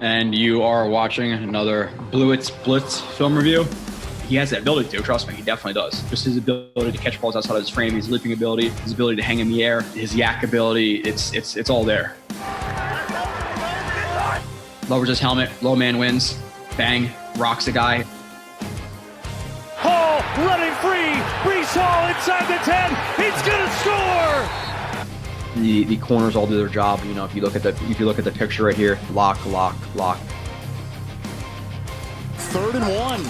and you are watching another Blewett Blitz film review. He has that ability to, trust me, he definitely does. Just his ability to catch balls outside of his frame, his leaping ability, his ability to hang in the air, his yak ability, it's all there. Lowers his helmet, low man wins, bang, rocks the guy. Hall running free, Brees Hall inside the 10, he's gonna score! The corners all do their job. You know, if you look at the picture right here, lock. 3rd and 1.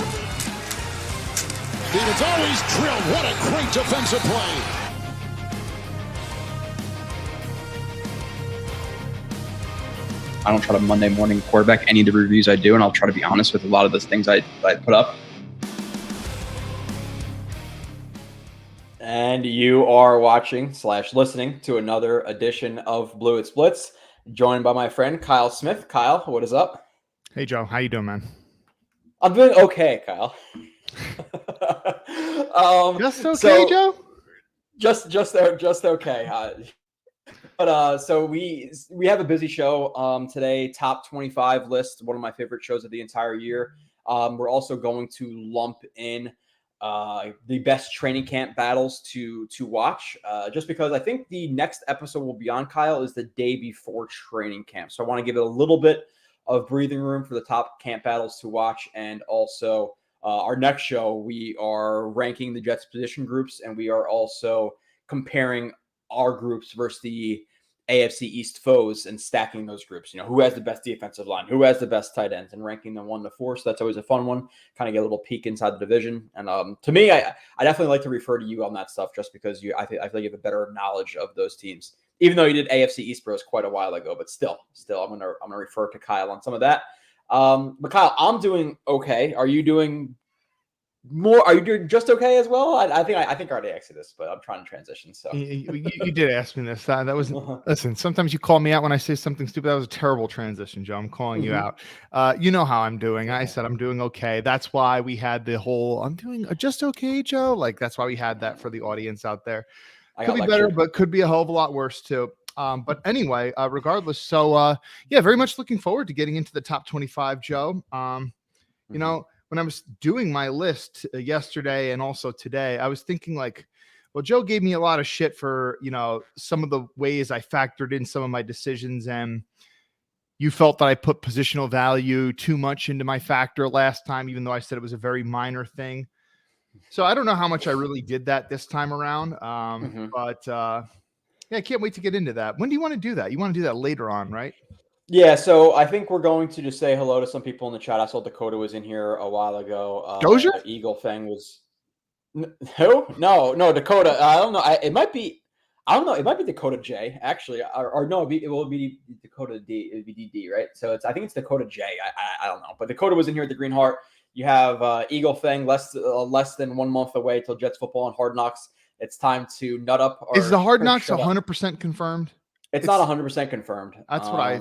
It's always drilled. What a great defensive play. I don't try to Monday morning quarterback any of the reviews I do, and I'll try to be honest with a lot of the things I put up. And you are watching / listening to another edition of Blewett Blitz, joined by my friend Kyle Smith. Kyle, what is up? Hey, Joe. How you doing, man? I'm doing okay, Kyle. Just okay, Joe? Just okay. So we have a busy show today. Top 25 list, one of my favorite shows of the entire year. We're also going to lump in the best training camp battles to watch, just because I think the next episode will be on, Kyle, is the day before training camp. So I want to give it a little bit of breathing room for the top camp battles to watch. And also our next show, we are ranking the Jets position groups, and we are also comparing our groups versus the AFC East foes and stacking those groups. You know, who has the best defensive line, who has the best tight ends, and ranking them 1 to 4. So that's always a fun one. Kind of get a little peek inside the division. And to me, I definitely like to refer to you on that stuff, just because I feel like you have a better knowledge of those teams. Even though you did AFC East Bros quite a while ago, but still, I'm gonna refer to Kyle on some of that. But Kyle, I'm doing okay. Are you doing more? Are you doing just okay as well? I think I already asked you this, but I'm trying to transition. So you did ask me this. That was listen. Sometimes you call me out when I say something stupid. That was a terrible transition, Joe. I'm calling you out. You know how I'm doing. I said I'm doing okay. That's why we had the whole "I'm doing just okay, Joe." Like that's why we had that for the audience out there. Could be better, but could be a hell of a lot worse too. But anyway, regardless. So yeah, very much looking forward to getting into the top 25, Joe. You know, when I was doing my list yesterday and also today, I was thinking like, well, Joe gave me a lot of shit for, you know, some of the ways I factored in some of my decisions, and you felt that I put positional value too much into my factor last time, even though I said it was a very minor thing. So I don't know how much I really did that this time around. But yeah, I can't wait to get into that. When do you want to do that? You want to do that later on, right? Yeah, so I think we're going to just say hello to some people in the chat. I saw Dakota was in here a while ago. Dozier? The Eagle thing was who? No, Dakota. I don't know. It might be. I don't know. It might be Dakota J, actually, or no, it will be Dakota D. It would be DD, right? So I think it's Dakota J. I don't know, but Dakota was in here at the Green Heart. You have Eagle thing less than 1 month away till Jets football and Hard Knocks. It's time to nut up. Is the Hard Knocks 100% confirmed? It's not 100% confirmed. That's what I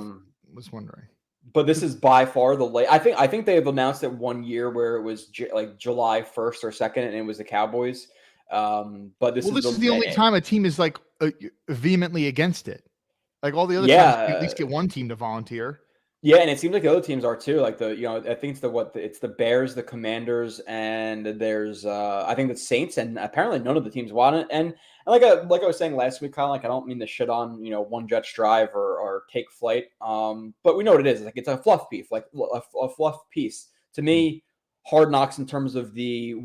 was wondering. But this is by far the late. I think they have announced it 1 year where it was like July 1st or 2nd, and it was the Cowboys. But this is the only time a team is like vehemently against it. Like all the other times, you at least get one team to volunteer. Yeah, and it seems like the other teams are too. Like I think it's the Bears, the Commanders, and there's I think the Saints, and apparently none of the teams want it. And like I was saying last week, kind of like I don't mean to shit on one Jets drive or take flight, but we know what it is. Like it's a fluff piece, like a fluff piece. To me, Hard Knocks in terms of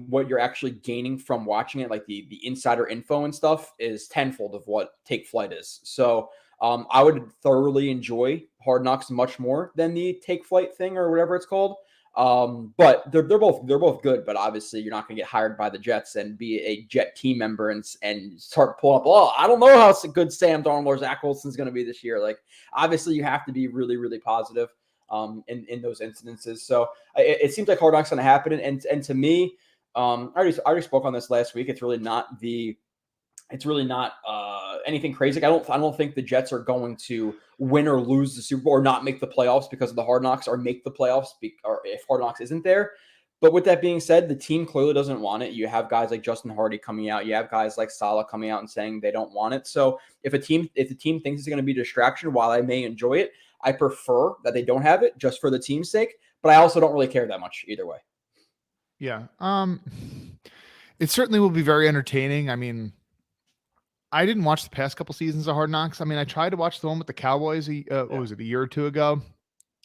what you're actually gaining from watching it, like the insider info and stuff, is tenfold of what take flight is. So. I would thoroughly enjoy Hard Knocks much more than the Take Flight thing or whatever it's called. But they're both good. But obviously, you're not going to get hired by the Jets and be a Jet team member and start pulling up. Oh, I don't know how good Sam Darnold or Zach Wilson's going to be this year. Like, obviously, you have to be really, really positive in those incidences. So it seems like Hard Knocks going to happen. And to me, I already spoke on this last week. It's really not anything crazy. I don't think the Jets are going to win or lose the Super Bowl or not make the playoffs because of the Hard Knocks, or make the playoffs or if Hard Knocks isn't there. But with that being said, the team clearly doesn't want it. You have guys like Justin Hardy coming out. You have guys like Saleh coming out and saying they don't want it. So if the team thinks it's going to be a distraction, while I may enjoy it, I prefer that they don't have it just for the team's sake, but I also don't really care that much either way. Yeah. It certainly will be very entertaining. I mean, I didn't watch the past couple seasons of Hard Knocks. I mean, I tried to watch the one with the Cowboys. What was it, a year or two ago?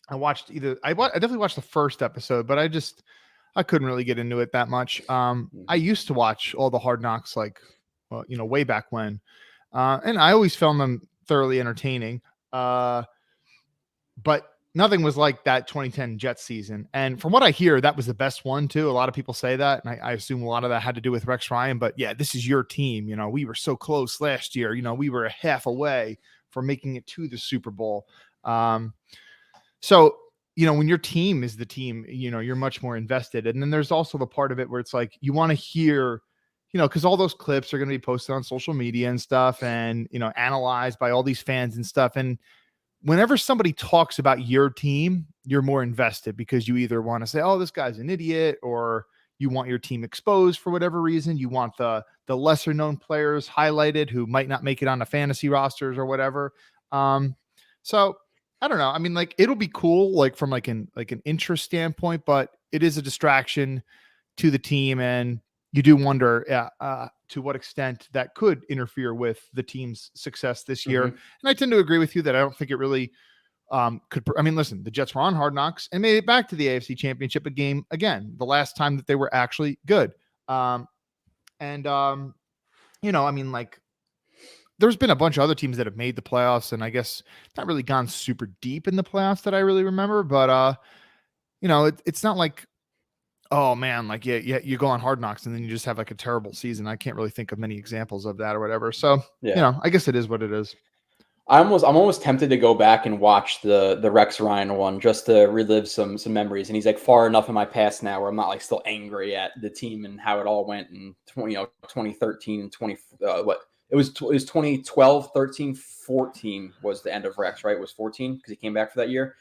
I definitely watched the first episode, but I couldn't really get into it that much. I used to watch all the Hard Knocks, like, way back when, and I always found them thoroughly entertaining. But nothing was like that 2010 Jets season. And from what I hear, that was the best one too. A lot of people say that, and I assume a lot of that had to do with Rex Ryan. But yeah, this is your team. We were so close last year. We were a half away from making it to the Super Bowl. So, when your team is the team, you're much more invested. And then there's also the part of it where it's like, you want to hear, because all those clips are going to be posted on social media and stuff and, analyzed by all these fans and stuff. And whenever somebody talks about your team, you're more invested because you either want to say, oh, this guy's an idiot, or you want your team exposed for whatever reason. You want the lesser known players highlighted who might not make it on the fantasy rosters or whatever. So I don't know. I mean, like, it'll be cool, like from like an interest standpoint, but it is a distraction to the team. And you do wonder to what extent that could interfere with the team's success this year. And I tend to agree with you that I don't think it really could. I mean, listen, the Jets were on Hard Knocks and made it back to the AFC Championship game again, the last time that they were actually good. I mean, like, there's been a bunch of other teams that have made the playoffs, and I guess not really gone super deep in the playoffs that I really remember. But it's not like, oh man, like you go on Hard Knocks and then you just have like a terrible season. I can't really think of many examples of that or whatever. So I guess it is what it is. I'm almost tempted to go back and watch the Rex Ryan one just to relive some memories. And he's like far enough in my past now where I'm not like still angry at the team and how it all went in 2013 and 20 It was 2012, 13, 14 was the end of Rex, right? It was 14 because he came back for that year.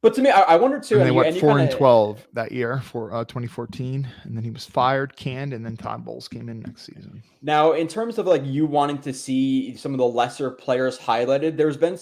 But to me, I wonder too. And they went 4-12 that year for 2014, and then he was fired, canned, and then Todd Bowles came in next season. Now, in terms of like you wanting to see some of the lesser players highlighted, there's been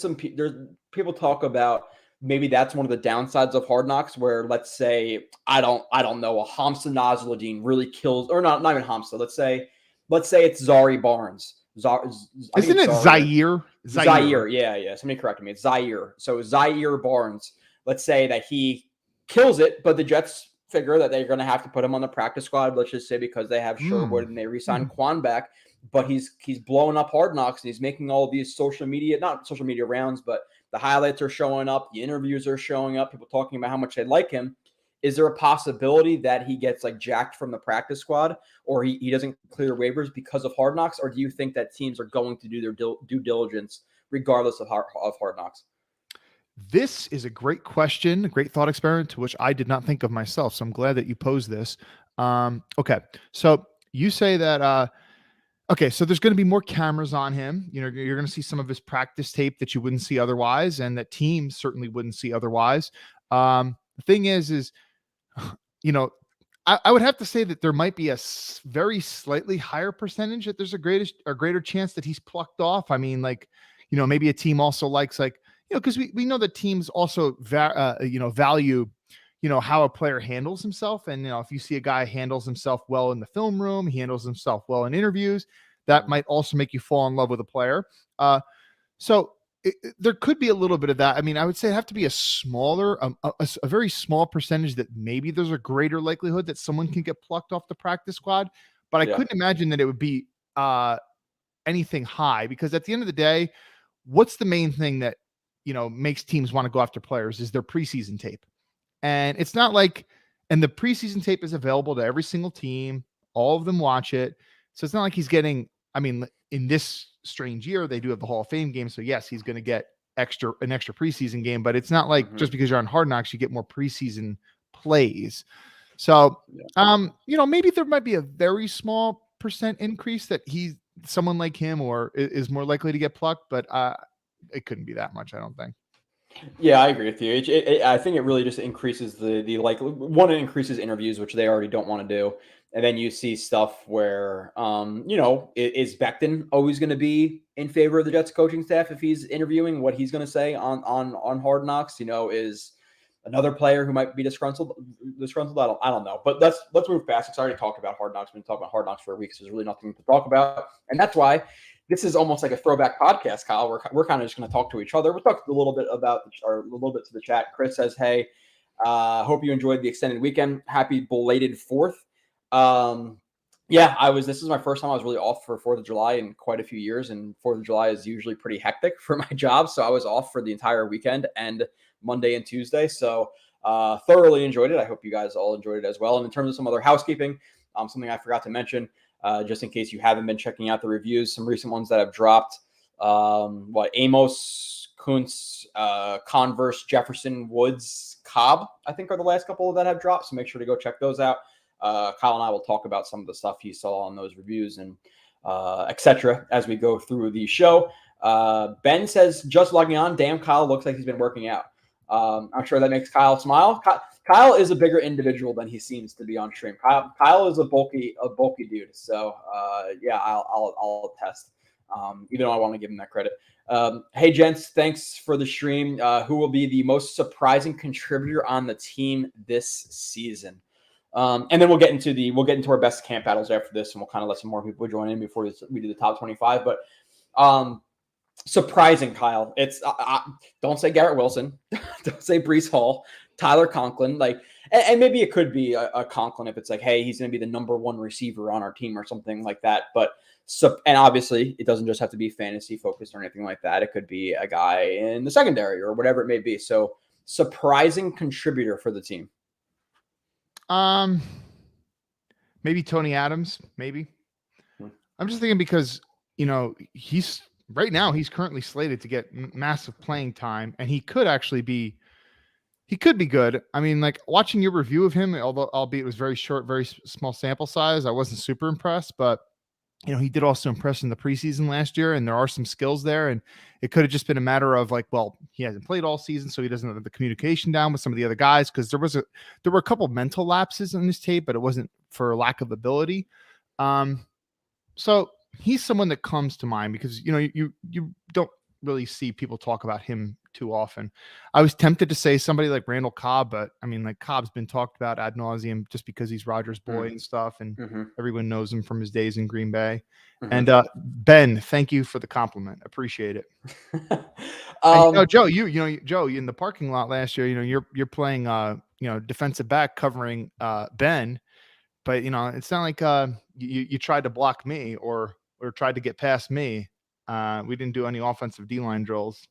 people talk about maybe that's one of the downsides of Hard Knocks, where let's say I don't know, a Hamza Nasruddin really kills, or not even Hamza. Let's say it's Zari Barnes. Isn't it Zaire? Zaire, yeah. Somebody corrected me. It's Zaire. So Zaire Barnes. Let's say that he kills it, but the Jets figure that they're going to have to put him on the practice squad. Let's just say because they have Sherwood and they re-signed Quan back, but he's blowing up Hard Knocks and he's making all these not social media rounds, but the highlights are showing up, the interviews are showing up, people talking about how much they like him. Is there a possibility that he gets like jacked from the practice squad, or he doesn't clear waivers because of Hard Knocks? Or do you think that teams are going to do their due diligence regardless of Hard Knocks? This is a great question, a great thought experiment to which I did not think of myself. So I'm glad that you posed this. Okay. So you say that, so there's going to be more cameras on him. You're going to see some of his practice tape that you wouldn't see otherwise, and that teams certainly wouldn't see otherwise. The thing is, I would have to say that there might be a very slightly higher percentage that there's a greater chance that he's plucked off. I mean, like, maybe a team also likes like, because we know that teams also value, how a player handles himself. And, if you see a guy handles himself well in the film room, he handles himself well in interviews, that might also make you fall in love with a player. So there could be a little bit of that. I mean, I would say it'd have to be a very small percentage that maybe there's a greater likelihood that someone can get plucked off the practice squad. But I couldn't imagine that it would be anything high, because at the end of the day, what's the main thing that, makes teams want to go after players is their preseason tape. And it's not like, and the preseason tape is available to every single team. All of them watch it. So it's not like he's getting, I mean, in this strange year, they do have the Hall of Fame game. So yes, he's going to get an extra preseason game, but it's not like just because you're on Hard Knocks, you get more preseason plays. So, maybe there might be a very small percent increase that someone like him or is more likely to get plucked, but it couldn't be that much, I don't think. Yeah, I agree with you. I think it really just increases the like, one, it increases interviews, which they already don't want to do. And then you see stuff where, is Becton always going to be in favor of the Jets coaching staff if he's interviewing? What he's going to say on Hard Knocks, is another player who might be disgruntled. I don't know. But let's move past. It's already talked about Hard Knocks. We've been talking about Hard Knocks for a week, so there's really nothing to talk about. And that's why this is almost like a throwback podcast, Kyle. We're kind of just going to talk to each other. We'll talk a little bit to the chat. Chris says, hey, hope you enjoyed the extended weekend. Happy belated 4th. This is my first time I was really off for 4th of July in quite a few years, and 4th of July is usually pretty hectic for my job. So I was off for the entire weekend and Monday and Tuesday. So thoroughly enjoyed it. I hope you guys all enjoyed it as well. And in terms of some other housekeeping, something I forgot to mention, just in case you haven't been checking out the reviews, some recent ones that have dropped, Amos, Kuntz, Converse, Jefferson, Woods, Cobb, I think are the last couple that have dropped. So make sure to go check those out. Kyle and I will talk about some of the stuff he saw on those reviews and etc. as we go through the show. Ben says, just logging on. Damn, Kyle looks like he's been working out. I'm sure that makes Kyle smile. Kyle is a bigger individual than he seems to be on stream. Kyle is a bulky dude. So I'll attest. Even though I want to give him that credit. Hey gents, thanks for the stream. Who will be the most surprising contributor on the team this season? And then we'll get into our best camp battles after this, and we'll kind of let some more people join in before we do the top 25. But surprising, Kyle. It's don't say Garrett Wilson, don't say Breece Hall, Tyler Conklin, and maybe it could be a Conklin if it's like, hey, he's going to be the number 1 receiver on our team or something like that. But and obviously, it doesn't just have to be fantasy focused or anything like that. It could be a guy in the secondary or whatever it may be. So surprising contributor for the team. Maybe Tony Adams, maybe. I'm just thinking because, he's currently slated to get massive playing time, and he could be good. I mean, watching your review of him, albeit it was very short, very small sample size, I wasn't super impressed, but he did also impress in the preseason last year, and there are some skills there. And it could have just been a matter of he hasn't played all season, so he doesn't have the communication down with some of the other guys. Because there were a couple mental lapses in his tape, but it wasn't for lack of ability. So he's someone that comes to mind because you don't really see people talk about him too often. I was tempted to say somebody like Randall Cobb, but I mean, Cobb's been talked about ad nauseum just because he's Rodgers' boy and stuff, and everyone knows him from his days in Green Bay. And Ben, thank you for the compliment. Appreciate it. Joe, Joe, in the parking lot last year, you're playing defensive back covering Ben, but it's not like you tried to block me or tried to get past me. We didn't do any offensive D-line drills.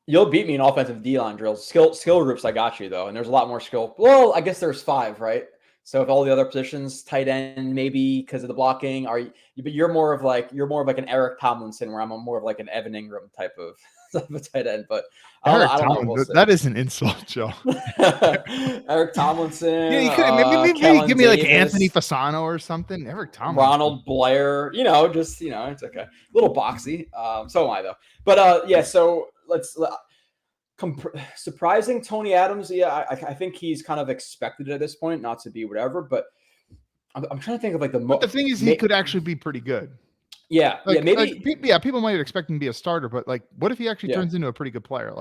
You'll beat me in offensive D-line drills. Skill groups, I got you, though. And there's a lot more skill. Well, I guess there's 5, right? So if all the other positions, tight end, maybe because of the blocking, but you're more of an Eric Tomlinson, where I'm more of like an Evan Ingram type of tight end. But I don't know. We'll that is an insult, Joe. Eric Tomlinson. Yeah, you could maybe give me like Anthony Fasano or something. Eric Tomlinson. Ronald Blair. It's okay. A little boxy. So am I, though. But so let's surprising Tony Adams. Yeah, I think he's kind of expected at this point not to be whatever, but I'm trying to think of But the thing is, he could actually be pretty good. Yeah, maybe. People might expect him to be a starter, but what if he actually turns into a pretty good player?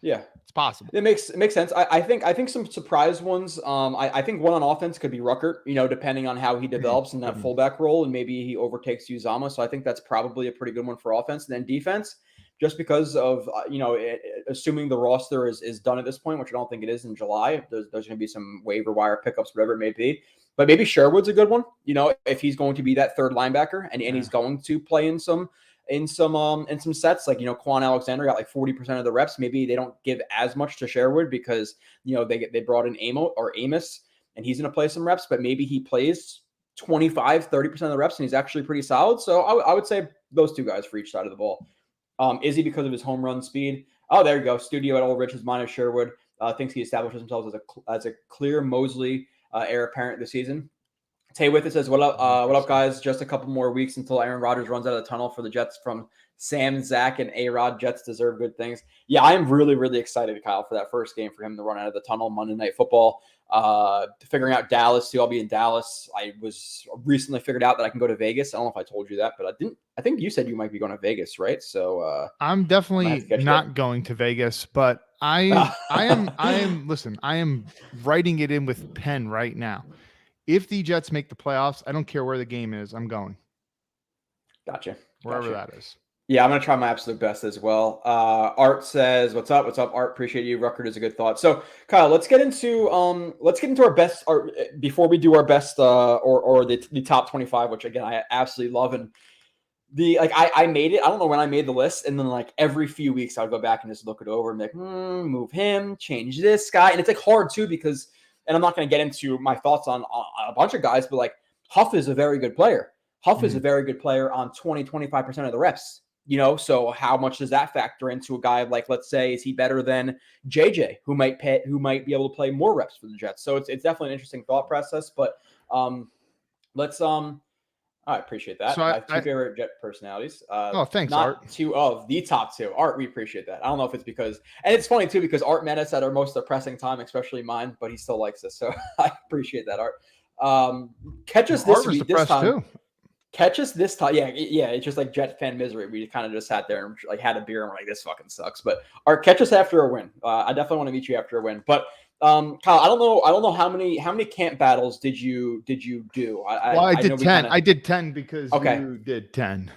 It's possible. It makes sense. I think some surprise ones. I think one on offense could be Ruckert. Depending on how he develops in that fullback role, and maybe he overtakes Uzama. So I think that's probably a pretty good one for offense. And then defense, just because of assuming the roster is done at this point, which I don't think it is in July. There's going to be some waiver wire pickups, whatever it may be. But maybe Sherwood's a good one. If he's going to be that third linebacker and he's going to play in some sets, Quan Alexander got 40% of the reps. Maybe they don't give as much to Sherwood because they brought in Amos and he's going to play some reps, but maybe he plays 25-30% of the reps and he's actually pretty solid. So I would say those two guys for each side of the ball. Is he because of his home run speed? Oh, there you go. Studio at Old Rich's minus Sherwood thinks he establishes himself as a clear Mosley heir apparent this season. Tay with it says, what up guys? Just a couple more weeks until Aaron Rodgers runs out of the tunnel for the Jets from Sam, Zach, and A-Rod. Jets deserve good things. Yeah, I am really, really excited, Kyle, for that first game for him to run out of the tunnel Monday Night Football. Figuring out Dallas too. I'll be in Dallas. I was recently figured out that I can go to Vegas. I don't know if I told you that, but I didn't. I think you said you might be going to Vegas, right? So I'm definitely not going to Vegas, but I am listen, I am writing it in with pen right now. If the Jets make the playoffs, I don't care where the game is, I'm going. Gotcha. Wherever that is. Yeah, I'm going to try my absolute best as well. Art says, what's up? What's up, Art? Appreciate you. Record is a good thought. So, Kyle, let's get into our best before we do our best or the top 25, which again I absolutely love. And I made it. I don't know when I made the list, and then like every few weeks I'll go back and just look it over and be like, move him, change this guy. And it's like hard too because, and I'm not going to get into my thoughts on a bunch of guys, but like Huff is a very good player. Huff is a very good player on 20-25% of the reps. You know, so how much does that factor into a guy like, let's say, is he better than JJ, who might be able to play more reps for the Jets? So it's definitely an interesting thought process. But let's I appreciate that. So I have two favorite Jet personalities. Thanks, not Art. Two of the top two. Art, we appreciate that. I don't know if it's because, and it's funny too because Art met us at our most depressing time, especially mine, but he still likes us, so I appreciate that, Art. Catch us this week, this time. Too. Catch us this time. Yeah. It's just like Jet fan misery. We kind of just sat there and like had a beer and we're like, this fucking sucks. But Art, catch us after a win. I definitely want to meet you after a win. But Kyle, I don't know how many camp battles did you do? I did 10. I did 10 because you did 10.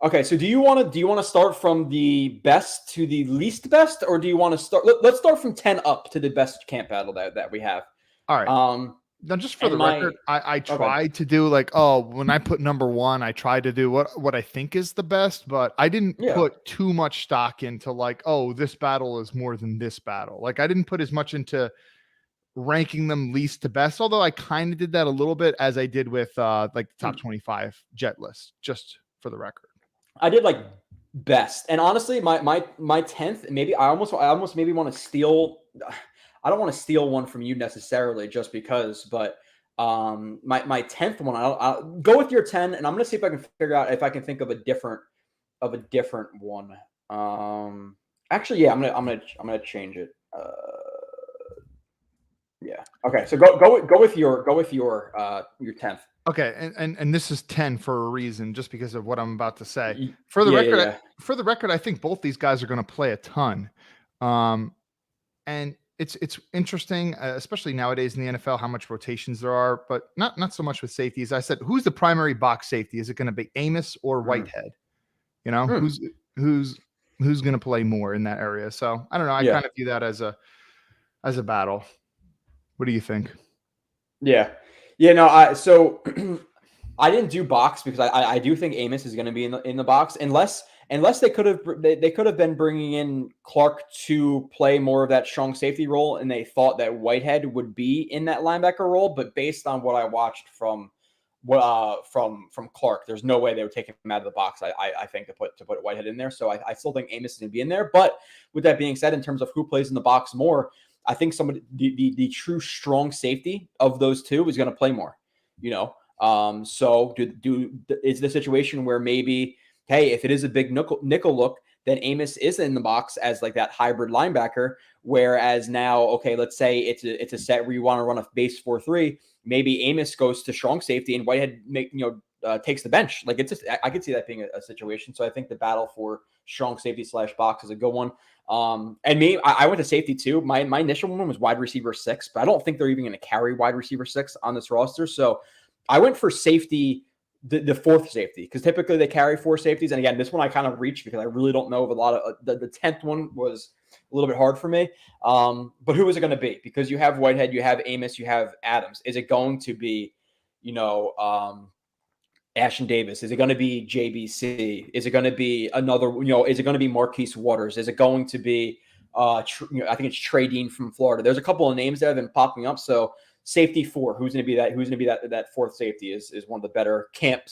Okay, so do you want to start from the best to the least best, or do you want to start? Let's start from 10 up to the best camp battle that we have. All right. Now, just for the record, I tried to do like, when I put number one, I tried to do what I think is the best, but I didn't put too much stock into like, this battle is more than this battle. Like I didn't put as much into ranking them least to best, although I kind of did that a little bit as I did with like the top 25 Jet list, just for the record. I did like best, and honestly, my 10th, maybe I almost maybe want to steal. I don't want to steal one from you necessarily just because, but my 10th one, I'll go with your 10, and I'm going to see if I can figure out if I can think of a different one. Actually, yeah, I'm gonna change it. Yeah. Okay. So go with your 10th. Okay, and this is 10 for a reason, just because of what I'm about to say. For the record, I think both these guys are going to play a ton, and it's interesting, especially nowadays in the NFL, how much rotations there are, but not so much with safeties. I said, who's the primary box safety? Is it going to be Amos or Whitehead? You know, who's going to play more in that area? So I don't know. I kind of view that as a battle. What do you think? Yeah. No. So I didn't do box because I do think Amos is going to be in the box unless they could have been bringing in Clark to play more of that strong safety role, and they thought that Whitehead would be in that linebacker role. But based on what I watched from Clark, there's no way they would take him out of the box. I think to put Whitehead in there. So I still think Amos is going to be in there. But with that being said, in terms of who plays in the box more, I think the true strong safety of those two is going to play more. You know, so is the situation where maybe, hey, if it is a big nickel look, then Amos is in the box as like that hybrid linebacker. Whereas now, okay, let's say it's a set where you want to run a base 4-3. Maybe Amos goes to strong safety and Whitehead takes the bench. Like I could see that being a situation. So I think the battle for strong safety / box is a good one. And me, I went to safety too. My initial one was wide receiver 6, but I don't think they're even going to carry wide receiver 6 on this roster. So I went for safety. The fourth safety, because typically they carry 4 safeties. And again, this one I kind of reached because I really don't know of a lot of the 10th one was a little bit hard for me. But who is it going to be? Because you have Whitehead, you have Amos, you have Adams. Is it going to be, Ashton Davis? Is it going to be JBC? Is it going to be another, is it going to be Marquise Waters? Is it going to be, I think it's Trey Dean from Florida. There's a couple of names that have been popping up. So safety 4, who's going to be that? Who's going to be that fourth safety is one of the better camp /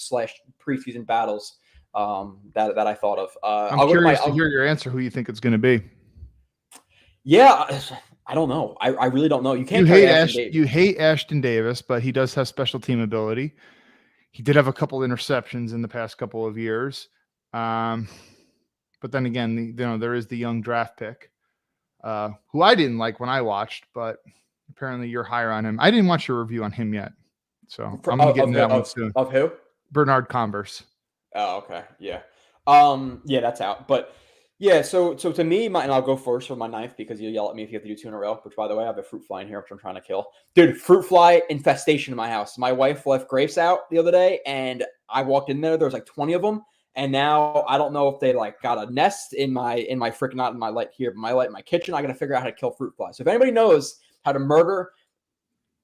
preseason battles that I thought of. I'm curious to hear your answer. Who you think it's going to be? Yeah, I don't know. I really don't know. You can't. You hate Ashton Davis, but he does have special team ability. He did have a couple interceptions in the past couple of years. But then again, there is the young draft pick, who I didn't like when I watched, but apparently you're higher on him. I didn't watch your review on him yet, so I'm going to get into that one soon. Of who? Bernard Converse. Oh, okay. Yeah. Yeah, that's out. But yeah, so to me, and I'll go first for my ninth because you'll yell at me if you have to do 2 in a row, which by the way, I have a fruit fly in here, which I'm trying to kill. Dude, fruit fly infestation in my house. My wife left grapes out the other day and I walked in there. There was like 20 of them. And now I don't know if they like got a nest in my freaking, not in my light here, but my light in my kitchen. I got to figure out how to kill fruit flies. So if anybody knows how to murder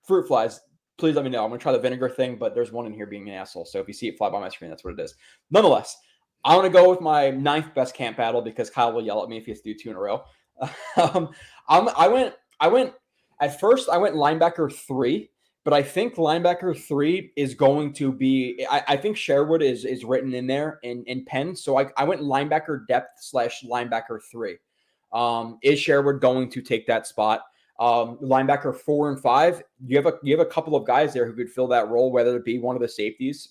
fruit flies, please let me know. I'm going to try the vinegar thing, but there's one in here being an asshole. So if you see it fly by my screen, that's what it is. Nonetheless, I want to go with my 9th best camp battle because Kyle will yell at me if he has to do 2 in a row. I went at first, I went linebacker 3, but I think linebacker 3 is going to be, I think Sherwood is written in there in pen. So I went linebacker depth / linebacker 3. Is Sherwood going to take that spot? Linebacker 4 and 5, you have a couple of guys there who could fill that role, whether it be one of the safeties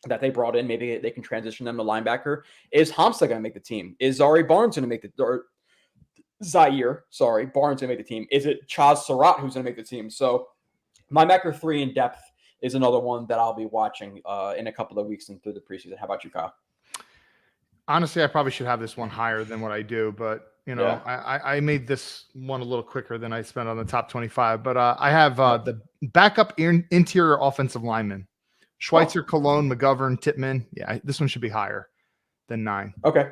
that they brought in. Maybe they can transition them to linebacker. Is Hamza going to make the team? Is Zaire Barnes going to make the Barnes going to make the team? Is it Chaz Surratt who's going to make the team? So linebacker 3 in depth is another one that I'll be watching in a couple of weeks and through the preseason. How about you, Kyle? Honestly, I probably should have this one higher than what I do, but I made this one a little quicker than I spent on the top 25. But I have the backup interior offensive lineman: Schweitzer, Cologne, McGovern, Tippmann. Yeah, this one should be higher than 9. Okay.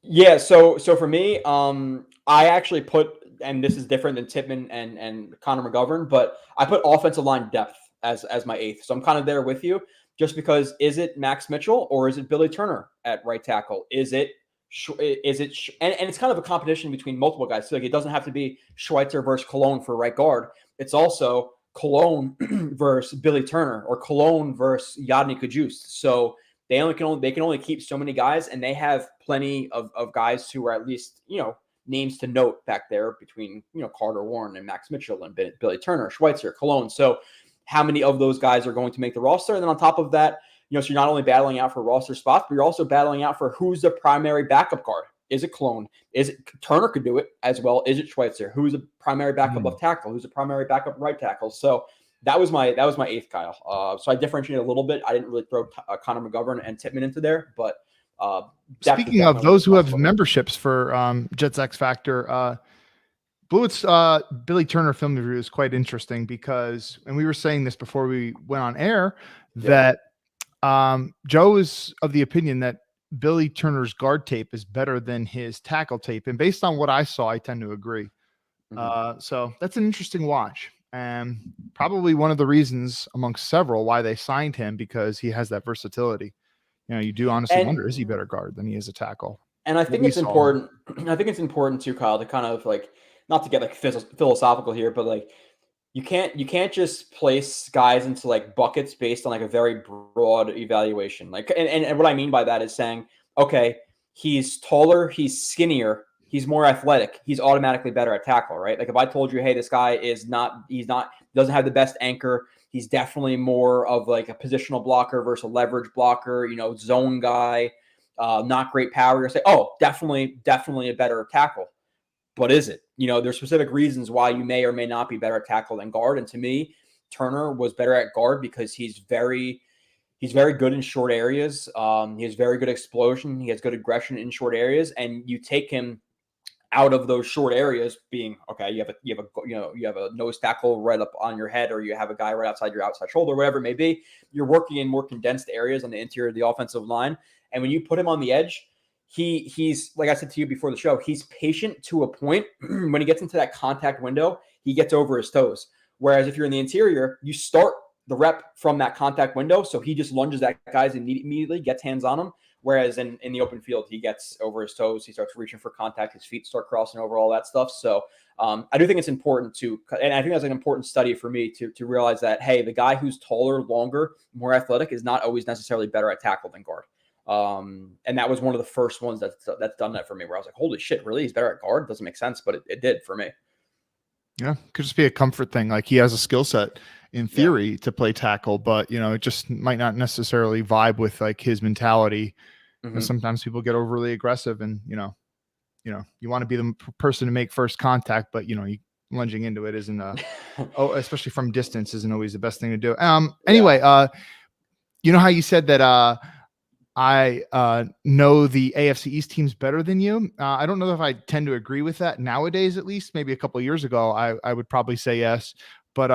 Yeah, so for me, I actually put, and this is different than Tippmann and Connor McGovern, but I put offensive line depth as my 8th. So I'm kind of there with you, just because is it Max Mitchell or is it Billy Turner at right tackle? Is it and it's kind of a competition between multiple guys. So like it doesn't have to be Schweitzer versus Cologne for right guard. It's also Cologne versus Billy Turner or Cologne versus Yadni Kajust. So they can only keep so many guys, and they have plenty of guys who are at least, names to note back there between, Carter Warren and Max Mitchell and Billy Turner, Schweitzer, Cologne. So how many of those guys are going to make the roster? And then on top of that, so you're not only battling out for roster spots, but you're also battling out for who's the primary backup guard. Is it Cologne? Is it Turner could do it as well? Is it Schweitzer? Who's a primary backup left tackle? Who's a primary backup right tackle? So that was my 8th, Kyle. So I differentiated a little bit. I didn't really throw Connor McGovern and Tippmann into there, but speaking of those who have memberships for Jets X Factor, Blewett's Billy Turner film review is quite interesting because, and we were saying this before we went on air, that Joe is of the opinion that Billy Turner's guard tape is better than his tackle tape. And based on what I saw, I tend to agree. So that's an interesting watch. And probably one of the reasons amongst several why they signed him, because he has that versatility. You do honestly wonder, is he better guard than he is a tackle? And I think it's important. I think it's important too, Kyle, to kind of like, not to get like philosophical here, but like you can't just place guys into like buckets based on like a very broad evaluation. Like, and what I mean by that is saying, okay, he's taller, he's skinnier, he's more athletic, he's automatically better at tackle, right? Like if I told you, hey, this guy doesn't have the best anchor, he's definitely more of like a positional blocker versus a leverage blocker, zone guy, not great power, you're say, oh, definitely a better tackle. But is it? There's specific reasons why you may or may not be better at tackle than guard. And to me, Turner was better at guard because he's very good in short areas. He has very good explosion. He has good aggression in short areas. And you take him out of those short areas, being okay. You have a nose tackle right up on your head, or you have a guy right outside your outside shoulder, whatever it may be. You're working in more condensed areas on the interior of the offensive line. And when you put him on the edge, he's like I said to you before the show, he's patient to a point. When he gets into that contact window, he gets over his toes. Whereas if you're in the interior, you start the rep from that contact window. So he just lunges at guys and immediately gets hands on them. Whereas in the open field, he gets over his toes. He starts reaching for contact. His feet start crossing over, all that stuff. So I do think it's important and I think that's an important study for me to realize that, hey, the guy who's taller, longer, more athletic is not always necessarily better at tackle than guard. And that was one of the first ones that's done that for me, where I was like, holy shit, really? He's better at guard? Doesn't make sense, but it did for me. Yeah, could just be a comfort thing. Like he has a skill set in theory to play tackle, but it just might not necessarily vibe with like his mentality know, sometimes people get overly aggressive, and you want to be the person to make first contact, but you lunging into it isn't especially from distance isn't always the best thing to do. Anyway, you know how you said that I know the AFC East teams better than you. I don't know if I tend to agree with that nowadays, at least. Maybe a couple of years ago, I would probably say yes. But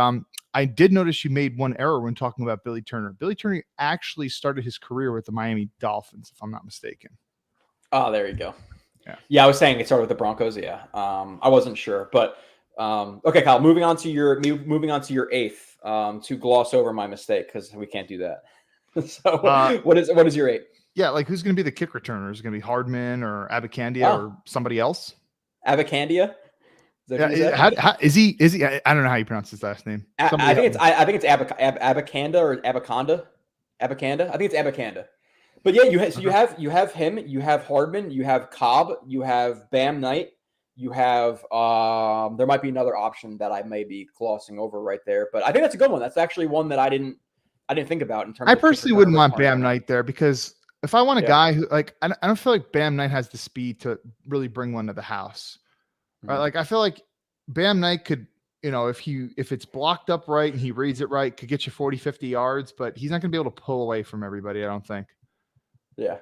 I did notice you made one error when talking about Billy Turner. Billy Turner actually started his career with the Miami Dolphins, if I'm not mistaken. Oh, there you go. Yeah, I was saying it started with the Broncos. Yeah, I wasn't sure, but okay, Kyle. Moving on to your eighth. To gloss over my mistake because we can't do that. So what is your eight? Yeah, like who's going to be the kick returner? Is it going to be Hardman or Abacandia or somebody else? Abacandia. Is he? I don't know how you pronounce his last name. I think it's Abacanda or Abaconda. Abacanda. I think it's Abacanda. But yeah, you have him, you have Hardman, you have Cobb, you have Bam Knight, you have there might be another option that I may be glossing over right there, but I think that's a good one. That's actually one that I didn't think about in terms. I personally wouldn't want Bam Knight there because if I want a guy who I don't feel like Bam Knight has the speed to really bring one to the house. Right? Like I feel like Bam Knight could, if it's blocked up right and he reads it right, could get you 40, 50 yards, but he's not going to be able to pull away from everybody, I don't think. Yeah.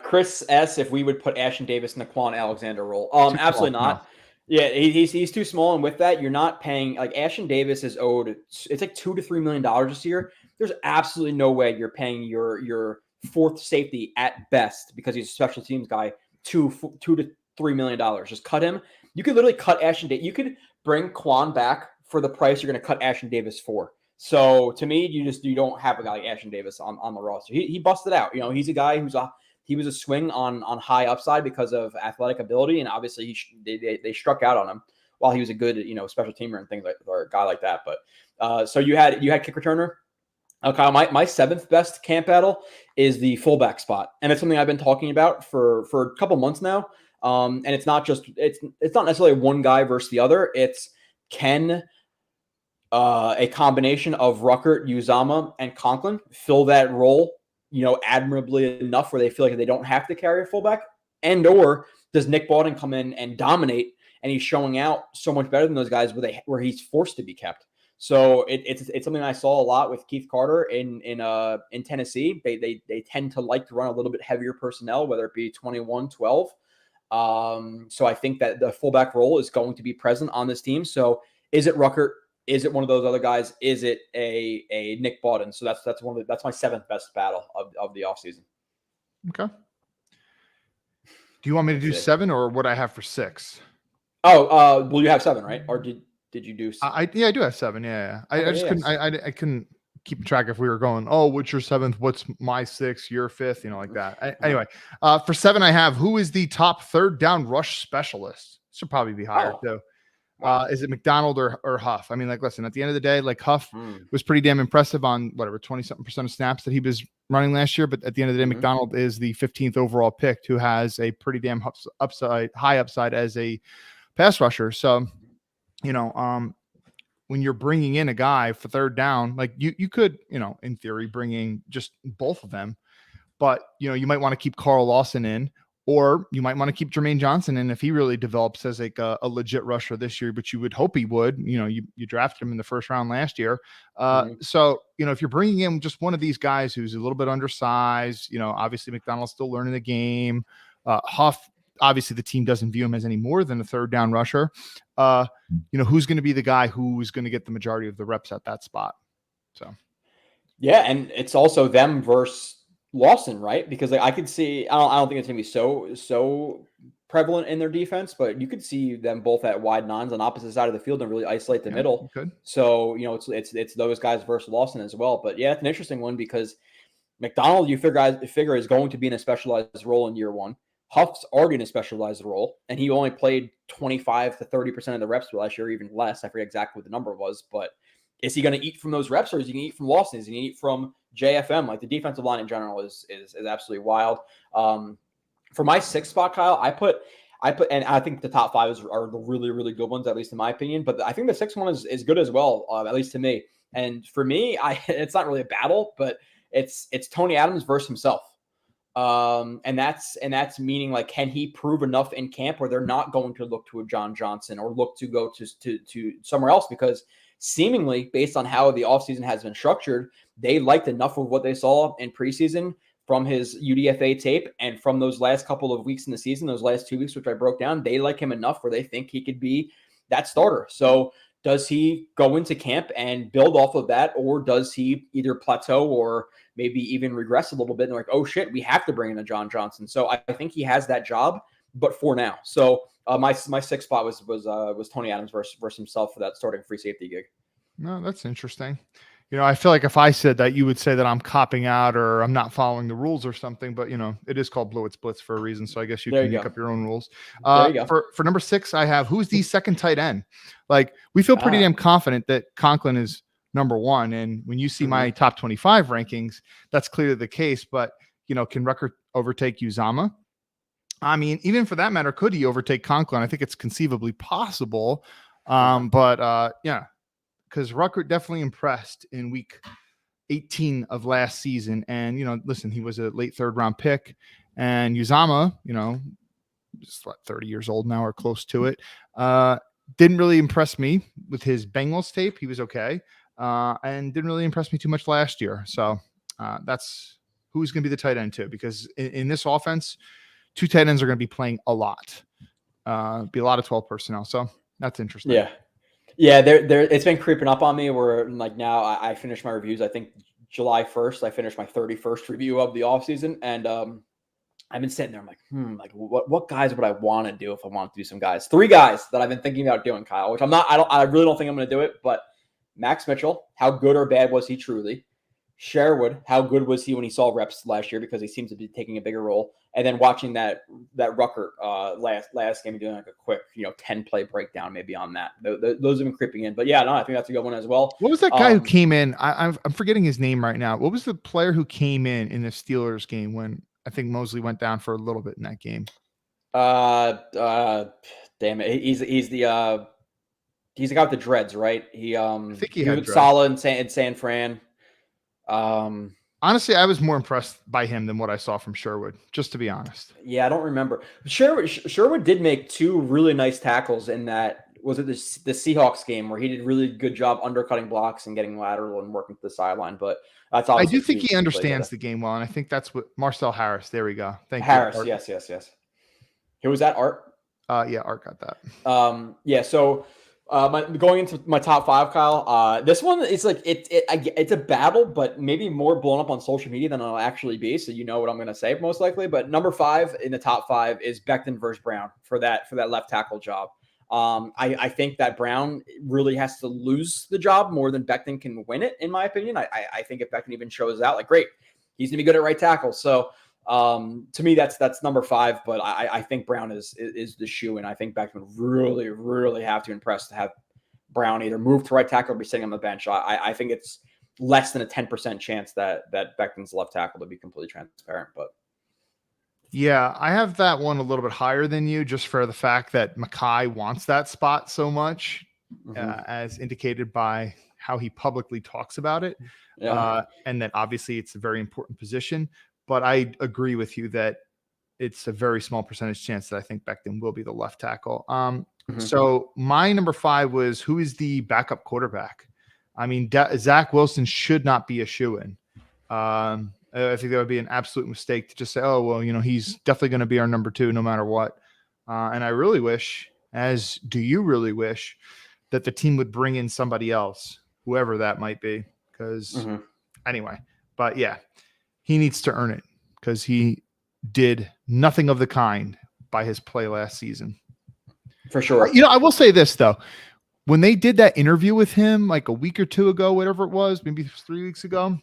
Chris S, if we would put Ashton Davis in the Quan Alexander role. Absolutely not. No. Yeah, he's too small, and with that, you're not paying like Ashton Davis is owed. It's like $2 to $3 million this year. There's absolutely no way you're paying your fourth safety at best because he's a special teams guy $2 to $3 million. Just cut him. You could literally cut Ashton Davis. You could bring Quan back for the price you're going to cut Ashton Davis for. So to me, you don't have a guy like Ashton Davis on the roster. He busted out. He's a guy he was a swing on high upside because of athletic ability, and obviously they struck out on him while he was a good special teamer and things like or a guy like that. But so you had kick returner. Kyle, my seventh best camp battle is the fullback spot, and it's something I've been talking about for a couple months now. And it's not necessarily one guy versus the other. It's a combination of Ruckert, Uzama, and Conklin fill that role, admirably enough where they feel like they don't have to carry a fullback, or does Nick Bawden come in and dominate, and he's showing out so much better than those guys where he's forced to be kept. So it's something I saw a lot with Keith Carter in Tennessee. They tend to like to run a little bit heavier personnel, whether it be 21-12. So I think that the fullback role is going to be present on this team. So is it Ruckert? Is it one of those other guys? Is it a Nick Bawden? So that's my seventh best battle of the offseason. Okay. Do you want me to do 7 or what I have for 6? Oh, well, you have 7, right? Or did you do? I do have 7. Yeah. I couldn't keep track if we were going, oh, what's your 7th? What's my 6th? Your 5th? Like that. Anyway, for 7, I have who is the top third down rush specialist? Should probably be higher too. Is it McDonald or Huff? I mean, listen, at the end of the day, Huff was pretty damn impressive on whatever 20-something% of snaps that he was running last year. But at the end of the day, McDonald is the 15th overall pick who has a pretty damn high upside as a pass rusher. So, when you're bringing in a guy for third down, you could, in theory, bring in just both of them, but you might want to keep Carl Lawson in. Or you might want to keep Jermaine Johnson in if he really develops as a legit rusher this year, but you would hope he would. You drafted him in the first round last year. So, if you're bringing in just one of these guys who's a little bit undersized, obviously McDonald's still learning the game. Huff, obviously the team doesn't view him as any more than a third down rusher. Who's going to be the guy who's going to get the majority of the reps at that spot? So, yeah, and it's also them versus Lawson, right? Because I could see, I don't think it's gonna be so prevalent in their defense, but you could see them both at wide nines on opposite side of the field and really isolate the middle. So it's those guys versus Lawson as well. But yeah, it's an interesting one because McDonald, you figure is going to be in a specialized role in year one. Huff's already in a specialized role, and he only played 25 to 30% of the reps last year, even less. I forget exactly what the number was, but is he going to eat from those reps, or is he going to eat from Lawson? Is he going to eat from JFM? The defensive line in general is absolutely wild. For my 6th spot, Kyle, I put, and I think the top 5 are the really, really good ones, at least in my opinion. But I think the 6th one is good as well, at least to me. And for me, it's not really a battle, but it's Tony Adams versus himself. And that's meaning like, can he prove enough in camp where they're not going to look to a John Johnson or look to go to somewhere else? Because seemingly, based on how the offseason has been structured, they liked enough of what they saw in preseason from his UDFA tape and from those last couple of weeks in the season, those last 2 weeks, which I broke down, they like him enough where they think he could be that starter. So does he go into camp and build off of that, or does he either plateau or maybe even regress a little bit and like, oh shit, we have to bring in a John Johnson? So I think he has that job, but for now. So my sixth spot was Tony Adams versus himself for that starting free safety gig. No, that's interesting. I feel like if I said that, you would say that I'm copping out or I'm not following the rules or something, but it is called Blewett's Blitz for a reason. So I guess you can make up your own rules. There you go. For number 6, I have, who's the second tight end? Like, we feel pretty damn confident that Conklin is number 1. And when you see my top 25 rankings, that's clearly the case. But, can Ruckert overtake Uzama? I mean, even for that matter, could he overtake Conklin? I think it's conceivably possible. Yeah. Because Ruckert definitely impressed in week 18 of last season. And, listen, he was a late 3rd round pick. And Uzama, just 30 years old now or close to it, didn't really impress me with his Bengals tape. He was okay. And didn't really impress me too much last year. So that's who's going to be the tight end too. Because in this offense, 2 tight ends are going to be playing a lot. Be a lot of 12 personnel. So that's interesting. Yeah. Yeah, there. It's been creeping up on me where like now I finished my reviews. I think July 1st, I finished my 31st review of the offseason. And I've been sitting there. I'm like, what guys would I want to do if I want to do some guys? 3 guys that I've been thinking about doing, Kyle, which I really don't think I'm going to do it. But Max Mitchell, how good or bad was he truly? Sherwood, how good was he when he saw reps last year, because he seems to be taking a bigger role? And then watching that Ruckert last game, doing like a quick 10-play breakdown maybe on that. Those have been creeping in. But yeah, no, I think that's a good one as well. What was that guy who came in? I'm forgetting his name right now. What was the player who came in the Steelers game when I think Mosley went down for a little bit in that game? Damn it, he's the guy with the dreads, right? I think he had solid in San Fran. Honestly, I was more impressed by him than what I saw from Sherwood, just to be honest. Yeah, I don't remember. Sherwood did make 2 really nice tackles in that. Was it the Seahawks game where he did really good job undercutting blocks and getting lateral and working to the sideline? But that's I do think he understands the game well, and I think that's what Marcel Harris. There we go. Thank you. Harris, yes. Who was that? Art? Yeah, Art got that. Yeah. So. Going into my top 5, Kyle. This one is like it's a battle, but maybe more blown up on social media than it'll actually be. So you know what I'm going to say most likely. But number 5 in the top 5 is Becton versus Brown for that left tackle job. I think that Brown really has to lose the job more than Becton can win it, in my opinion. I think if Becton even shows out, like, great, he's gonna be good at right tackle. So to me, that's number 5, but I think Brown is the shoe, and I think Becton would really, really have to impress to have Brown either move to right tackle or be sitting on the bench. I think it's less than a 10% chance that Becton's left tackle, to be completely transparent. But yeah, I have that one a little bit higher than you, just for the fact that Mackay wants that spot so much, as indicated by how he publicly talks about it. Yeah. And that obviously it's a very important position. But I agree with you that it's a very small percentage chance that I think Becton will be the left tackle. So my number 5 was, who is the backup quarterback? I mean, Zach Wilson should not be a shoo-in. I think that would be an absolute mistake to just say, oh, well, he's definitely going to be our number 2 no matter what. And I really wish, as do you really wish, that the team would bring in somebody else, whoever that might be. Because anyway, but yeah. He needs to earn it because he did nothing of the kind by his play last season. For sure. I will say this, though. When they did that interview with him like a week or 2 ago, whatever it was, maybe 3 weeks ago,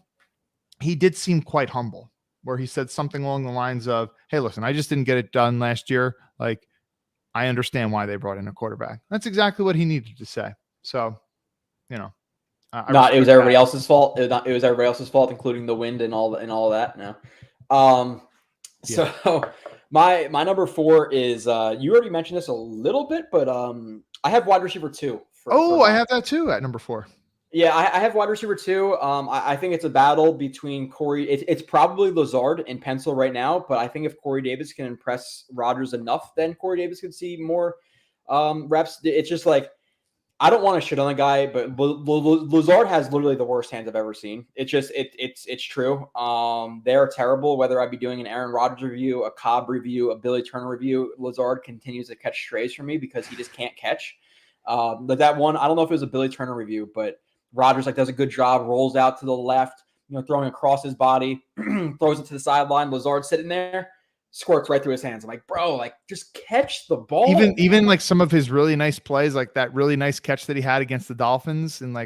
he did seem quite humble, where he said something along the lines of, hey, listen, I just didn't get it done last year. Like, I understand why they brought in a quarterback. That's exactly what he needed to say. So, it was everybody else's fault. It was everybody else's fault, including the wind and all that. No. So my number 4 is you already mentioned this a little bit, but I have wide receiver 2. I have that too at number 4. Yeah, I have wide receiver too. I think it's a battle between Corey. It's probably Lazard in pencil right now, but I think if Corey Davis can impress Rodgers enough, then Corey Davis could see more reps. It's just like I don't want to shit on the guy, but Lazard has literally the worst hands I've ever seen. It's just it's true. They're terrible. Whether I be doing an Aaron Rodgers review, a Cobb review, a Billy Turner review, Lazard continues to catch strays from me because he just can't catch. But that one, I don't know if it was a Billy Turner review, but Rodgers does a good job, rolls out to the left, throwing across his body, throws it to the sideline. Lazard sitting there, squirts right through his hands. I'm like, bro, just catch the ball. Even like some of his really nice plays, like that really nice catch that he had against the Dolphins in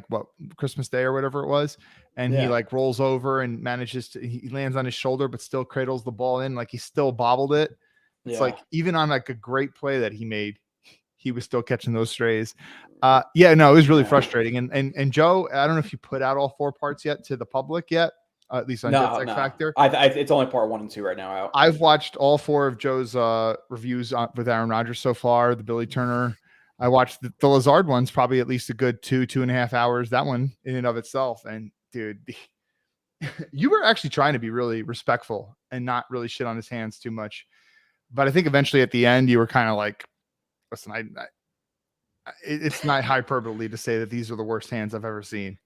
Christmas Day or whatever it was, and he rolls over and manages to he lands on his shoulder but still cradles the ball in, like he still bobbled it. It's like even on like a great play that he made, he was still catching those strays. It was really frustrating. And Joe, I don't know if you put out all 4 parts yet to the public yet, at least on Jets X Factor. It's only part 1 and 2 right now out. I've watched all 4 of Joe's reviews with Aaron Rodgers so far. The Billy Turner, I watched the Lazard one's probably at least a good 2.5 hours. That one in and of itself. And dude, you were actually trying to be really respectful and not really shit on his hands too much. But I think eventually at the end you were kind of like, listen, it's not hyperbole to say that these are the worst hands I've ever seen.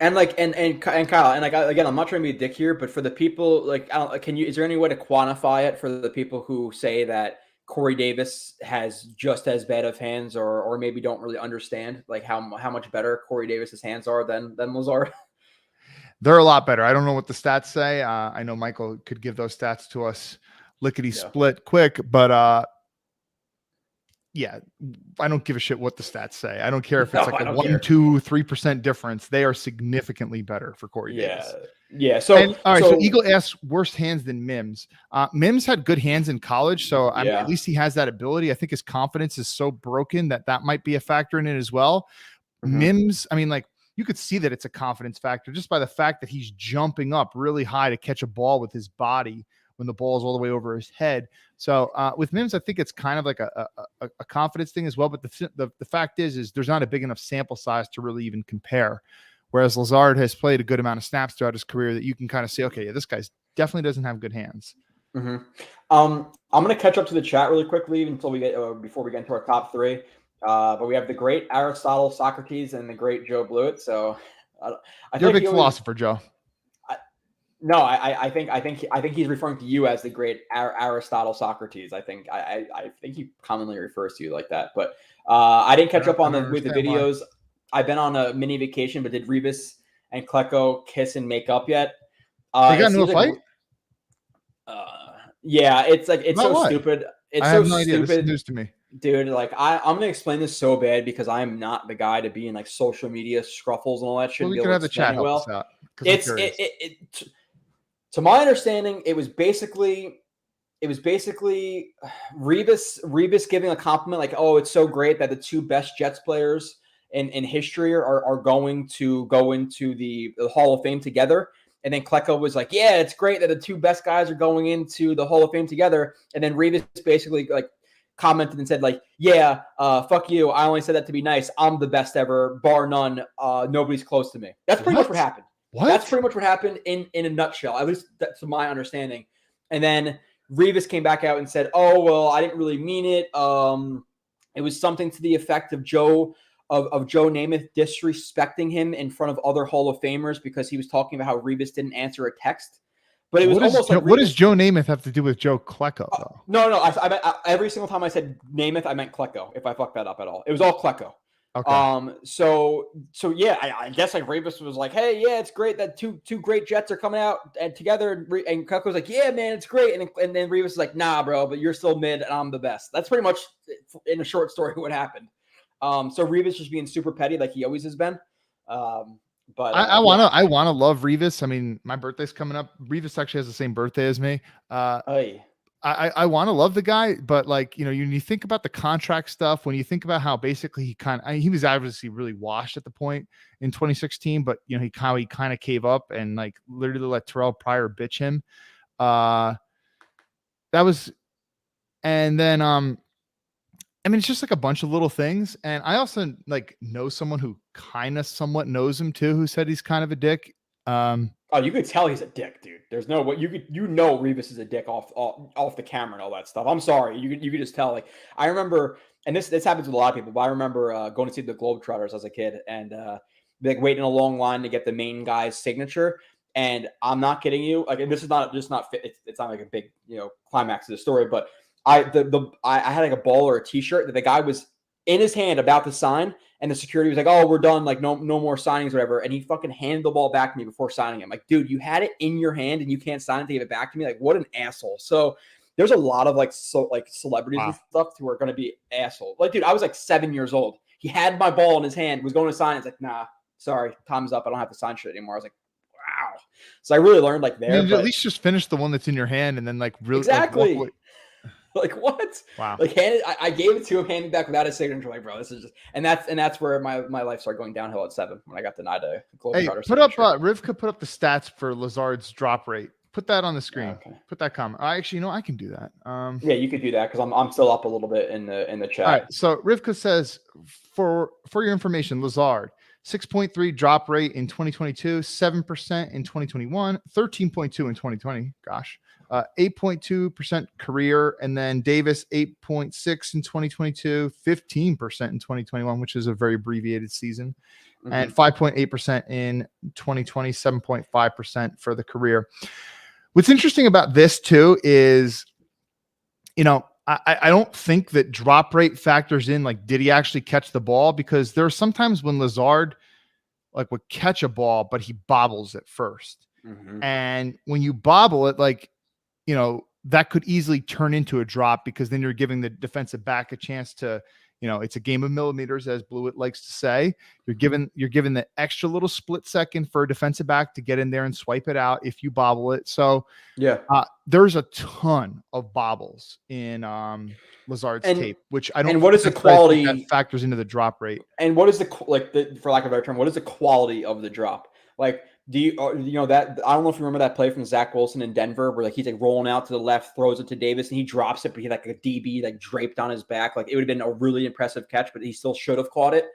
And Kyle, and again, I'm not trying to be a dick here, but for the people, is there any way to quantify it for the people who say that Corey Davis has just as bad of hands, or maybe don't really understand how much better Corey Davis's hands are than Lazard? They're a lot better. I don't know what the stats say. I know Michael could give those stats to us lickety split quick, but I don't give a shit what the stats say. I don't care if it's a 1, 2, 3% difference. They are significantly better for Corey Davis. Yeah. So Eagle asks worst hands than Mims. Mims had good hands in college, so I mean, at least he has that ability. I think his confidence is so broken that might be a factor in it as well. Mm-hmm. Mims, I mean, you could see that it's a confidence factor just by the fact that he's jumping up really high to catch a ball with his body when the ball is all the way over his head. So with Mims, I think it's kind of like a confidence thing as well. But the fact is there's not a big enough sample size to really even compare. Whereas Lazard has played a good amount of snaps throughout his career that you can kind of say, okay, this guy definitely doesn't have good hands. Mm-hmm. I'm going to catch up to the chat really quickly until we get before we get into our top 3. But we have the great Aristotle Socrates and the great Joe Blewett. So you're a big philosopher, Joe. No, I think he's referring to you as the great Aristotle Socrates. I think he commonly refers to you like that. But I didn't catch up on the videos. Why. I've been on a mini vacation, but did Revis and Klecko kiss and make up yet? They got into a fight? Yeah, it's so stupid. It's so no idea. stupid. This is news to me. Dude, I'm gonna explain this so bad because I'm not the guy to be in social media scruffles and all that shit. Well, we can have the chat help us out. To my understanding, it was basically Revis giving a compliment oh, it's so great that the 2 best Jets players in history are going to go into the Hall of Fame together. And then Klecko was like, yeah, it's great that the 2 best guys are going into the Hall of Fame together. And then Revis basically commented and said fuck you. I only said that to be nice. I'm the best ever, bar none. Nobody's close to me. That's pretty much what happened. What? That's pretty much what happened in a nutshell. At least that's my understanding. And then Revis came back out and said, oh, well, I didn't really mean it. It was something to the effect of Joe Namath disrespecting him in front of other Hall of Famers because he was talking about how Revis didn't answer a text. But it was what does Joe Namath have to do with Joe Klecko, though? No. I every single time I said Namath, I meant Klecko, if I fucked that up at all. It was all Klecko. Okay. So yeah, I guess Revis was like, hey, yeah, it's great that two great Jets are coming out and together. And Klecko was like, yeah, man, it's great. And then Revis was like, nah, bro, but you're still mid and I'm the best. That's pretty much in a short story what happened. So Revis just being super petty like he always has been. But I wanna love Revis. I mean, my birthday's coming up. Revis actually has the same birthday as me. I want to love the guy, but when you think about the contract stuff, when you think about how basically he was obviously really washed at the point in 2016, but he kind of cave up and literally let Terrell Pryor bitch him. And then I mean, it's just like a bunch of little things. And I also like know someone who kind of somewhat knows him too, who said he's kind of a dick. Oh, you could tell he's a dick, dude. There's no what you know Revis is a dick off the camera and all that stuff. I'm sorry, you could just tell. Like I remember, and this happens with a lot of people, but I remember going to see the Globetrotters as a kid and like waiting in a long line to get the main guy's signature. And I'm not kidding you. Like, and this is not fit. It's not like a big climax of the story, but I had like a ball or a T-shirt that the guy was in his hand about to sign. And the security was like, "Oh, we're done. Like, no more signings, or whatever." And he fucking handed the ball back to me before signing it. I'm like, dude, you had it in your hand and you can't sign it to give it back to me. Like, what an asshole. So there's a lot of like celebrities and stuff who are going to be assholes. Like, dude, I was like 7 years old. He had my ball in his hand, was going to sign it. It's like, nah, sorry, time's up. I don't have to sign shit anymore. I was like, wow. So I really learned like there. At least just finish the one that's in your hand and then like really exactly. Like what? Wow. Like I gave it to him, handed back without his signature. Like, bro, this is just and that's where my life started going downhill at 7 when I got denied a Globetrotter. Hey, put up Rivka put up the stats for Lazard's drop rate. Put that on the screen. Yeah, okay. Put that comment. I actually, I can do that. Yeah, you could do that because I'm still up a little bit in the chat. All right. So Rivka says for your information, Lazard 6.3 drop rate in 2022, 7% in 2021, 13.2 in 2020. Gosh. 8.2% career, and then Davis 8.6 in 2022, 15% in 2021, which is a very abbreviated season, and 5.8% in 2020, 7.5% for the career. What's interesting about this too is, I don't think that drop rate factors in like, did he actually catch the ball? Because there are sometimes when Lazard like would catch a ball, but he bobbles it first. And when you bobble it, like, that could easily turn into a drop because then you're giving the defensive back a chance to, it's a game of millimeters, as Blewett likes to say. You're given the extra little split second for a defensive back to get in there and swipe it out if you bobble it. So yeah, there's a ton of bobbles in Lazard's tape, which I don't. And what is the quality that factors into the drop rate? And what is for lack of a better term, what is the quality of the drop? Like, do you that I don't know if you remember that play from Zach Wilson in Denver where like he's like rolling out to the left, throws it to Davis, and he drops it, but he like a DB like draped on his back. Like it would have been a really impressive catch, but he still should have caught it.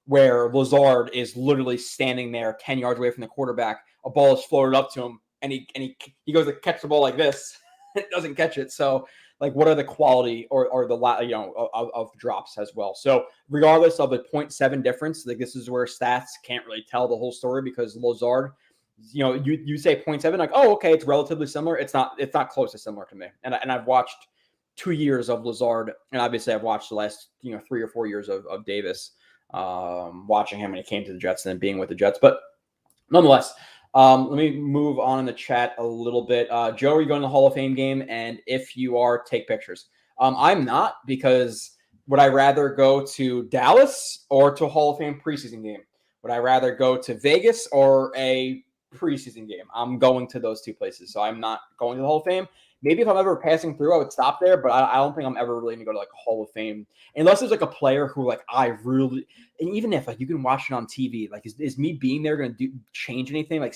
Where Lazard is literally standing there 10 yards away from the quarterback, a ball is floated up to him, and he goes to catch the ball like this, it doesn't catch it. So like, what are the quality or the of drops as well? So regardless of the 0.7 difference, like this is where stats can't really tell the whole story because Lazard, you say 0.7, like, oh, okay, it's relatively similar. It's not close to similar to me. And I've watched 2 years of Lazard, and obviously I've watched the last 3 or 4 years of Davis, watching him when he came to the Jets and then being with the Jets. But nonetheless. Let me move on in the chat a little bit. Joe, are you going to the Hall of Fame game? And if you are, take pictures. I'm not, because would I rather go to Dallas or to a Hall of Fame preseason game? Would I rather go to Vegas or a preseason game? I'm going to those two places. So I'm not going to the Hall of Fame. Maybe if I'm ever passing through, I would stop there, but I don't think I'm ever really going to go to like a Hall of Fame unless there's like a player who like I really, and even if like you can watch it on TV, like is me being there going to change anything? Like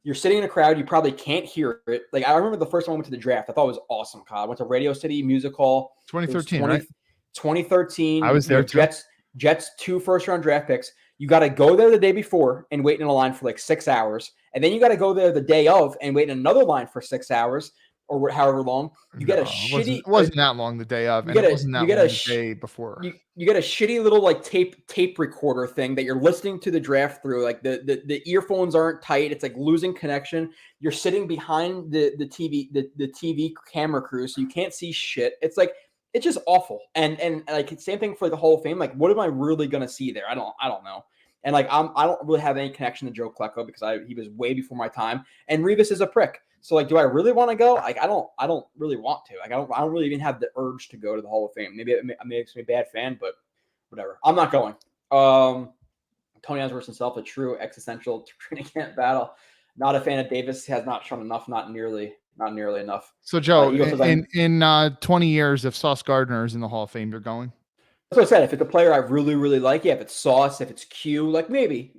you're sitting in a crowd, you probably can't hear it. Like I remember the first time I went to the draft, I thought it was awesome, Kyle. I went to Radio City Music Hall. 2013, right? 2013. I was there too. Jets 2 first-round draft picks. You got to go there the day before and wait in a line for like 6 hours. And then you got to go there the day of and wait in another line for 6 hours or however long. You get a shitty. It wasn't that long the day of. And it wasn't that long the day before. You get a shitty little like tape recorder thing that you're listening to the draft through. Like the earphones aren't tight. It's like losing connection. You're sitting behind the TV camera crew, so you can't see shit. It's like, it's just awful. And like same thing for like the Hall of Fame. Like, what am I really gonna see there? I don't know. And like I don't really have any connection to Joe Klecko because he was way before my time. And Revis is a prick. So like, do I really want to go? Like I don't really want to. Like I don't really even have the urge to go to the Hall of Fame. Maybe it makes me a bad fan, but whatever. I'm not going. Tony Osborne himself, a true existential training camp battle. Not a fan of Davis. Has not shown enough. Not nearly enough. So Joe, in 20 years, if Sauce Gardner is in the Hall of Fame, you're going? That's what I said. If it's a player I really, really like, yeah, if it's Sauce, if it's Q, like maybe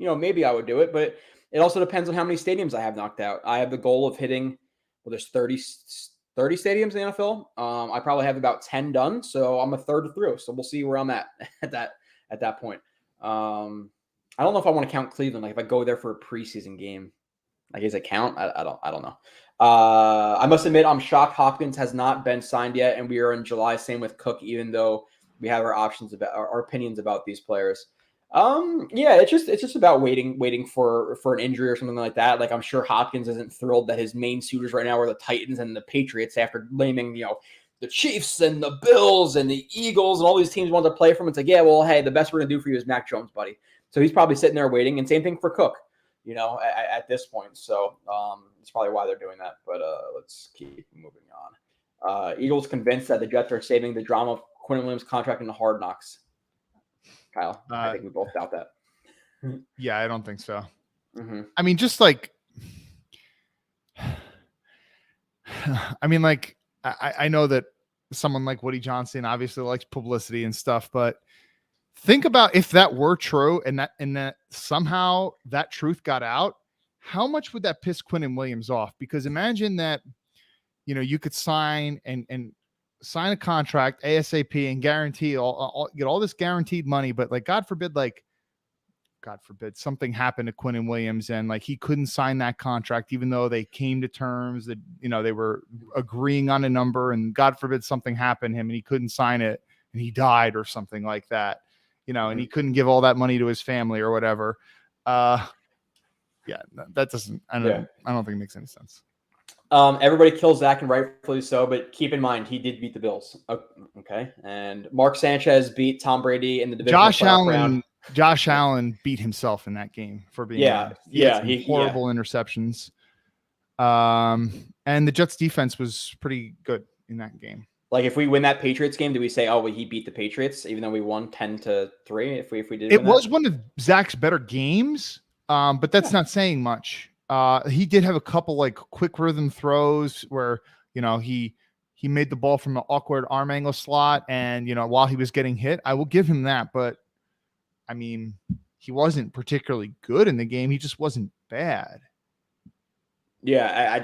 I would do it. But it also depends on how many stadiums I have knocked out. I have the goal of hitting, there's 30 stadiums in the NFL. I probably have about 10 done, so I'm a third through. So we'll see where I'm at that point. I don't know if I want to count Cleveland. Like if I go there for a preseason game, like does it count? I don't know. I must admit I'm shocked Hopkins has not been signed yet, and we are in July. Same with Cook, even though we have our options about our opinions about these players. Yeah, it's just about waiting for an injury or something like that. Like I'm sure Hopkins isn't thrilled that his main suitors right now are the Titans and the Patriots after naming, the Chiefs and the Bills and the Eagles and all these teams want to play from. It's like, yeah, well, hey, the best we're gonna do for you is Mac Jones, buddy. So he's probably sitting there waiting, and same thing for Cook, at this point. So it's probably why they're doing that. But let's keep moving on. Eagles convinced that the Jets are saving the drama of Quinnen Williams' contract in the Hard Knocks. Kyle, I think we both doubt that. Yeah, I don't think so. Mm-hmm. I mean, just like, I know that someone like Woody Johnson obviously likes publicity and stuff, but think about if that were true and that somehow that truth got out, how much would that piss Quinnen Williams off? Because imagine that, you could sign sign a contract ASAP and guarantee get all this guaranteed money, but God forbid something happened to Quinnen Williams and he couldn't sign that contract, even though they came to terms that, they were agreeing on a number, and God forbid something happened to him and he couldn't sign it and he died or something like that, and he couldn't give all that money to his family or whatever. Yeah, that doesn't, I don't think it makes any sense. Everybody kills Zach, and rightfully so, but keep in mind he did beat the Bills. Okay, and Mark Sanchez beat Tom Brady in the divisional round. Josh Allen beat himself in that game for being honest. He had horrible interceptions. And the Jets defense was pretty good in that game. Like if we win that Patriots game, do we say, he beat the Patriots, even though we won 10-3? If we did, it was one of Zach's better games, but that's not saying much. He did have a couple quick rhythm throws where, he made the ball from an awkward arm angle slot. And, while he was getting hit, I will give him that. But I mean, he wasn't particularly good in the game. He just wasn't bad. Yeah. I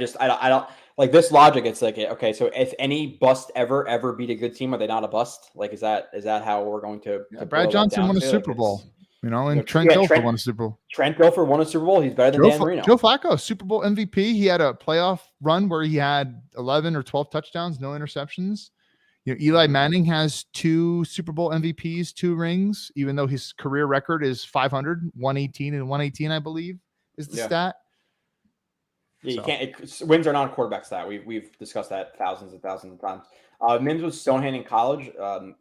don't like this logic. It's like, okay, so if any bust ever beat a good team, are they not a bust? Like, is that how we're going to Brad Johnson won a Super Bowl. And Trent Dilfer won a Super Bowl. Trent Dilfer won a Super Bowl. He's better than Dan Marino. Joe Flacco, Super Bowl MVP. He had a playoff run where he had 11 or 12 touchdowns, no interceptions. Eli Manning has 2 Super Bowl MVPs, 2 rings, even though his career record is 500, 118 and 118, I believe, is the stat. Yeah, you can't. Wins are not a quarterback stat. We've discussed that thousands and thousands of times. Mims was Stonehand in college.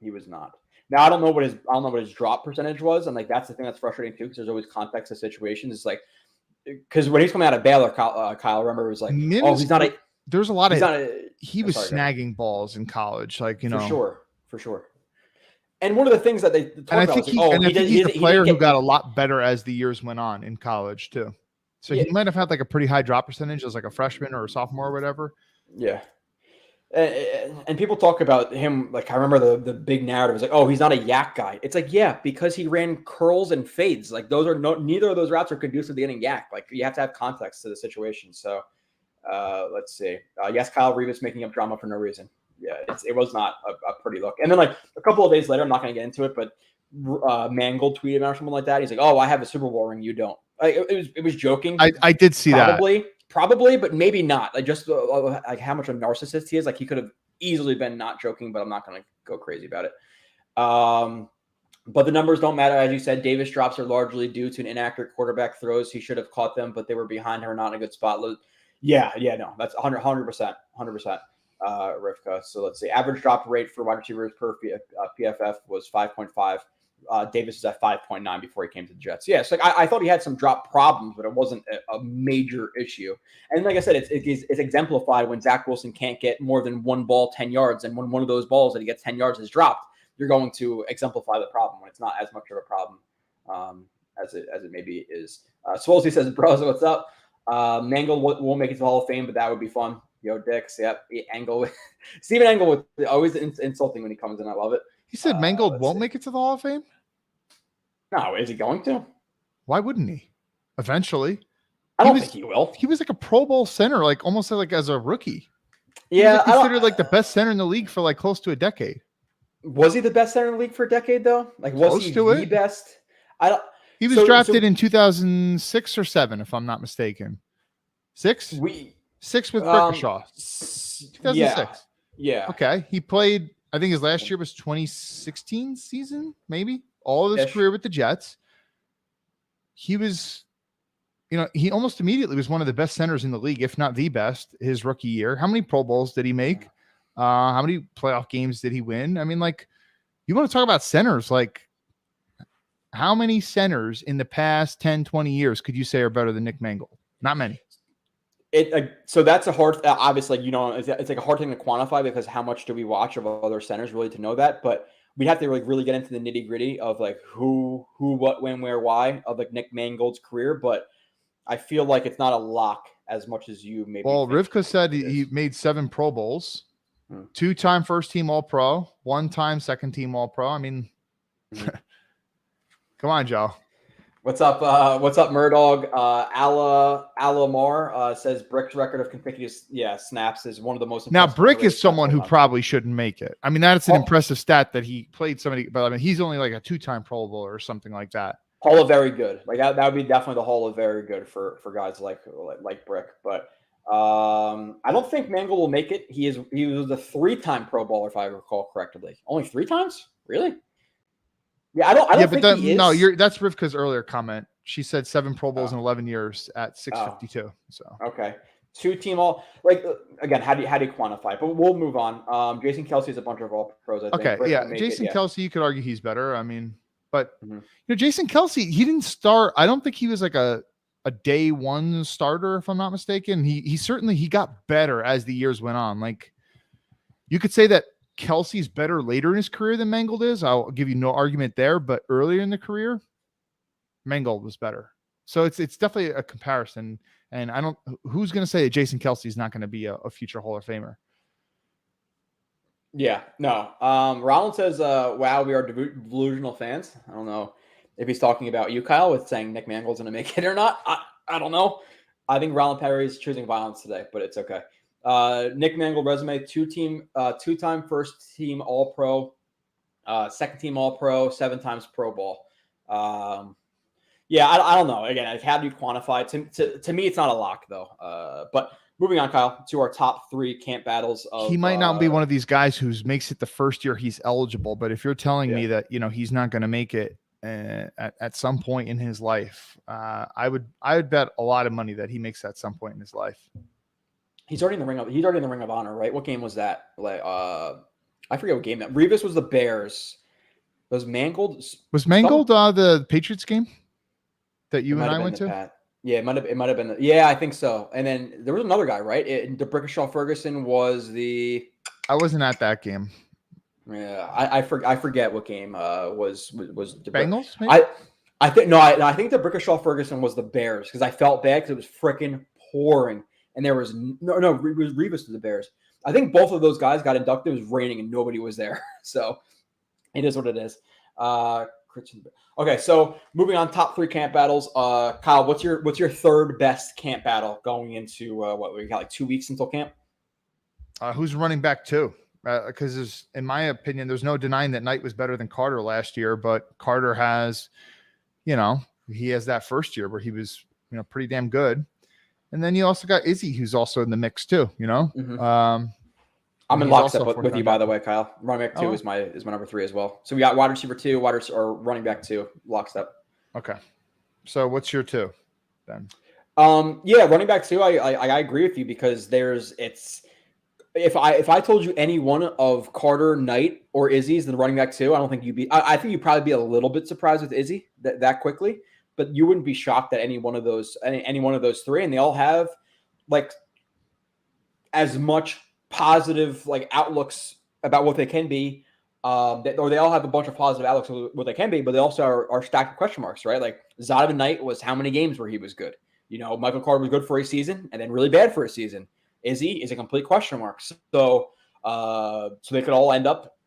He was not. Now I don't know what his drop percentage was, and that's the thing that's frustrating too, because there's always context of situations. It's because when he's coming out of Baylor, Kyle, remember, it was like, Mims, he's not a. There's a lot of. He was snagging balls in college, For sure. And one of the things that they talk and I about think he's a player who got a lot better as the years went on in college too. So he might have had a pretty high drop percentage as a freshman or a sophomore or whatever. Yeah. And people talk about him, I remember the big narrative was he's not a yak guy. It's because he ran curls and fades. Those are neither of those routes are conducive to getting yak. You have to have context to the situation. So let's see. Yes, Kyle Revis making up drama for no reason. Yeah, it was not a pretty look. And then a couple of days later, I'm not going to get into it, but Mangold tweeted or something like that. He's like, I have a Super Bowl ring. You don't. It was joking. I did see Probably, but maybe not. Just how much of a narcissist he is. He could have easily been not joking, but I'm not going to go crazy about it. But the numbers don't matter. As you said, Davis drops are largely due to an inaccurate quarterback throws. He should have caught them, but they were behind her, not in a good spot. No, that's 100%, Rivka. So let's see. Average drop rate for wide receivers per PFF was 5.5. Davis was at 5.9 before he came to the Jets. Yeah, so I thought he had some drop problems, but it wasn't a major issue. And like I said, it's exemplified when Zach Wilson can't get more than one ball 10 yards, and when one of those balls that he gets 10 yards is dropped, you're going to exemplify the problem when it's not as much of a problem as it maybe is. Swolsey says, "Bros, what's up? Mangle won't make it to the Hall of Fame, but that would be fun." Yo, Dix, yep. Angle, Stephen Angle, always insulting when he comes in. I love it. He said Mangold won't make it to the Hall of Fame? No, is he going to? Why wouldn't he? Eventually. I don't think he will. He was a Pro Bowl center, almost as a rookie. He Yeah, was considered like the best center in the league for like close to a decade. Was he the best center in the league for a decade though? Like, was Close he to the it. best? I don't. He was drafted in 2006 or 7, if I'm not mistaken. 6? 6 with Brickashaw. 2006. Yeah. Okay. He played, I think his last year was 2016 season, maybe. All of his career with the Jets. He was, he almost immediately was one of the best centers in the league, if not the best, his rookie year. How many Pro Bowls did he make? How many playoff games did he win? I mean, like, you want to talk about centers, like, how many centers in the past 10, 20 years could you say are better than Nick Mangold? Not many. So that's a hard, obviously, it's like a hard thing to quantify because how much do we watch of other centers really to know that? But we'd have to like really get into the nitty gritty of like who, what, when, where, why of like Nick Mangold's career. But I feel like it's not a lock as much as you maybe. Well, Rivka said he made 7 Pro Bowls, 2-time first team All Pro, 1-time second team All Pro. I mean, come on, Joe. What's up, Murdog? Alamar says Brick's record of conspicuous snaps is one of the most. Now, Brick is someone who probably shouldn't make it. I mean, that's an impressive stat that he played somebody, but I mean, he's only like a 2-time Pro Bowler or something like that. Hall of Very Good, like that would be definitely the Hall of Very Good for guys like Brick. But I don't think Mangold will make it. He was a 3-time Pro Bowler if I recall correctly. Only 3 times, really? Yeah, I don't think he is. No, that's Rivka's earlier comment. She said 7 Pro Bowls in 11 years at 652. So okay, 2-team all. Like again, how do you quantify? But we'll move on. Jason Kelsey's a bunch of all pros. I think. Okay, yeah, Jason Kelsey, you could argue he's better. I mean, but Jason Kelsey, he didn't start. I don't think he was like a day one starter, if I'm not mistaken. He certainly got better as the years went on. Like you could say that Kelsey's better later in his career than Mangold is. I'll give you no argument there, but earlier in the career, Mangold was better. So it's definitely a comparison. And who's going to say that Jason Kelsey is not going to be a future Hall of Famer? Yeah, no. Rollins says, wow, we are delusional fans. I don't know if he's talking about you, Kyle, with saying Nick Mangold's going to make it or not. I don't know. I think Rollins Perry is choosing violence today, but it's okay. Nick Mangold resume, 2-time first team All Pro, second team All Pro, 7 times Pro Bowl. I don't know. Again, how do you quantify it? To me, it's not a lock though. But moving on, Kyle, to our top 3 camp battles. He might not be one of these guys who makes it the first year he's eligible, but if you're telling me that he's not going to make it at some point in his life, I would bet a lot of money that he makes it at some point in his life. He's already in the Ring of Honor, right? What game was that? Like, I forget what game that. Revis was the Bears. Was Mangold the Patriots game that you and I went to? Yeah, it might have been. Yeah, I think so. And then there was another guy, right? The Brickashaw Ferguson was the. I wasn't at that game. Yeah, I forget what game was the Bengals. Maybe? I think the Brickashaw Ferguson was the Bears because I felt bad because it was freaking pouring. And there was it was Revis to the Bears. I think both of those guys got inducted. It was raining and nobody was there. So it is what it is. Okay, so moving on, top 3 camp battles. Kyle, what's your third best camp battle going into what we got like 2 weeks until camp? Who's running back 2? Because in my opinion, there's no denying that Knight was better than Carter last year, but Carter has, he has that first year where he was, pretty damn good. And then you also got Izzy, who's also in the mix too, I'm in lockstep with you, by the way, Kyle. Running back 2 is my number 3 as well. So we got wide receiver 2, or running back 2, lockstep. Okay. So what's your 2 then? Running back 2, I agree with you because if I told you any one of Carter, Knight, or Izzy's the running back 2, I don't think I think you'd probably be a little bit surprised with Izzy that quickly. But you wouldn't be shocked at any one of those 3, and they all have like as much positive like outlooks about what they can be, or they all have a bunch of positive outlooks of what they can be, but they also are stacked with question marks, right? Like Zonovan Knight was how many games where he was good? Michael Carter was good for a season and then really bad for a season. Izzy is a complete question mark. So they could all end up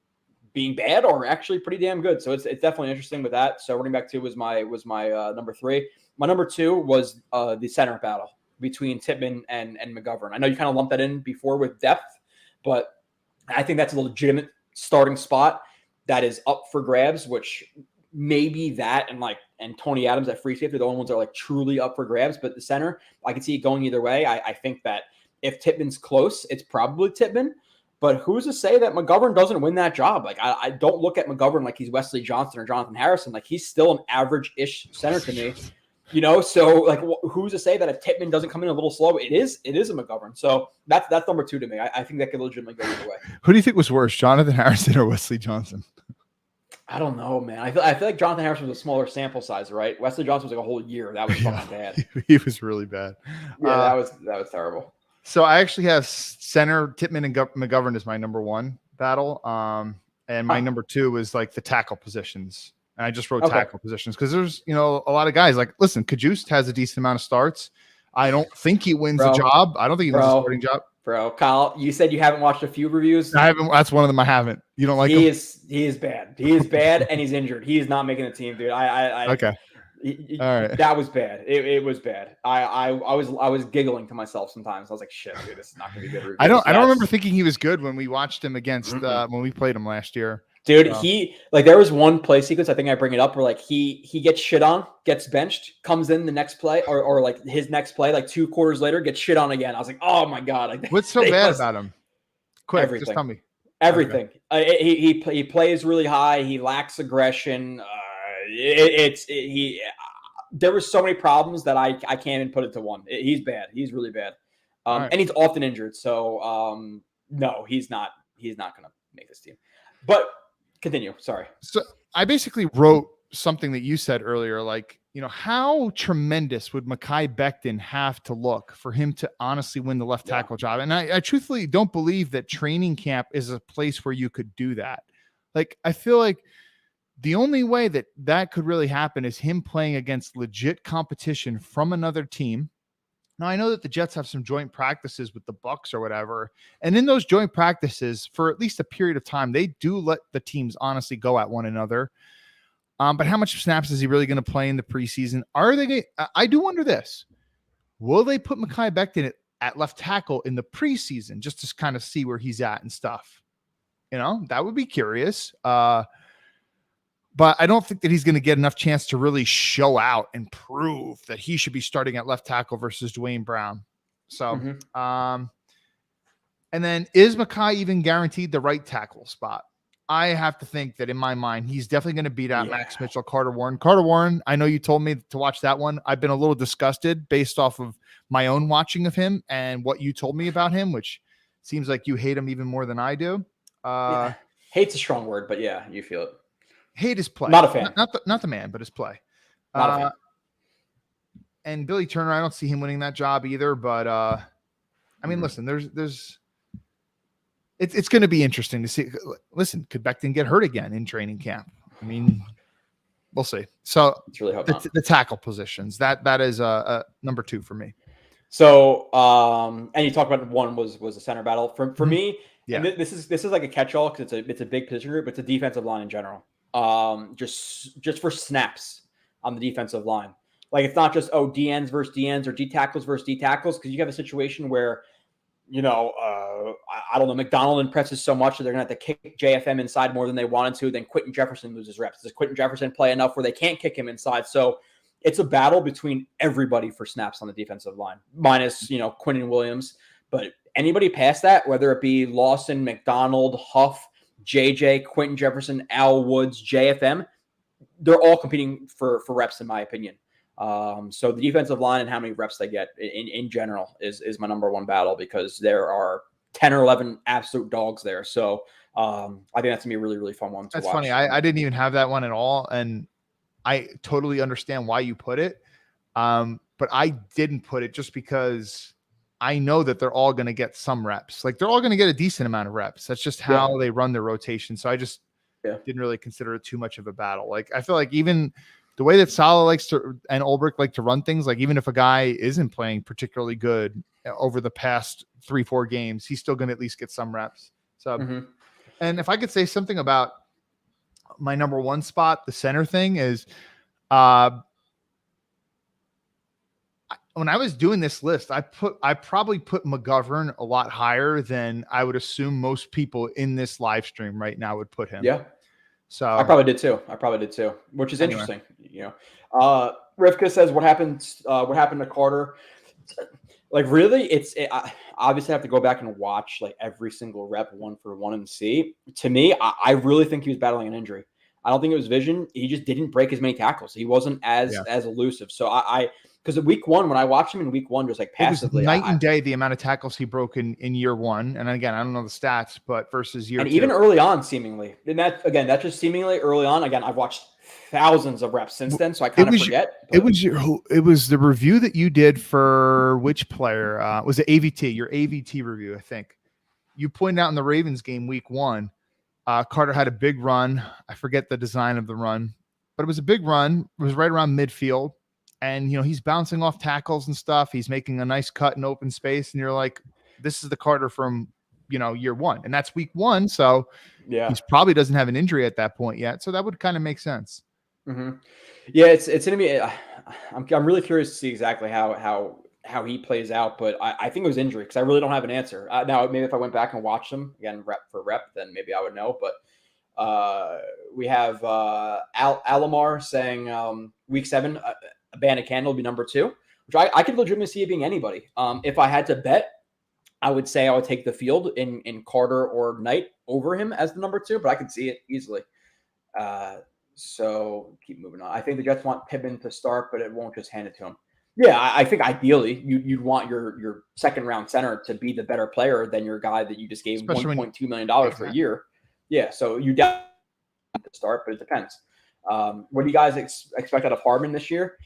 being bad or actually pretty damn good. So it's definitely interesting with that. So running back 2 was my number 3. My number 2 was the center battle between Tippmann and McGovern. I know you kind of lumped that in before with depth, but I think that's a legitimate starting spot that is up for grabs, which maybe that and Tony Adams at free safety are the only ones that are like truly up for grabs. But the center, I can see it going either way. I think that if Tippmann's close, it's probably Tippmann. But who's to say that McGovern doesn't win that job? Like, I don't look at McGovern like he's Wesley Johnson or Jonathan Harrison. Like, he's still an average-ish center to me. So like, who's to say that if Tippmann doesn't come in a little slow, it is a McGovern. So that's number 2 to me. I think that could legitimately go either way. Who do you think was worse, Jonathan Harrison or Wesley Johnson? I don't know, man. I feel like Jonathan Harrison was a smaller sample size, right? Wesley Johnson was like a whole year. That was fucking bad. He was really bad. Yeah, that was terrible. So I actually have center Tippmann and McGovern as my number 1 battle. And my number 2 was like the tackle positions. And I just wrote tackle positions because there's, a lot of guys like, listen, Kajust has a decent amount of starts. I don't think he wins the job. I don't think he wins the starting job. Bro, Kyle, you said you haven't watched a few reviews. I haven't. That's one of them I haven't. You don't like him? He is bad. He is bad and he's injured. He is not making the team, dude. Okay. All right. That was bad. It was bad. I was giggling to myself sometimes. I was like, shit, dude, this is not gonna be good. I don't remember thinking he was good when we watched him against when we played him last year. Dude, he there was one play sequence, I think I bring it up, where like he gets shit on, gets benched, comes in the next play, or like his next play, like 2 quarters later, gets shit on again. I was like, oh my god! Like, what's so bad about him? Quick, everything. Just tell me. Everything. Okay. He plays really high. He lacks aggression. There were so many problems that I can't even put it to one. He's bad. He's really bad. Right. And he's often injured. So no, he's not going to make this team. But continue. Sorry. So I basically wrote something that you said earlier, like, how tremendous would Mekhi Becton have to look for him to honestly win the left tackle job? And I truthfully don't believe that training camp is a place where you could do that. Like, I feel like the only way that could really happen is him playing against legit competition from another team. Now, I know that the Jets have some joint practices with the Bucs or whatever. And in those joint practices, for at least a period of time, they do let the teams honestly go at one another. But how much snaps is he really going to play in the preseason? I do wonder this. Will they put Mekhi Becton at left tackle in the preseason just to kind of see where he's at and stuff? That would be curious. But I don't think that he's going to get enough chance to really show out and prove that he should be starting at left tackle versus Dwayne Brown. So, and then is Mekhi even guaranteed the right tackle spot? I have to think that in my mind, he's definitely going to beat out Max Mitchell, Carter Warren. I know you told me to watch that one. I've been a little disgusted based off of my own watching of him and what you told me about him, which seems like you hate him even more than I do. Hate's a strong word, but yeah, you feel it. Hate his play. Not a fan. Not the man, but his play. Not a fan. And Billy Turner, I don't see him winning that job either. But I mean, listen, it's going to be interesting to see. Listen, could Becton get hurt again in training camp? I mean, we'll see. So it's really the tackle positions that is number 2 for me. So and you talked about one was a center battle for me. Yeah, and this is like a catch-all because it's a big position group. It's a defensive line in general. Just for snaps on the defensive line. Like, it's not just, DNs versus DNs or D tackles versus D tackles, because you have a situation where, I don't know, McDonald impresses so much that they're going to have to kick JFM inside more than they wanted to. Then Quentin Jefferson loses reps. Does Quentin Jefferson play enough where they can't kick him inside? So it's a battle between everybody for snaps on the defensive line, minus, Quinnen Williams. But anybody past that, whether it be Lawson, McDonald, Huff, JJ, Quentin Jefferson, Al Woods, JFM, they're all competing for reps, in my opinion. So the defensive line and how many reps they get in general is my number 1 battle, because there are 10 or 11 absolute dogs there. So I think that's gonna be a really, really fun one to watch. That's funny. I didn't even have that one at all, and I totally understand why you put it. But I didn't put it just because I know that they're all going to get some reps. Like, they're all going to get a decent amount of reps. That's just how they run their rotation. So I just didn't really consider it too much of a battle. Like, I feel like even the way that Saleh likes to and Ulbrich like to run things, like, even if a guy isn't playing particularly good over the past 3-4 games, he's still going to at least get some reps. So, and if I could say something about my number 1 spot, the center thing is, when I was doing this list, I probably put McGovern a lot higher than I would assume most people in this live stream right now would put him. Yeah. So I probably did too, which is interesting. Rivka says, what happened to Carter? Like, really, I obviously have to go back and watch like every single rep one for one and see. To me, I really think he was battling an injury. I don't think it was vision. He just didn't break as many tackles. He wasn't as elusive. So because in week one, when I watched him in week one, just like passively, it was night and day the amount of tackles he broke in year one. And again, I don't know the stats, but versus year and two. Even early on, seemingly. And that's just seemingly early on. Again, I've watched thousands of reps since then, so I kind of forget. It was the review that you did for which player? Was it AVT? Your AVT review, I think. You pointed out in the Ravens game week one, Carter had a big run. I forget the design of the run, but it was a big run. It was right around midfield. And, he's bouncing off tackles and stuff. He's making a nice cut in open space. And you're like, this is the Carter from, year one. And that's week one. So he probably doesn't have an injury at that point yet. So that would kind of make sense. Mm-hmm. Yeah, it's going to be I'm really curious to see exactly how he plays out. But I think it was injury because I really don't have an answer. Now, maybe if I went back and watched him, again, rep for rep, then maybe I would know. But we have Alamar saying week 7, a bandit candle will be number 2, which I could legitimately see it being anybody. If I had to bet, I would say I would take the field in Carter or Knight over him as the number 2, but I could see it easily. So keep moving on. I think the Jets want Pittman to start, but it won't just hand it to him. Yeah, I think ideally you'd want your second round center to be the better player than your guy that you just gave $1.2 million for a year. Yeah, so you definitely have to start, but it depends. What do you guys expect out of Hardman this year?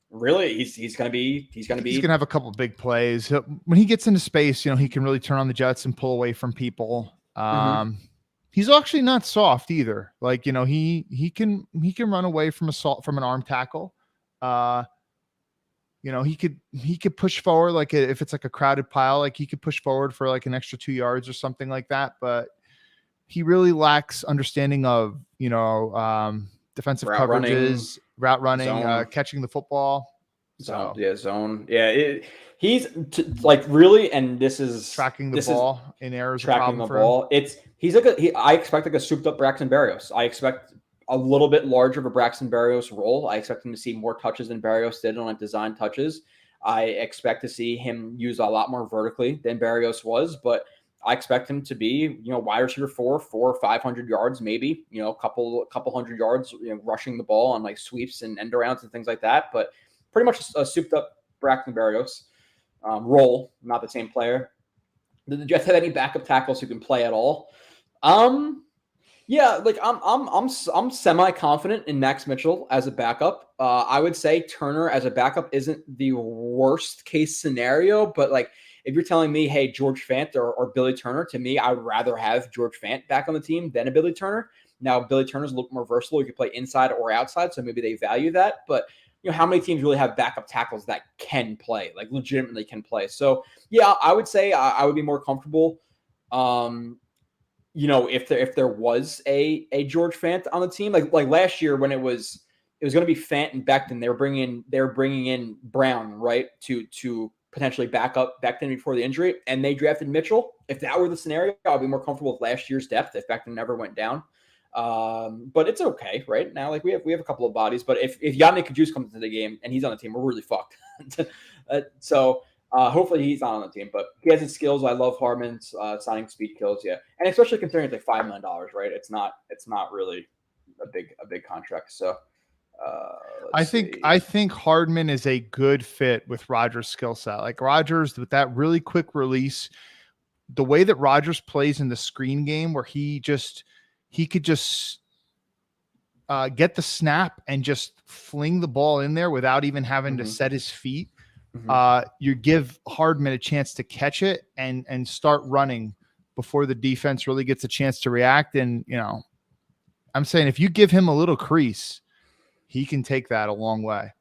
Really, he's going to have a couple of big plays. When he gets into space, he can really turn on the Jets and pull away from people. He's actually not soft either. Like, he can run away from an arm tackle. He could push forward, like if it's like a crowded pile, like he could push forward for like an extra 2 yards or something like that. But he really lacks understanding of, defensive coverages, route running, catching the football. Zone. Yeah. He's really, and this is tracking the ball in errors. Tracking the ball. I expect like a souped up Braxton Berrios. I expect a little bit larger of a Braxton Berrios role. I expect him to see more touches than Berrios did on like design touches. I expect to see him use a lot more vertically than Berrios was, but I expect him to be, wide receiver 400 or 500 yards, maybe, a couple hundred yards, rushing the ball on like sweeps and end arounds and things like that. But pretty much a souped up Braxton Berrios role, not the same player. Did the Jets have any backup tackles who can play at all? Yeah, like I'm semi-confident in Max Mitchell as a backup. I would say Turner as a backup isn't the worst case scenario, but like if you're telling me, hey, George Fant or Billy Turner, to me, I would rather have George Fant back on the team than a Billy Turner. Now, Billy Turner's a little more versatile. You can play inside or outside, so maybe they value that. But how many teams really have backup tackles that can play, like legitimately can play? So yeah, I would say I would be more comfortable. If there was a George Fant on the team, like last year when it was going to be Fant and Becton, they were bringing in Brown, right, to potentially back up Becton before the injury, and they drafted Mitchell. If that were the scenario, I'd be more comfortable with last year's depth if Becton never went down. But it's okay right now. Like we have a couple of bodies, but if Yannick Kajus comes into the game and he's on the team, we're really fucked. So hopefully he's not on the team, but he has his skills. I love Hardman's signing speed kills. Yeah. And especially considering it's like $5 million, right? It's not really a big contract. So I think Hardman is a good fit with Rodgers' skill set. Like Rodgers with that really quick release, the way that Rodgers plays in the screen game where he could just get the snap and just fling the ball in there without even having to set his feet. You give Hardman a chance to catch it and start running before the defense really gets a chance to react. And, I'm saying if you give him a little crease, he can take that a long way.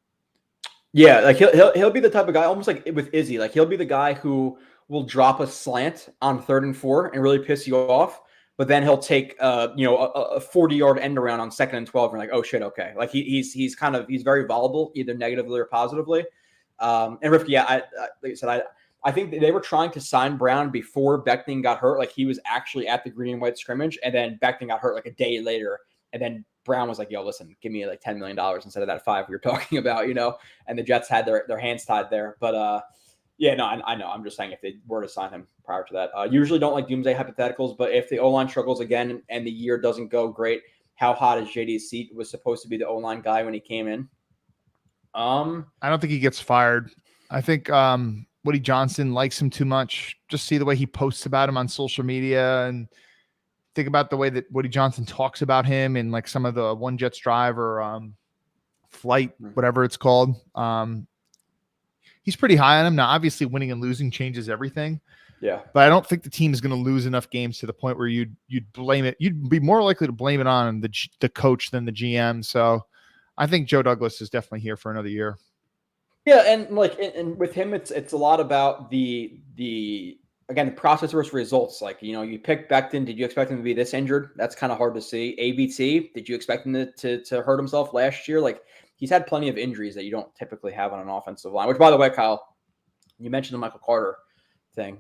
Yeah, like he'll be the type of guy, almost like with Izzy, like he'll be the guy who will drop a slant on 3rd and 4 and really piss you off. But then he'll take a 40-yard end around on 2nd and 12 and like, oh shit, okay. Like he's very volatile, either negatively or positively. And Rifke, yeah, like I said, I think they were trying to sign Brown before Becton got hurt. Like he was actually at the green and white scrimmage, and then Becton got hurt like a day later. And then Brown was like, yo, listen, give me like $10 million instead of that 5 we were talking about, and the Jets had their hands tied there. But yeah, no, I know. I'm just saying if they were to sign him prior to that, usually don't like doomsday hypotheticals, but if the O-line struggles again and the year doesn't go great, how hot is JD's seat? Was supposed to be the O-line guy when he came in. I don't think he gets fired. I think Woody Johnson likes him too much. Just see the way he posts about him on social media and think about the way that Woody Johnson talks about him in like some of the One Jets Drive or Flight, whatever it's called. He's pretty high on him. Now, obviously winning and losing changes everything. Yeah. But I don't think the team is going to lose enough games to the point where you'd blame it. You'd be more likely to blame it on the coach than the GM. So I think Joe Douglas is definitely here for another year. Yeah, and and with him, it's a lot about the process versus results. Like, you pick Becton. Did you expect him to be this injured? That's kind of hard to see. AVT, did you expect him to hurt himself last year? Like, he's had plenty of injuries that you don't typically have on an offensive line. Which, by the way, Kyle, you mentioned the Michael Carter thing.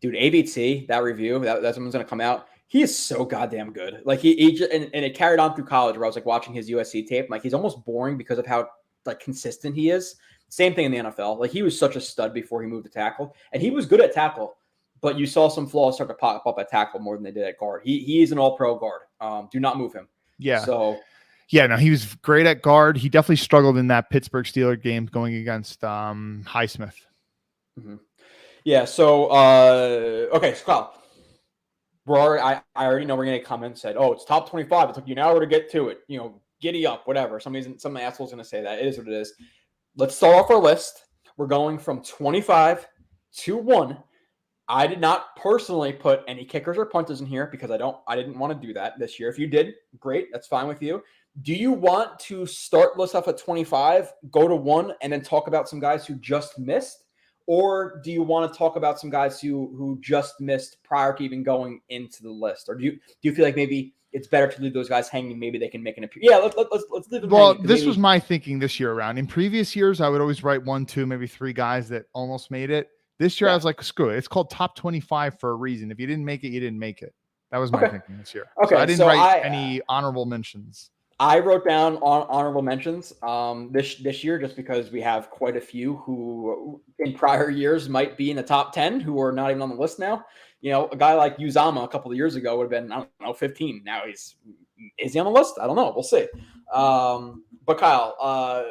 Dude, AVT, that review, that's someone's going to come out. He is so goddamn good. Like, he just, and it carried on through college where I was like watching his USC tape. Like, he's almost boring because of how like consistent he is. Same thing in the NFL. Like, he was such a stud before he moved to tackle, and he was good at tackle, but you saw some flaws start to pop up at tackle more than they did at guard. He is an all-pro guard. Do not move him. Yeah. So yeah, no, he was great at guard. He definitely struggled in that Pittsburgh Steelers game going against Highsmith. Mm-hmm. Yeah. So okay, so Kyle, I already know we're going to come in and said, oh, it's top 25. It took you an hour to get to it. Giddy up, whatever. Some asshole's going to say that. It is what it is. Let's start off our list. We're going from 25 to 1. I did not personally put any kickers or punters in here because I didn't want to do that this year. If you did, great. That's fine with you. Do you want to start list off at 25, go to 1, and then talk about some guys who just missed? Or do you want to talk about some guys who just missed prior to even going into the list? Or do you feel like maybe it's better to leave those guys hanging? Maybe they can make an appearance. Yeah, let's leave them Well, hanging. this was my thinking this year around. In previous years, I would always write 1, 2, maybe 3 guys that almost made it. This year, I was like, screw it. It's called top 25 for a reason. If you didn't make it, you didn't make it. That was my thinking this year. Okay, so I didn't write any honorable mentions. I wrote down honorable mentions this year just because we have quite a few who in prior years might be in the top 10 who are not even on the list now. A guy like Uzama a couple of years ago would have been, I don't know, 15. Now is he on the list? I don't know. We'll see. But Kyle,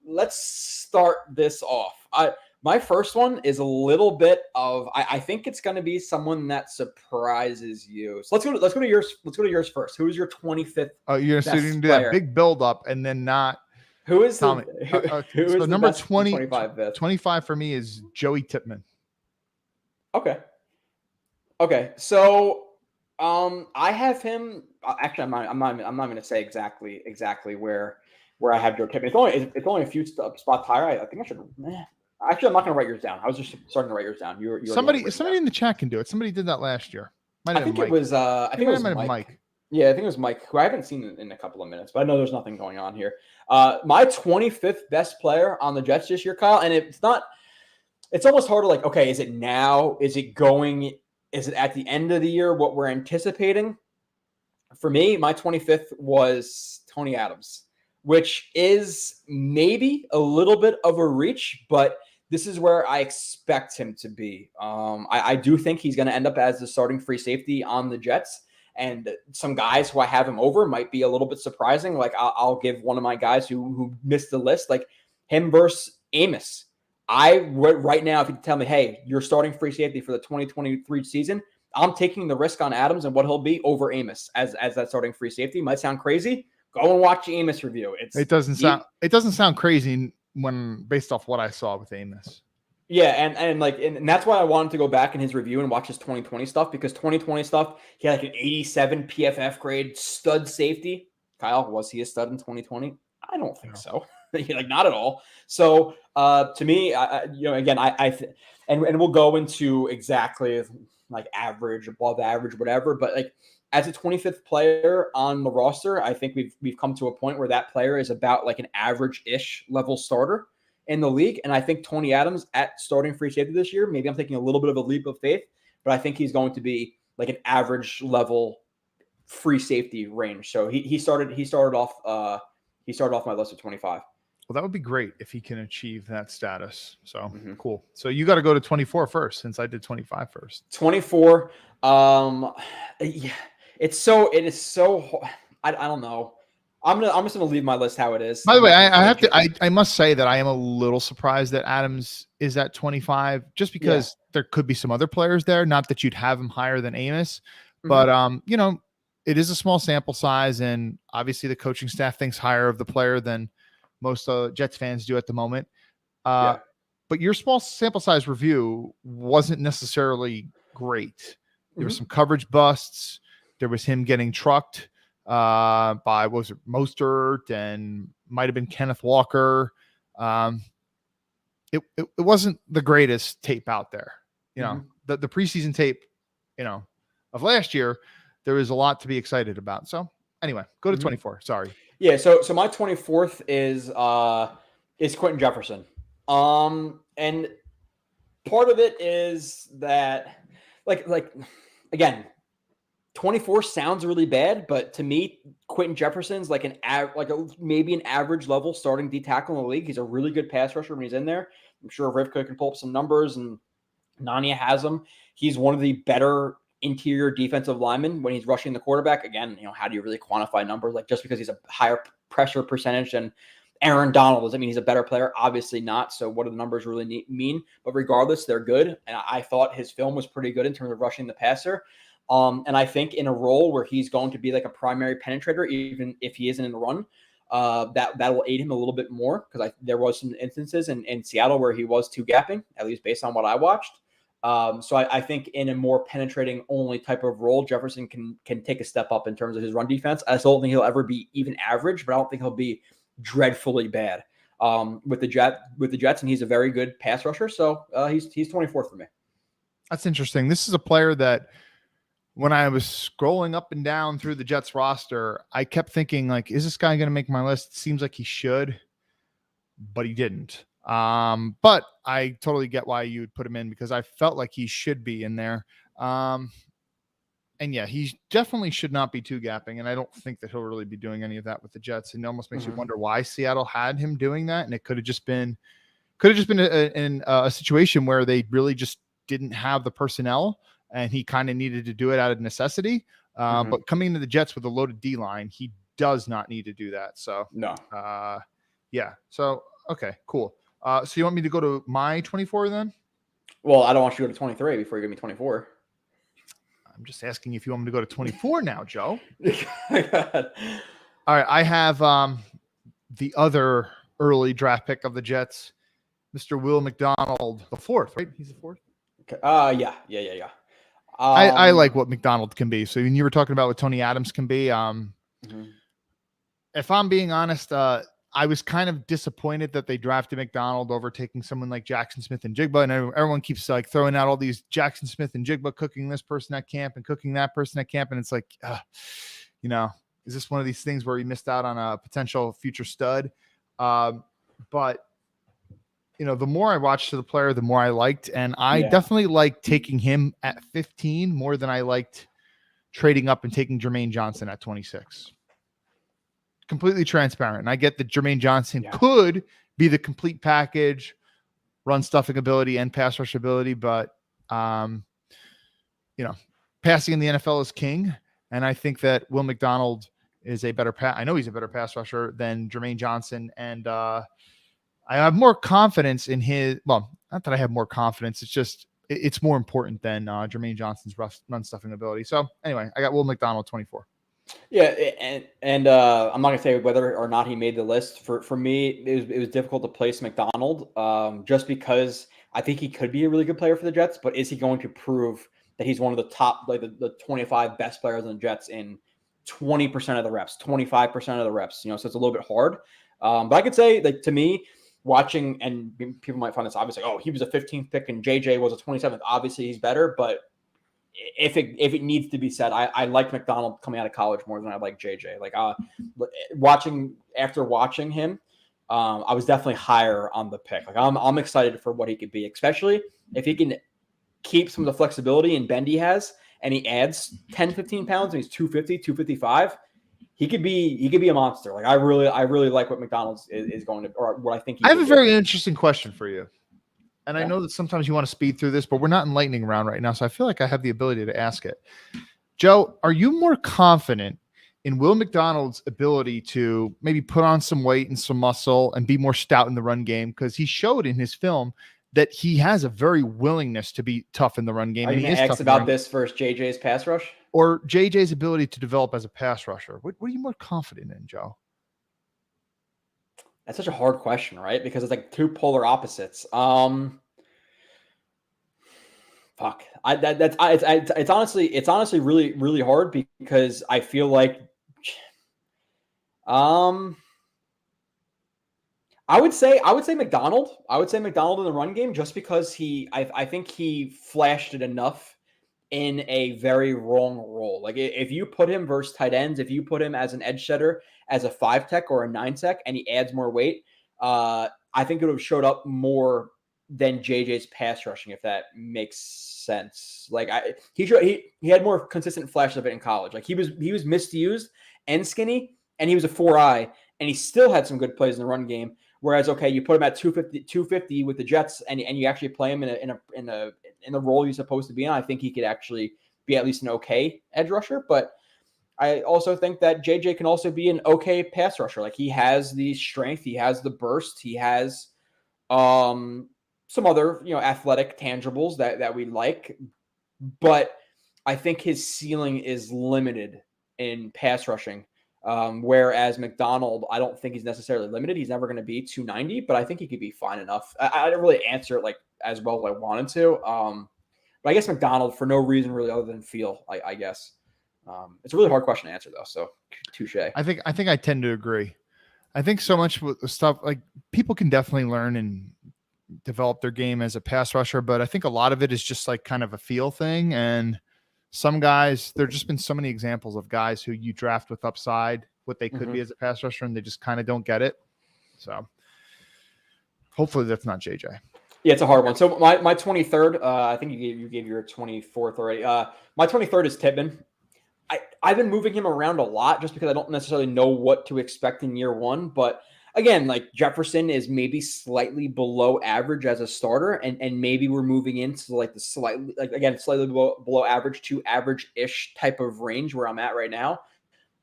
let's start this off. My first one is a little bit of I think it's going to be someone that surprises you. So let's go to yours. Let's go to yours first. Who is your 25th? Oh, you're going to do that big build up and then not. Who is Tommy? Who is so the number best 25? 25 for me is Joey Tippmann. Okay. So I have him. Actually, I'm not going to say exactly where I have Joe Tippmann. It's only a few spots higher. I think I should. Actually, I'm not going to write yours down. I was just starting to write yours down. Somebody in the chat can do it. Somebody did that last year. I think it was Mike. Yeah, I think it was Mike, who I haven't seen in a couple of minutes, but I know there's nothing going on here. My 25th best player on the Jets this year, Kyle, and it's almost hard to like, okay, is it now? Is it at the end of the year, what we're anticipating? For me, my 25th was Tony Adams, which is maybe a little bit of a reach, but this is where I expect him to be. I do think he's going to end up as the starting free safety on the Jets. And some guys who I have him over might be a little bit surprising. Like I'll give one of my guys who missed the list, like him versus Amos. Right now, if you tell me, hey, you're starting free safety for the 2023 season, I'm taking the risk on Adams and what he'll be over Amos as that starting free safety. Might sound crazy. Go and watch the Amos review. It doesn't sound crazy when based off what I saw with Amos. Yeah, and that's why I wanted to go back in his review and watch his 2020 stuff, because 2020 stuff, he had like an 87 PFF grade stud safety. Kyle, was he a stud in 2020? I don't think so. Like not at all. So to me, and we'll go into exactly like average, above average, whatever. But like as a 25th player on the roster, I think we've come to a point where that player is about like an average-ish level starter in the league. And I think Tony Adams at starting free safety this year, maybe I'm taking a little bit of a leap of faith, but I think he's going to be like an average level free safety range. So he started off my list at 25. Well, that would be great if he can achieve that status. So cool. So you got to go to 24 first, since I did 25 first. 24. Yeah, it is so. I don't know. I'm just gonna leave my list how it is. By the way, I must say that I am a little surprised that Adams is at 25, just because there could be some other players there. Not that you'd have him higher than Amos, but it is a small sample size, and obviously the coaching staff thinks higher of the player than most Jets fans do at the moment. But your small sample size review wasn't necessarily great. There were some coverage busts. There was him getting trucked by, what was it, Mostert, and might have been Kenneth Walker. It wasn't the greatest tape out there. The preseason tape, of last year, there was a lot to be excited about. So anyway, go to 24. Sorry. Yeah, so my 24th is Quentin Jefferson. And part of it is that like again, 24 sounds really bad, but to me, Quentin Jefferson's like maybe an average level starting D tackle in the league. He's a really good pass rusher when he's in there. I'm sure Rivka can pull up some numbers, and Nania has him. He's one of the better interior defensive linemen when he's rushing the quarterback. Again, how do you really quantify numbers? Like, just because he's a higher pressure percentage than Aaron Donald, does that mean he's a better player? Obviously not. So what do the numbers really mean? But regardless, they're good. And I thought his film was pretty good in terms of rushing the passer. And I think in a role where he's going to be like a primary penetrator, even if he isn't in the run, that will aid him a little bit more, because there was some instances in Seattle where he was two gapping, at least based on what I watched. So I think in a more penetrating only type of role, Jefferson can take a step up in terms of his run defense. I still don't think he'll ever be even average, but I don't think he'll be dreadfully bad with the Jets, and he's a very good pass rusher. So he's 24th for me. That's interesting. This is a player that, when I was scrolling up and down through the Jets roster, I kept thinking, like, is this guy going to make my list? It seems like he should, but he didn't. But I totally get why you would put him in, because I felt like he should be in there. And yeah, he definitely should not be two gapping. And I don't think that he'll really be doing any of that with the Jets. And it almost makes you wonder why Seattle had him doing that. And it could have just been a situation where they really just didn't have the personnel, and he kind of needed to do it out of necessity. But coming into the Jets with a loaded D line, he does not need to do that. So no. Yeah. So, okay, cool. So you want me to go to my 24 then? Well, I don't want you to go to 23 before you give me 24. I'm just asking if you want me to go to 24 now, Joe. All right. I have the other early draft pick of the Jets, Mr. Will McDonald, the fourth, right? He's the fourth. Okay. Yeah. I like what McDonald can be. So when you were talking about what Tony Adams can be, if I'm being honest, I was kind of disappointed that they drafted McDonald over taking someone like Jackson Smith and Jigba. And everyone keeps like throwing out all these Jackson Smith and Jigba cooking this person at camp and cooking that person at camp. And it's like, is this one of these things where he missed out on a potential future stud? But the more I watched the player, the more I liked. And I definitely liked taking him at 15 more than I liked trading up and taking Jermaine Johnson at 26. Completely transparent. And I get that Jermaine Johnson could be the complete package, run stuffing ability and pass rush ability. But, passing in the NFL is king. And I think that Will McDonald is a better I know he's a better pass rusher than Jermaine Johnson. And, I have more confidence in not that I have more confidence. It's just, it's more important than Jermaine Johnson's run stuffing ability. So anyway, I got Will McDonald 24. Yeah. And I'm not going to say whether or not he made the list. For me, it was difficult to place McDonald just because I think he could be a really good player for the Jets, but is he going to prove that he's one of the top, like the 25 best players in the Jets in 20% of the reps, 25% of the reps, so it's a little bit hard. But I could say, like, to me, watching, and people might find this obvious, like, oh, he was a 15th pick and JJ was a 27th. Obviously, he's better, but if it needs to be said, I like McDonald coming out of college more than I like JJ. Like, watching him, I was definitely higher on the pick. Like I'm excited for what he could be, especially if he can keep some of the flexibility and bend he has, and he adds 10, 15 pounds, and he's 250, 255. He could be a monster. Like I really like what McDonald's is going to, or what I think. I have a very interesting question for you. And I know that sometimes you want to speed through this, but we're not in lightning round right now. So I feel like I have the ability to ask it. Joe, are you more confident in Will McDonald's ability to maybe put on some weight and some muscle and be more stout in the run game? Because he showed in his film that he has a very willingness to be tough in the run game. Are you going to ask about this versus JJ's pass rush? Or JJ's ability to develop as a pass rusher? What are you more confident in, Joe? That's such a hard question, right? Because it's like two polar opposites. Fuck. It's honestly really hard because I feel like I would say McDonald. I would say McDonald in the run game just because I think he flashed it enough in a very wrong role. Like if you put him versus tight ends, if you put him as an edge setter, as a 5 tech or a 9 tech, and he adds more weight, I think it would have showed up more than JJ's pass rushing, if that makes sense. Like he had more consistent flashes of it in college. Like he was misused and skinny, and he was a 4-eye, and he still had some good plays in the run game. Whereas, okay, you put him at 250 with the Jets, and you actually play him in the role he's supposed to be in. I think he could actually be at least an okay edge rusher. But I also think that JJ can also be an okay pass rusher. Like he has the strength, he has the burst, he has some other athletic tangibles that we like. But I think his ceiling is limited in pass rushing. Whereas McDonald, I don't think he's necessarily limited. He's never going to be 290, but I think he could be fine enough. I didn't really answer it like as well as I wanted to. But I guess McDonald for no reason really other than feel, I guess. It's a really hard question to answer though. So touche. I think I tend to agree. I think so much with the stuff like people can definitely learn and develop their game as a pass rusher, but I think a lot of it is just like kind of a feel thing. And some guys, there's just been so many examples of guys who you draft with upside, what they could be as a pass rusher, and they just kind of don't get it. So hopefully that's not JJ. Yeah, it's a hard one. So my 23rd, I think you gave your 24th already. My 23rd is Tippmann. I've been moving him around a lot just because I don't necessarily know what to expect in year one. But again, like Jefferson is maybe slightly below average as a starter, and maybe we're moving into like the slightly below average to average-ish type of range where I'm at right now.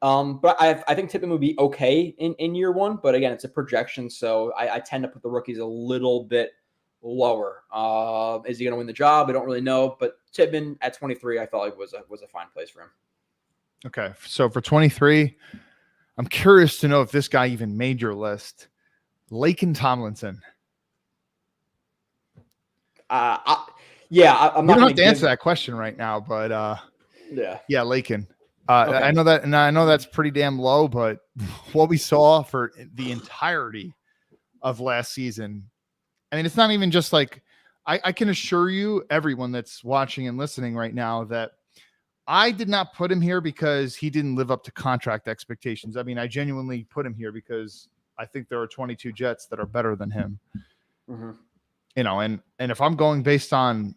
But I think Tippmann would be okay in year one. But again, it's a projection, so I tend to put the rookies a little bit lower. Is he going to win the job? I don't really know. But Tippmann at 23, I felt like was a fine place for him. Okay, so for 23, I'm curious to know if this guy even made your list. Laken Tomlinson. I'm not. You don't have to answer that question right now, but yeah, Laken. Okay. I know that, and I know that's pretty damn low. But what we saw for the entirety of last season, I mean, it's not even just like I can assure you, everyone that's watching and listening right now, that I did not put him here because he didn't live up to contract expectations. I mean, I genuinely put him here because I think there are 22 Jets that are better than him. Mm-hmm. And if I'm going based on,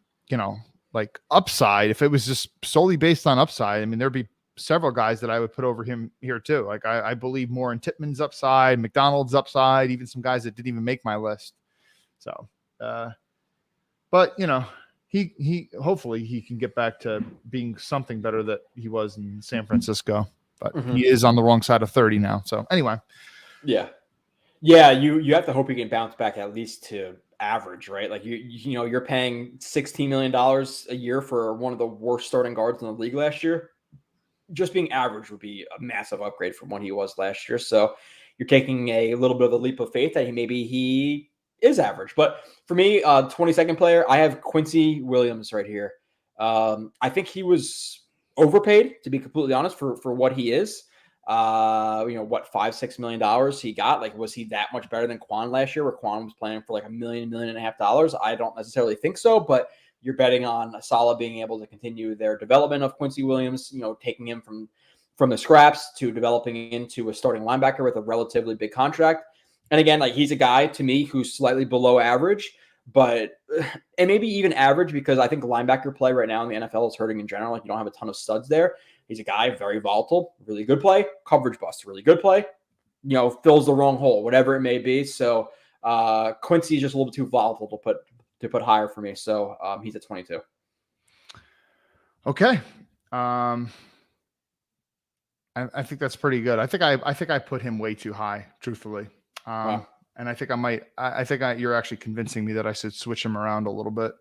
like upside, if it was just solely based on upside, I mean, there'd be several guys that I would put over him here too. Like I believe more in Tippmann's upside, McDonald's upside, even some guys that didn't even make my list. So, but he hopefully he can get back to being something better that he was in San Francisco, but he is on the wrong side of 30 now. So anyway. Yeah. You have to hope he can bounce back at least to average, right? Like you're paying $16 million a year for one of the worst starting guards in the league last year. Just being average would be a massive upgrade from what he was last year. So you're taking a little bit of a leap of faith that he is average. But for me, 22nd player, I have Quinnen Williams right here. I think he was overpaid, to be completely honest, for what he is. $5-6 million he got. Like, was he that much better than Quan last year, where Quan was playing for like $1 million and a half? I don't necessarily think so, but you're betting on Saleh being able to continue their development of Quinnen Williams, taking him from the scraps to developing into a starting linebacker with a relatively big contract. And again, like he's a guy to me who's slightly below average, and maybe even average because I think linebacker play right now in the NFL is hurting in general. Like you don't have a ton of studs there. He's a guy very volatile, really good play, coverage bust, really good play, fills the wrong hole, whatever it may be. So Quincy is just a little bit too volatile to put higher for me. So he's at 22. Okay. I think that's pretty good. I think I put him way too high, truthfully. Wow. And I think you're actually convincing me that I should switch him around a little bit.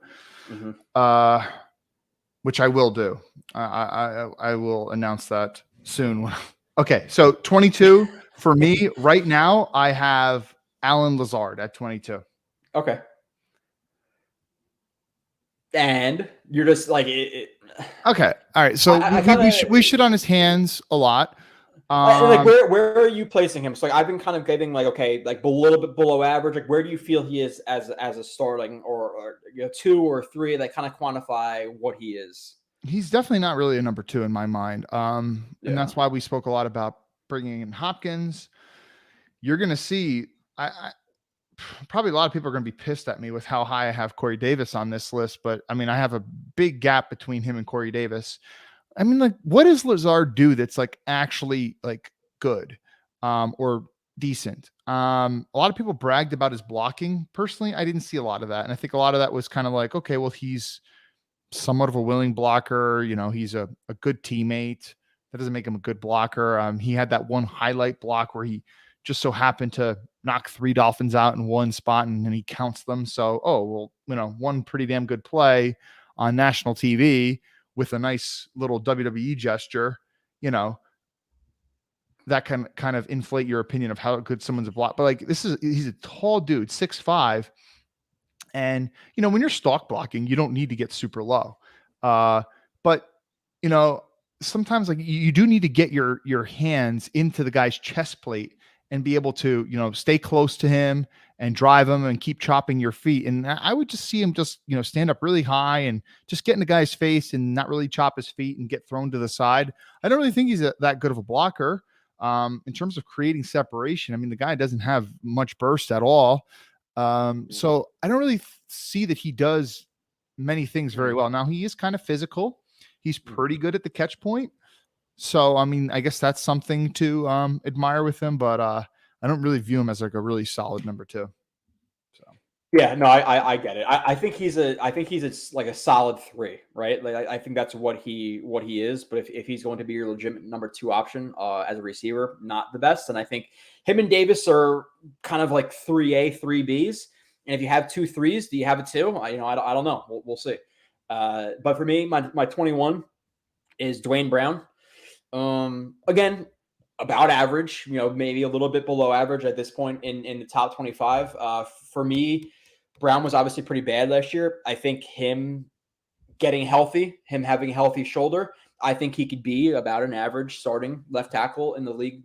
Which I will do. I will announce that soon. Okay. So 22 for me right now, I have Alan Lazard at 22. Okay. And you're just like it. Okay. All right. So we shit on his hands a lot. Like where are you placing him? So like I've been kind of giving like like a little bit below average. Like where do you feel he is as a starting or 2 or 3 that kind of quantify what he is? He's definitely not really a number 2 in my mind. And that's why we spoke a lot about bringing in Hopkins. You're going to see, I probably a lot of people are going to be pissed at me with how high I have Corey Davis on this list, but I mean, I have a big gap between him and Corey Davis. I mean, like, what does Lazard do that's like actually like good or decent? A lot of people bragged about his blocking. Personally, I didn't see a lot of that. And I think a lot of that was kind of like, okay, well, he's somewhat of a willing blocker. He's a good teammate. That doesn't make him a good blocker. He had that one highlight block where he just so happened to knock 3 Dolphins out in one spot and then he counts them. So, one pretty damn good play on national TV with a nice little WWE gesture, that can kind of inflate your opinion of how good someone's a block. But like, he's a tall dude, 6'5". And, when you're stalk blocking, you don't need to get super low. But sometimes like you do need to get your hands into the guy's chest plate and be able to, stay close to him and drive him and keep chopping your feet. And I would just see him just, stand up really high and just get in the guy's face and not really chop his feet and get thrown to the side. I don't really think he's that good of a blocker. In terms of creating separation, I mean, the guy doesn't have much burst at all. So I don't really see that he does many things very well. Now he is kind of physical. He's pretty good at the catch point. So, I mean, I guess that's something to admire with him, but I don't really view him as like a really solid number 2. So yeah, no, I get it. I think he's like a solid 3, right? Like I think that's what he is. But if he's going to be your legitimate number 2 option as a receiver, not the best. And I think him and Davis are kind of like 3A, 3Bs. And if you have 2 3s, do you have a 2? I don't know. We'll see. But for me, my 21 is Dwayne Brown. Again, about average, maybe a little bit below average at this point in the top 25. For me, Brown was obviously pretty bad last year. I think him getting healthy, him having a healthy shoulder, I think he could be about an average starting left tackle in the league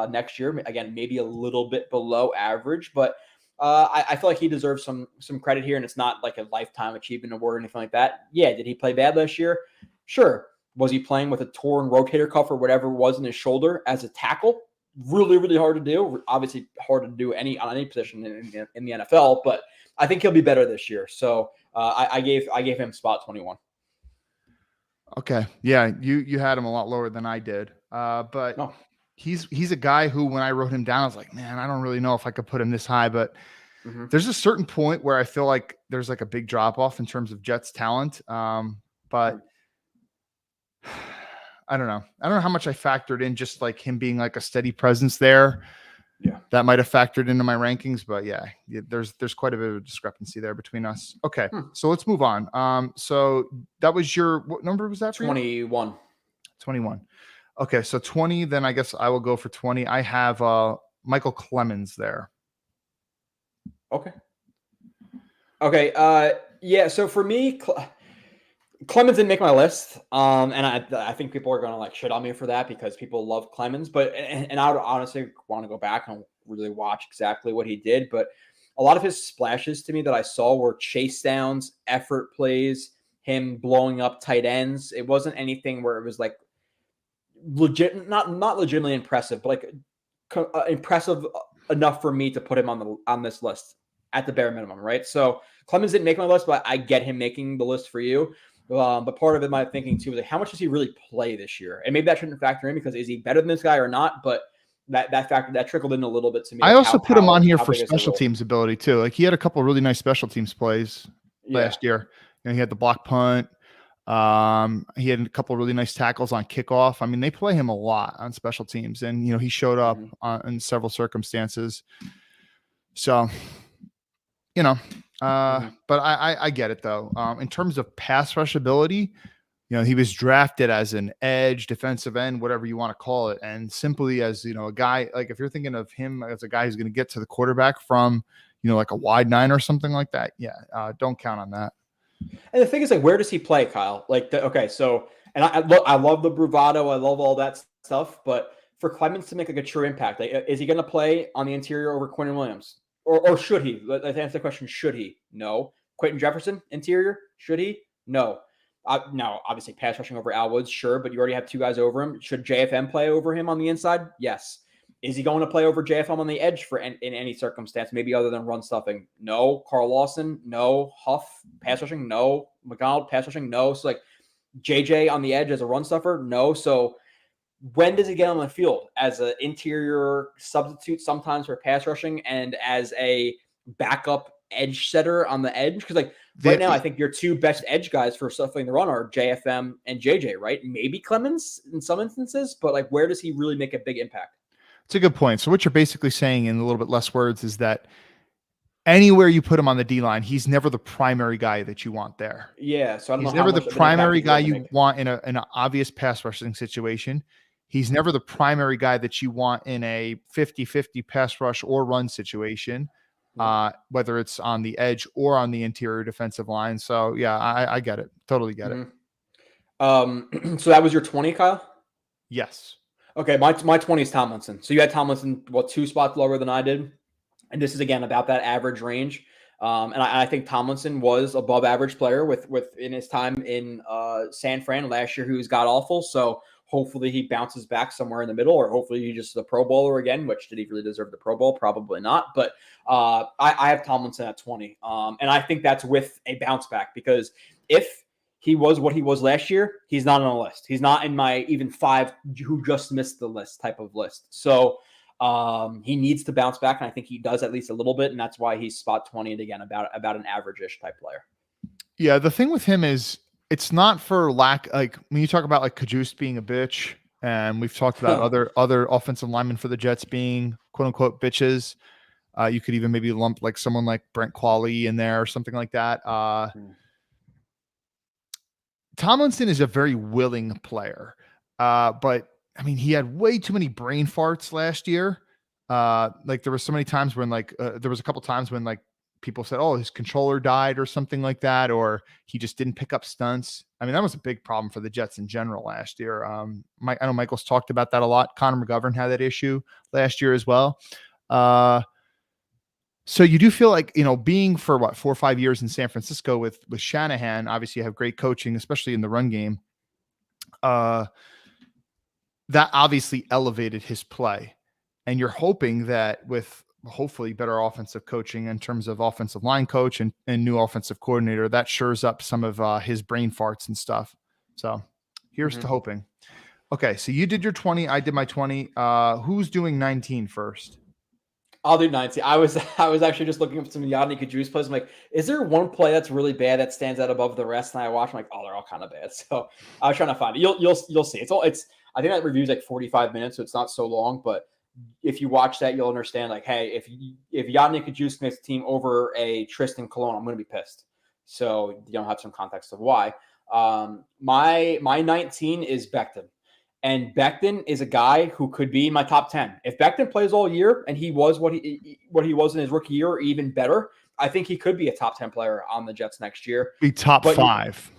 next year. Again, maybe a little bit below average, but I feel like he deserves some credit here, and it's not like a lifetime achievement award or anything like that. Yeah, did he play bad last year? Sure. Was he playing with a torn rotator cuff or whatever it was in his shoulder as a tackle? Really, really hard to do. Obviously, hard to do on any position in the NFL, but I think he'll be better this year. So I gave him spot 21. Okay, yeah, you had him a lot lower than I did, but no. He's a guy who, when I wrote him down, I was like, man, I don't really know if I could put him this high, but there's a certain point where I feel like there's like a big drop off in terms of Jets talent, but. I don't know. I don't know how much I factored in just like him being like a steady presence there. Yeah, that might have factored into my rankings, but yeah, there's quite a bit of a discrepancy there between us. Okay, so let's move on. So that was what number was that for 21. You? 21. Okay, so 20. Then I guess I will go for 20. I have Michael Clemens there. Okay. Yeah. So for me. Clemens didn't make my list, and I think people are going to like shit on me for that because people love Clemens. But and I would honestly want to go back and really watch exactly what he did. But a lot of his splashes to me that I saw were chase downs, effort plays, him blowing up tight ends. It wasn't anything where it was like legit, not legitimately impressive, but like impressive enough for me to put him on this list at the bare minimum, right? So Clemens didn't make my list, but I get him making the list for you. But part of it, my thinking too, is like, how much does he really play this year? And maybe that shouldn't factor in because is he better than this guy or not? But that factor that trickled in a little bit to me. I also put him on here for special teams ability too. Like he had a couple of really nice special teams plays last year. You know, he had the block punt. He had a couple of really nice tackles on kickoff. I mean, they play him a lot on special teams, and you know he showed up in several circumstances. So, you know, but I get it though. In terms of pass rush ability, you know, he was drafted as an edge, defensive end, whatever you want to call it. And simply as, you know, a guy, like if you're thinking of him as a guy who's going to get to the quarterback from, you know, like a wide 9 or something like that. Yeah. Don't count on that. And the thing is, like, where does he play, Kyle? Like, okay. So, and I love the bravado. I love all that stuff, but for Clemens to make like a true impact, like, is he going to play on the interior over Quinnen Williams? Or should he? Let's answer the question. Should he? No. Quentin Jefferson, interior? Should he? No. Now, obviously, pass rushing over Al Woods, sure, but you already have 2 guys over him. Should JFM play over him on the inside? Yes. Is he going to play over JFM on the edge in any circumstance, maybe other than run stuffing? No. Carl Lawson? No. Huff, pass rushing? No. McDonald, pass rushing? No. So, like, JJ on the edge as a run stuffer? No. So, when does he get on the field? As an interior substitute sometimes for pass rushing and as a backup edge setter on the edge? Because, like, right now, I think your 2 best edge guys for stuffing the run are JFM and JJ, right? Maybe Clemens in some instances, but, like, where does he really make a big impact? It's a good point. So what you're basically saying in a little bit less words is that anywhere you put him on the D-line, he's never the primary guy that you want there. Yeah. So I don't know. He's never the primary guy you want in an obvious pass rushing situation. He's never the primary guy that you want in a 50-50 pass rush or run situation, whether it's on the edge or on the interior defensive line. So, yeah, I get it. Totally get it. So that was your 20, Kyle? Yes. Okay, my 20 is Tomlinson. So you had Tomlinson, 2 spots lower than I did? And this is, again, about that average range. And I think Tomlinson was above average player with in his time in San Fran last year, who's got awful. So hopefully he bounces back somewhere in the middle, or hopefully he just is a Pro Bowler again, which did he really deserve the Pro Bowl? Probably not. But I have Tomlinson at 20. And I think that's with a bounce back, because if he was what he was last year, he's not on the list. He's not in my even 5 who just missed the list type of list. So he needs to bounce back, and I think he does at least a little bit, and that's why he's spot 20, and again, about an average-ish type player. Yeah, the thing with him is it's not for lack, like when you talk about like Kajus being a bitch, and we've talked about other offensive linemen for the Jets being quote-unquote bitches. You could even maybe lump like someone like Brent Qualley in there or something like that. Tomlinson is a very willing player, but I mean, he had way too many brain farts last year. Like there was so many times when there was a couple times when like people said, oh, his controller died or something like that, or he just didn't pick up stunts. I mean, that was a big problem for the Jets in general last year. I know Michael's talked about that a lot. Connor McGovern had that issue last year as well. So you do feel like, you know, being for 4 or 5 years in San Francisco with Shanahan, obviously you have great coaching, especially in the run game. That obviously elevated his play. And you're hoping that with hopefully better offensive coaching in terms of offensive line coach and new offensive coordinator, that shores up some of his brain farts and stuff. So here's to hoping. Okay, so you did your 20. I did my 20. Who's doing 19 first? I'll do 19. I was actually just looking up some Yadni Kajus plays. I'm like, is there one play that's really bad that stands out above the rest? And I watch, I'm like, oh, they're all kind of bad. So I was trying to find it. You'll see. I think that review's like 45 minutes, so it's not so long. But if you watch that, you'll understand. Like, hey, if Yadni Kajus makes the team over a Tristan Colon, I'm going to be pissed. So you don't have some context of why. My 19 is Becton. And Becton is a guy who could be in my top 10. If Becton plays all year and he was what he was in his rookie year, or even better, I think he could be a top 10 player on the Jets next year. Be top 5.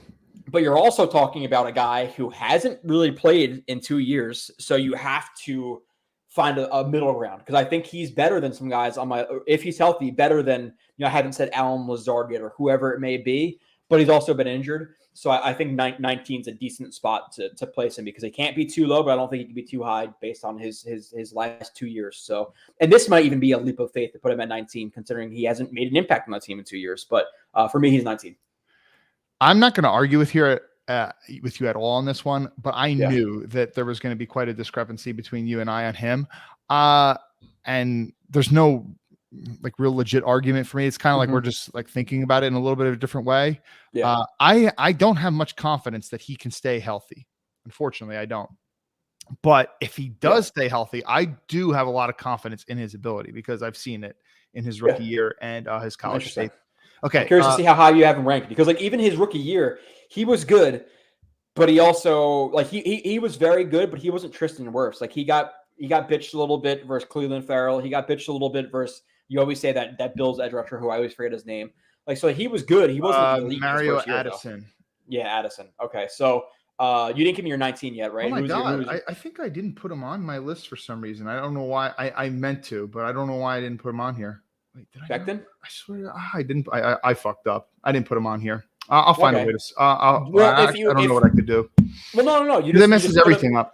But you're also talking about a guy who hasn't really played in 2 years, so you have to find a middle ground, because I think he's better than some guys on my. If he's healthy, better than, I haven't said Alan Lazard yet or whoever it may be. but he's also been injured. So I think 19 is a decent spot to place him because he can't be too low, but I don't think he can be too high based on his last 2 years. So, and this might even be a leap of faith to put him at 19, considering he hasn't made an impact on the team in 2 years. But for me, he's 19. I'm not going to argue with you at all on this one, but I knew that there was going to be quite a discrepancy between you and I on him. And there's no like real legit argument for me. It's kind of like we're just like thinking about it in a little bit of a different way. Yeah. I don't have much confidence that he can stay healthy. Unfortunately, I don't. But if he does stay healthy, I do have a lot of confidence in his ability because I've seen it in his rookie year and his college state. Okay. I'm curious to see how high you have him ranked because like even his rookie year, he was good, but he also like he was very good, but he wasn't Tristan Wirfs. Like he got bitched a little bit versus Cleveland Farrell. He got bitched a little bit versus you always say that Bills edge rusher who I always forget his name. Like so he was good. He wasn't elite Mario his first year, Addison. Though. Yeah, Addison. Okay, so you didn't give me your 19 yet, right? Oh my God. I think I didn't put him on my list for some reason. I don't know why. I meant to, but I don't know why I didn't put him on here. Wait, did I? Becton? I swear I didn't. I fucked up. I didn't put him on here. I'll find a way to. I don't know what I could do. Well, no. That messes everything up.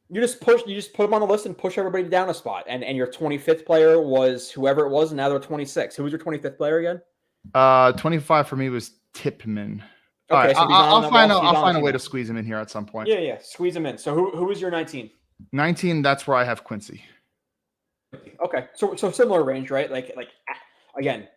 You just put them on the list and push everybody down a spot. And your 25th player was whoever it was, and now they're 26. Who was your 25th player again? 25 for me was Tipman. Okay, right, so I'll find a way to squeeze him in here at some point. Yeah, squeeze him in. So who was your 19? 19, that's where I have Quincy. Okay, so similar range, right? Like again,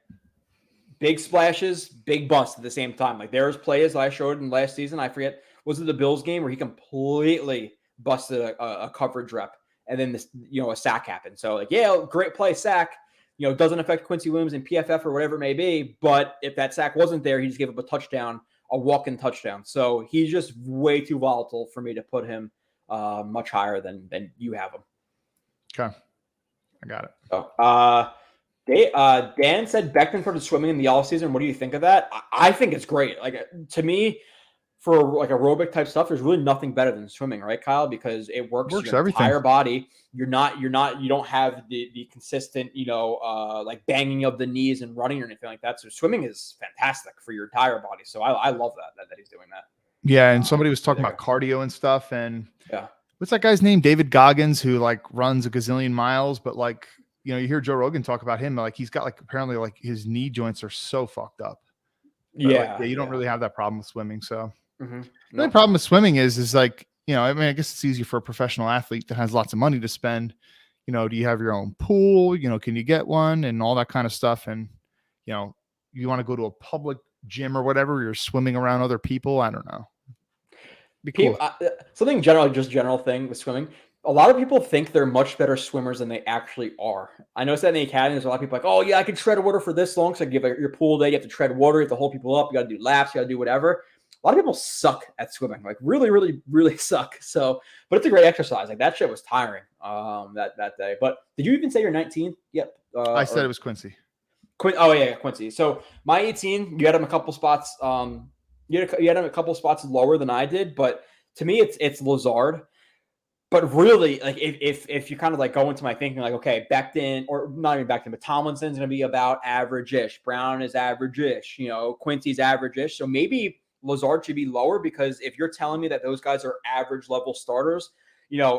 big splashes, big busts at the same time. Like there's plays I showed in last season. I forget, was it the Bills game where he completely busted a coverage rep, and then this a sack happened. So like great play, sack. Doesn't affect Quincy Williams in PFF or whatever it may be. But if that sack wasn't there, he just gave up a touchdown, a walk-in touchdown. So he's just way too volatile for me to put him much higher than you have him. Okay, I got it. So Dan said Becton started swimming in the offseason. What do you think of that? I think it's great. Like to me, for like aerobic type stuff, there's really nothing better than swimming, right, Kyle? Because it works your entire body. You don't have the consistent, like banging of the knees and running or anything like that. So swimming is fantastic for your entire body. So I love that he's doing that. Yeah. And somebody was talking about cardio and stuff. And what's that guy's name? David Goggins, who like runs a gazillion miles, but like, you hear Joe Rogan talk about him. Like he's got like, apparently like his knee joints are so fucked up. But you don't really have that problem with swimming. So the only problem with swimming is like, I guess it's easy for a professional athlete that has lots of money to spend. Do you have your own pool? Can you get one and all that kind of stuff? And, you want to go to a public gym or whatever, you're swimming around other people. I don't know. Be cool. Something general thing with swimming. A lot of people think they're much better swimmers than they actually are. I noticed that in the academy, there's a lot of people like, oh yeah, I can tread water for this long. So I give your pool day, you have to tread water, you have to hold people up, you got to do laps, you got to do whatever. A lot of people suck at swimming, like really, really, really suck. So, but it's a great exercise. Like that shit was tiring that day. But did you even say you're 19? Yep. I said it was Quincy. Quincy. So my 18, you had him a couple spots. You had him a couple spots lower than I did, but to me, it's Lazard. But really, like if you kind of like go into my thinking, like okay, Becton or not even Becton, but Tomlinson's going to be about average-ish. Brown is average-ish. Quincy's average-ish. So maybe Lazard should be lower because if you're telling me that those guys are average level starters,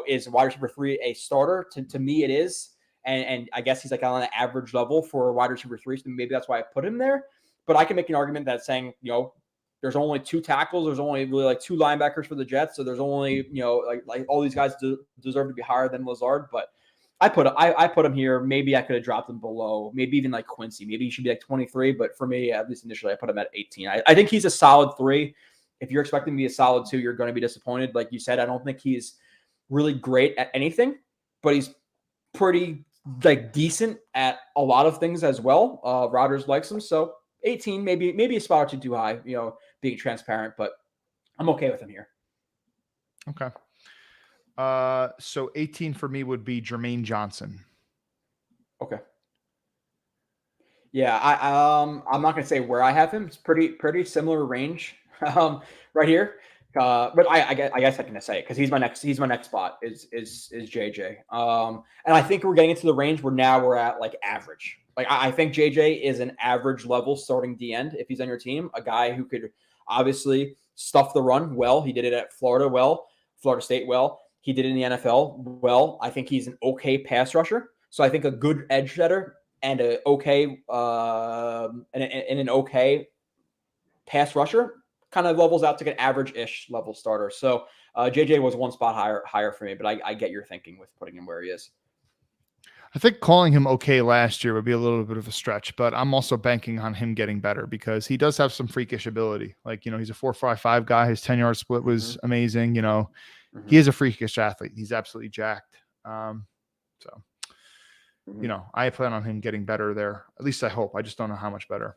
is wide receiver 3 a starter? To me, it is. And I guess he's like on an average level for wide receiver 3. So maybe that's why I put him there. But I can make an argument that saying, there's only 2 tackles. There's only really like 2 linebackers for the Jets. So there's only, like all these guys deserve to be higher than Lazard. But I put him here. Maybe I could have dropped him below. Maybe even like Quincy. Maybe he should be like 23. But for me, at least initially, I put him at 18. I think he's a solid 3. If you're expecting to be a solid 2, you're going to be disappointed. Like you said, I don't think he's really great at anything, but he's pretty like decent at a lot of things as well. Rodgers likes him. So 18, maybe a spot or 2 too high, being transparent, but I'm okay with him here. Okay. So 18 for me would be Jermaine Johnson. Okay. Yeah, I'm not going to say where I have him. It's pretty similar range right here. But I guess I can say it because he's my next spot is JJ. And I think we're getting into the range where now we're at like average. Like I think JJ is an average level starting D end if he's on your team, a guy who could obviously stuff the run well. He did it at Florida State well. He did it in the NFL well. I think he's an okay pass rusher. So I think a good edge setter and an okay pass rusher kind of levels out to an average-ish level starter. So JJ was one spot higher for me, but I get your thinking with putting him where he is. I think calling him okay last year would be a little bit of a stretch, but I'm also banking on him getting better because he does have some freakish ability. Like, he's a 4.55 guy. His 10-yard split was amazing. He is a freakish athlete. He's absolutely jacked. I plan on him getting better there. At least I hope. I just don't know how much better.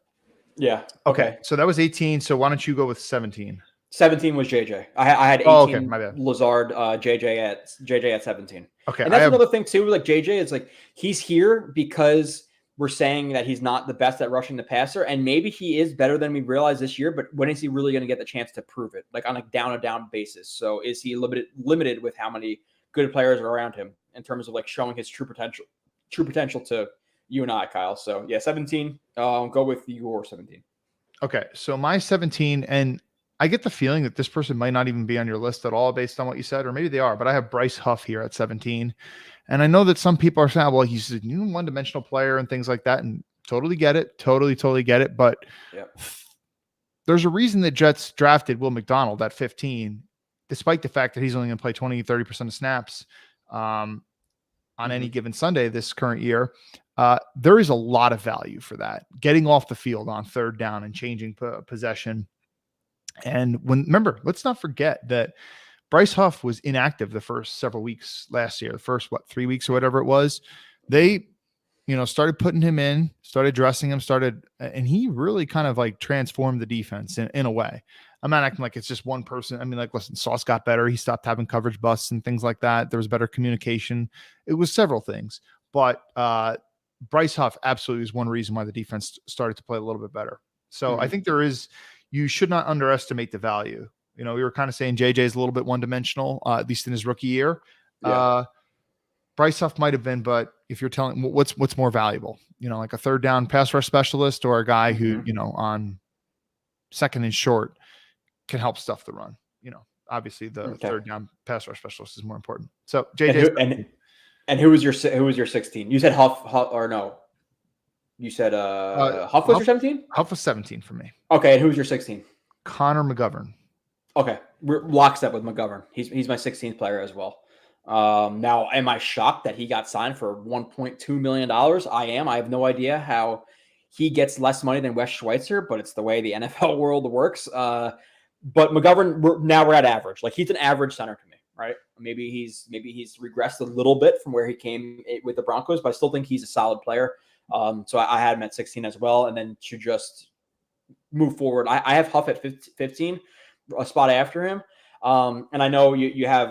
Yeah. Okay. So that was 18. So why don't you go with 17? 17 was JJ. I had 18. Oh, okay. My bad. Lazard, JJ at 17. Okay. And that's another thing too. Like JJ is like, he's here because we're saying that he's not the best at rushing the passer. And maybe he is better than we realized this year, but when is he really going to get the chance to prove it? Like on a down basis. So is he limited with how many good players are around him in terms of like showing his true potential to you and I, Kyle. So yeah, 17, go with your 17. Okay. So my 17, and I get the feeling that this person might not even be on your list at all based on what you said, or maybe they are, but I have Bryce Huff here at 17. And I know that some people are saying, well, he's a one-dimensional player and things like that. And totally get it. Totally get it. But there's a reason that Jets drafted Will McDonald at 15, despite the fact that he's only going to play 20-30% of snaps on any given Sunday this current year. There is a lot of value for that. Getting off the field on third down and changing possession. And remember, let's not forget that Bryce Huff was inactive the first several weeks last year, the first 3 weeks or whatever it was. They, started putting him in, started dressing him, and he really kind of like transformed the defense in a way. I'm not acting like it's just one person. I mean, like, listen, Sauce got better. He stopped having coverage busts and things like that. There was better communication. It was several things, but Bryce Huff absolutely is one reason why the defense started to play a little bit better. So I think you should not underestimate the value. We were kind of saying JJ is a little bit one-dimensional, at least in his rookie year. Yeah. Bryce Huff might have been, but if you're telling what's more valuable, like a third down pass rush specialist or a guy who, on second and short can help stuff the run. Obviously the third down pass rush specialist is more important. So JJ and who was your 16? You said Huff or no? You said Huff was your 17? Huff was 17 for me. Okay, and who's your 16? Connor McGovern. Okay, we're lockstep with McGovern. He's my 16th player as well. Now, am I shocked that he got signed for $1.2 million? I am. I have no idea how he gets less money than Wes Schweitzer, but it's the way the NFL world works. But McGovern, we're at average. Like, he's an average center to me, right? Maybe he's regressed a little bit from where he came with the Broncos, but I still think he's a solid player. So I had him at 16 as well, and then to just move forward, I have Huff at 15, a spot after him. And I know you have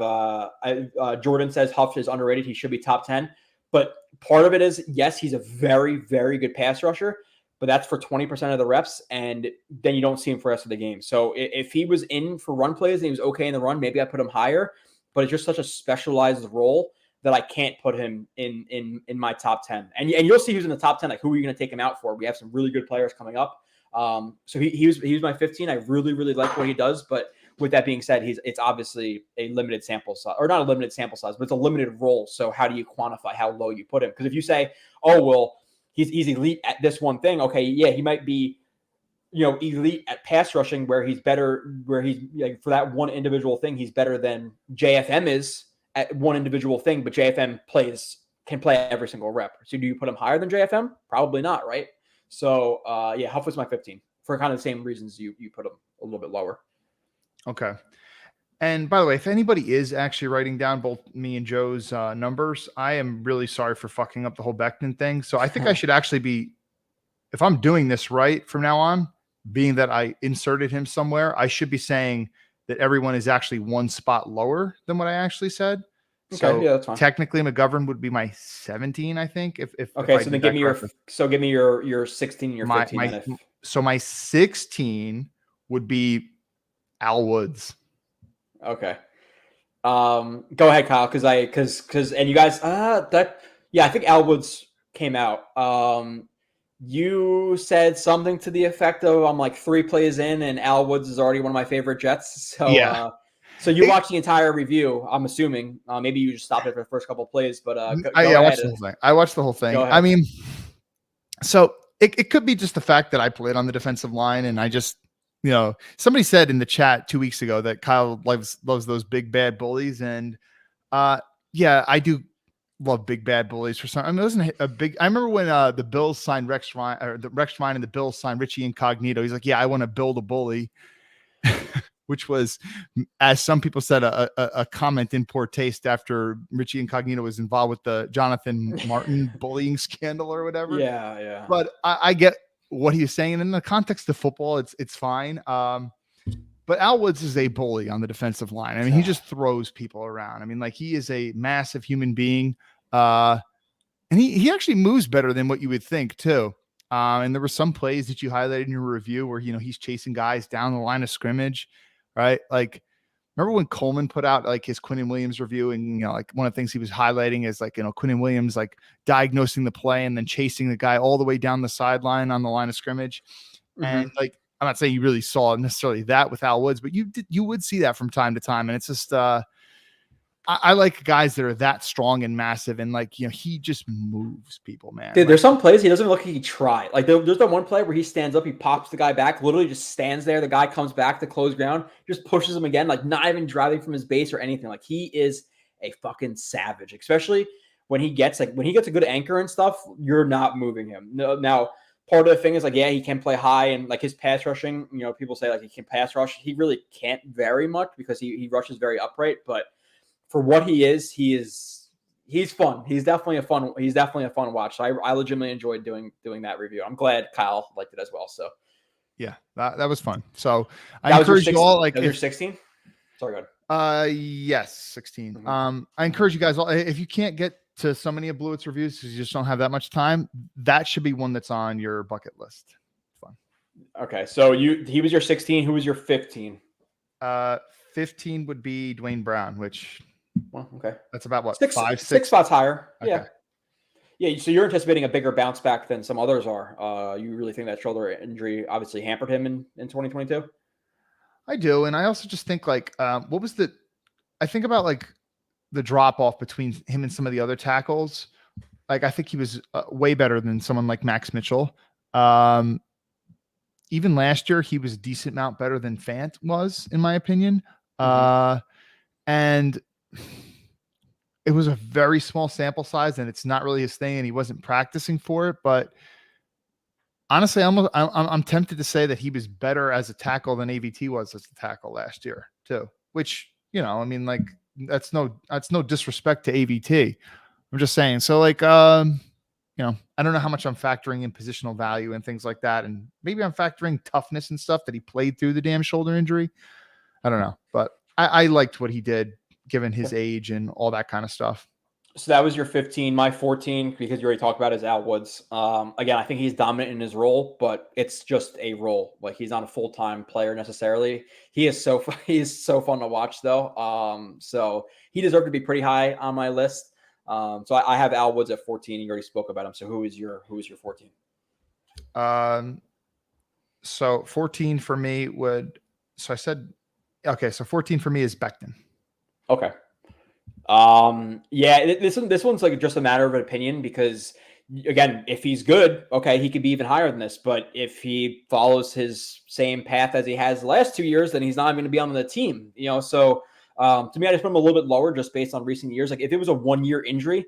Jordan says Huff is underrated. He should be top 10. But part of it is, yes, he's a very, very good pass rusher, but that's for 20% of the reps, and then you don't see him for the rest of the game. So if he was in for run plays and he was okay in the run, maybe I put him higher. But it's just such a specialized role that I can't put him in my top 10. And you'll see who's in the top 10. Like, who are you going to take him out for? We have some really good players coming up. So he was my 15. I really, really like what he does. But with that being said, it's obviously a limited sample size, or not a limited sample size, but it's a limited role. So how do you quantify how low you put him? Because if you say, oh, well, he's elite at this one thing. Okay, yeah, he might be, elite at pass rushing where he's better, where he's like, for that one individual thing, he's better than JFM is at one individual thing, but JFM can play every single rep. So do you put him higher than JFM? Probably not, right? So Huff was my 15 for kind of the same reasons you put him a little bit lower. Okay. And by the way, if anybody is actually writing down both me and Joe's numbers, I am really sorry for fucking up the whole Beckton thing. So I think I should actually be, if I'm doing this right from now on, being that I inserted him somewhere, I should be saying that everyone is actually one spot lower than what I actually said. Okay, so yeah, that's fine. Technically McGovern would be my 17, I think. So then give me your 16 and your 15. So my 16 would be Al Woods. Okay. Go ahead, Kyle, because and you guys I think Al Woods came out. You said something to the effect of I'm like 3 plays in and Al Woods is already one of my favorite Jets. So Yeah. So you watched the entire review, I'm assuming. Maybe you just stopped it for the first couple of plays, but go I ahead. watched the whole thing. I watched the whole thing. Go ahead. I mean, so it could be just the fact that I played on the defensive line, and I just, somebody said in the chat 2 weeks ago that Kyle loves those big bad bullies, and yeah, I do love big bad bullies for some. I mean, it wasn't a big. I remember when the Bills signed Rex Ryan, or the Rex Ryan and the Bills signed Richie Incognito. He's like, yeah, I want to build a bully. Which was, as some people said, a comment in poor taste after Richie Incognito was involved with the Jonathan Martin bullying scandal or whatever. Yeah. But I get what he was saying. And in the context of football, it's fine. But Al Woods is a bully on the defensive line. I mean, he just throws people around. I mean, like, he is a massive human being. And he actually moves better than what you would think, too. And there were some plays that you highlighted in your review where, he's chasing guys down the line of scrimmage. Right. Like, remember when Coleman put out like his Quinnen Williams review, and, like, one of the things he was highlighting is like, Quinnen Williams, like, diagnosing the play and then chasing the guy all the way down the sideline on the line of scrimmage. Mm-hmm. And like, I'm not saying you really saw necessarily that with Al Woods, but you would see that from time to time. And it's just, I like guys that are that strong and massive, and like, he just moves people, man. Dude, there's some plays he doesn't look like he tried. Like, there's that one play where he stands up, he pops the guy back, literally just stands there. The guy comes back to close ground, just pushes him again, like not even driving from his base or anything. Like, he is a fucking savage, especially when he gets a good anchor and stuff. You're not moving him. No, now, part of the thing is like, yeah, he can play high, and like his pass rushing, people say like he can pass rush. He really can't very much because he rushes very upright, but for what he's fun. He's definitely a fun watch. So I legitimately enjoyed doing that review. I'm glad Kyle liked it as well. So yeah, that was fun. So I encourage you all, like, if you're 16. Sorry, go ahead. Yes, 16. Mm-hmm. I encourage you guys all, if you can't get to so many of Blewett's reviews because you just don't have that much time, that should be one that's on your bucket list. Fun. Okay, so he was your 16. Who was your 15? 15 would be Dwayne Brown, which. Well, okay. That's about what? Six spots higher. Okay. Yeah. So you're anticipating a bigger bounce back than some others are. You really think that shoulder injury obviously hampered him in 2022? I do. And I also just think like, I think about like the drop off between him and some of the other tackles. Like, I think he was way better than someone like Max Mitchell. Even last year, he was a decent amount better than Fant was, in my opinion. And it was a very small sample size, and it's not really his thing, and he wasn't practicing for it. But honestly, I'm tempted to say that he was better as a tackle than AVT was as a tackle last year too. Which, I mean, like, that's no disrespect to AVT. I'm just saying. So, like, I don't know how much I'm factoring in positional value and things like that, and maybe I'm factoring toughness and stuff that he played through the damn shoulder injury. I don't know, but I liked what he did, given his age and all that kind of stuff. So that was your 15. My 14, because you already talked about, is Al Woods. Again, I think he's dominant in his role, but it's just a role. Like, he's not a full-time player necessarily. He is so fun to watch, though. So he deserved to be pretty high on my list. So I have Al Woods at 14. You already spoke about him. So who is your 14? So 14 for me so 14 for me is Becton. Okay. Yeah, this one's like just a matter of opinion, because again, if he's good, okay, he could be even higher than this, but if he follows his same path as he has the last 2 years, then he's not going to be on the team, so to me, I just put him a little bit lower just based on recent years. Like, if it was a 1-year injury,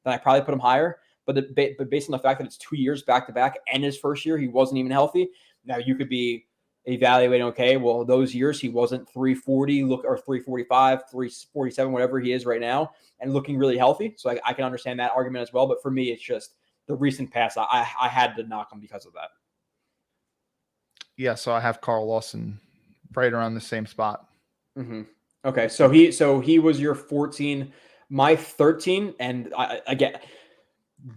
then I probably put him higher, but based on the fact that it's 2 years back to back and his first year, he wasn't even healthy. Now you could be evaluating, okay, well, those years he wasn't 340 or 345, 347, whatever he is right now, and looking really healthy. So I can understand that argument as well. But for me, it's just the recent past. I had to knock him because of that. Yeah, so I have Carl Lawson right around the same spot. Mm-hmm. Okay, so he was your 14, my 13, and again,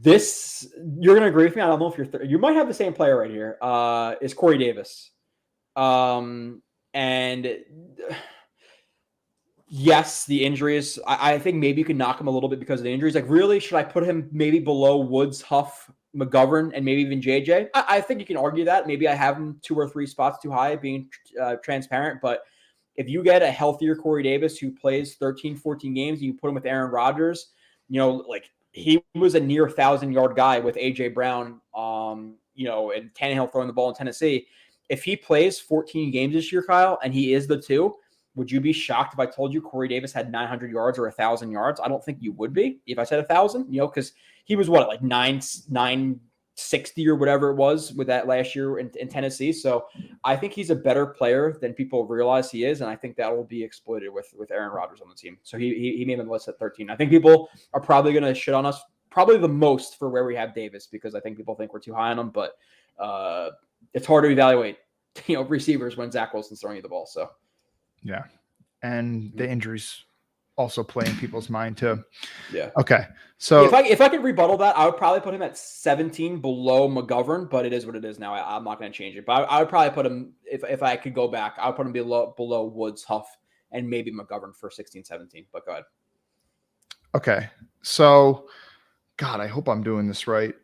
this, you're gonna agree with me. I don't know if you might have the same player right here. Is Corey Davis. And Yes, the injuries. I think maybe you can knock him a little bit because of the injuries. Like, really, should I put him maybe below Woods, Huff, McGovern, and maybe even JJ? I think you can argue that. Maybe I have him 2 or 3 spots too high, being transparent. But if you get a healthier Corey Davis who plays 13, 14 games, and you put him with Aaron Rodgers, like he was a near 1,000-yard guy with A.J. Brown, and Tannehill throwing the ball in Tennessee. If he plays 14 games this year, Kyle, and he is the 2, would you be shocked if I told you Corey Davis had 900 yards or 1,000 yards? I don't think you would be if I said 1,000, because he was like 960 or whatever it was with that last year in Tennessee. So I think he's a better player than people realize he is, and I think that will be exploited with Aaron Rodgers on the team. So he made the list at 13. I think people are probably going to shit on us probably the most for where we have Davis because I think people think we're too high on him, but it's hard to evaluate receivers when Zach Wilson's throwing you the ball. So. Yeah. And the injuries also play in people's mind too. Yeah. Okay. So if I could rebuttal that, I would probably put him at 17 below McGovern, but it is what it is now. I'm not going to change it. But I would probably put him, if I could go back, I would put him below Woods, Huff, and maybe McGovern for 16, 17. But go ahead. Okay. So, God, I hope I'm doing this right.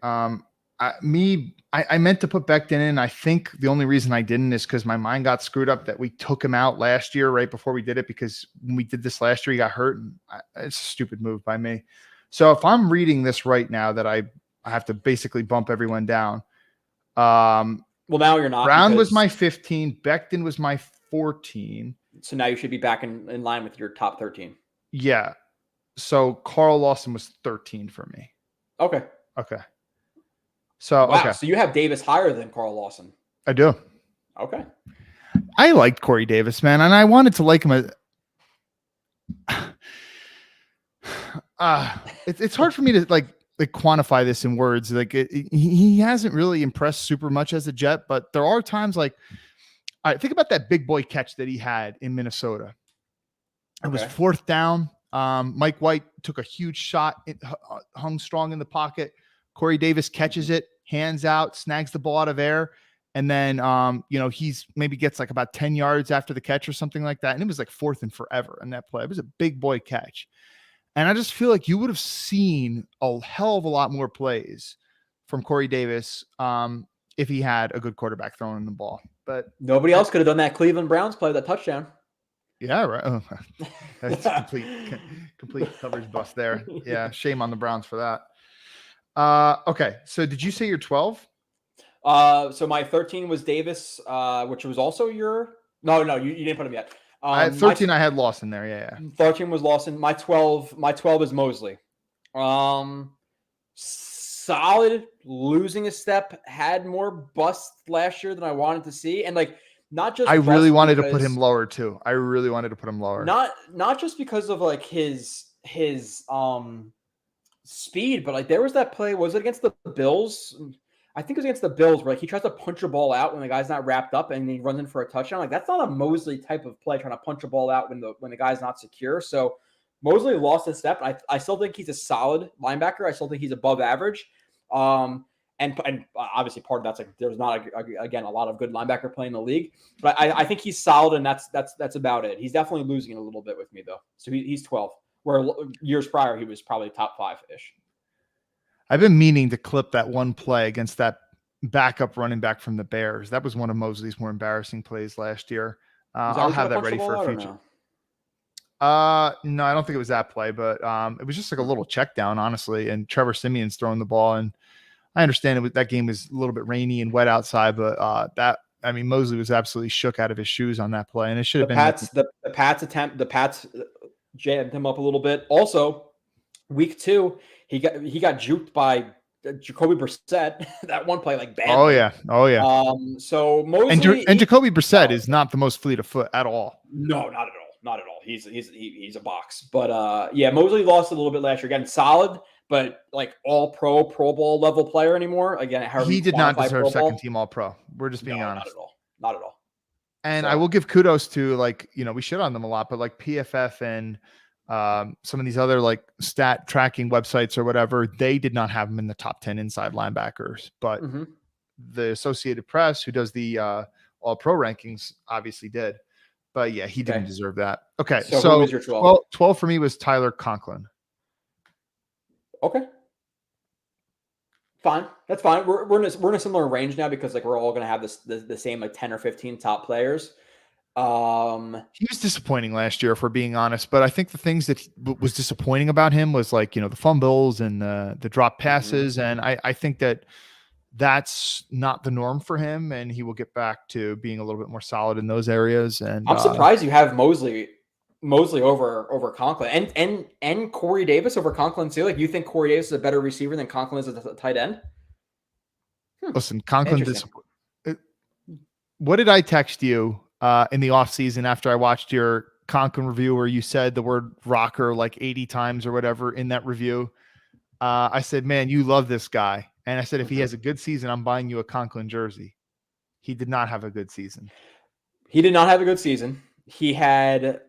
I meant to put Becton in. I think the only reason I didn't is because my mind got screwed up that we took him out last year right before we did it, because when we did this last year, he got hurt. And it's a stupid move by me. So if I'm reading this right now, that I have to basically bump everyone down. Well, now you're not. Brown was my 15. Becton was my 14. So now you should be back in line with your top 13. Yeah. So Carl Lawson was 13 for me. Okay. So, wow. Okay. So you have Davis higher than Carl Lawson. I do. Okay. I liked Corey Davis, man. And I wanted to like him. It's hard for me to like quantify this in words. Like he hasn't really impressed super much as a Jet, but there are times like, all right, think about that big boy catch that he had in Minnesota. It was 4th down. Mike White took a huge shot. It hung strong in the pocket. Corey Davis catches it, hands out, snags the ball out of air. And then, he's maybe gets like about 10 yards after the catch or something like that. And it was like 4th and forever in that play. It was a big boy catch. And I just feel like you would have seen a hell of a lot more plays from Corey Davis if he had a good quarterback throwing the ball. But nobody else could have done that Cleveland Browns play, that touchdown. Yeah, right. Oh, that's complete coverage bust there. Yeah, shame on the Browns for that. Okay, so did you say you're 12? So my 13 was Davis, which was also your. No, you didn't put him yet. At 13, I had Lawson there. Yeah. 13 was Lawson. My 12 is Mosley. Solid, losing a step, had more bust last year than I wanted to see, and like not just. I really wanted to put him lower too. Not just because of like his speed, but like there was that play. Was it against the Bills? I think it was against the Bills where like he tries to punch a ball out when the guy's not wrapped up and he runs in for a touchdown. Like that's not a Mosley type of play, trying to punch a ball out when the guy's not secure. So Mosley lost a step. I still think he's a solid linebacker. I still think he's above average. And obviously part of that's like there's not a lot of good linebacker play in the league. But I think he's solid, and that's about it. He's definitely losing it a little bit with me though. So he's 12. Where years prior he was probably top 5-ish. I've been meaning to clip that one play against that backup running back from the Bears. That was one of Mosley's more embarrassing plays last year. I'll have that ready for a future. No, I don't think it was that play, but it was just like a little check down, honestly. And Trevor Simeon's throwing the ball, and I understand that game was a little bit rainy and wet outside, but Mosley was absolutely shook out of his shoes on that play, and it should have been the Pats jammed him up a little bit. Also, week 2, he got juked by Jacoby Brissett. That one play, like bad. Oh yeah. So Mosley and Jacoby Brissett is not the most fleet of foot at all. No, not at all. He's a box. But Mosley lost a little bit last year. Again, solid, but like all Pro Bowl level player anymore. Again, he did not deserve second team All Pro. We're just being honest. Not at all. And I will give kudos to we shit on them a lot, but like PFF and some of these other like stat tracking websites or whatever, they did not have him in the top 10 inside linebackers, but the Associated Press, who does the All Pro rankings, obviously did. But yeah, he didn't deserve that. Okay, So who was your 12? 12 for me was Tyler Conklin. Okay. Fine. That's fine. We're in a similar range now because like we're all going to have the same like 10 or 15 top players. He was disappointing last year, if we're being honest. But I think the things that was disappointing about him was like, the fumbles and the drop passes. And I think that's not the norm for him. And he will get back to being a little bit more solid in those areas. And I'm surprised you have Mosley over Conklin and Corey Davis over Conklin too. Like you think Corey Davis is a better receiver than Conklin is a tight end? Listen, Conklin, what did I text you in the offseason after I watched your Conklin review where you said the word rocker like 80 times or whatever in that review? I said, man, you love this guy. And I said, if he has a good season, I'm buying you a Conklin jersey. He did not have a good season. He did not have a good season. He had,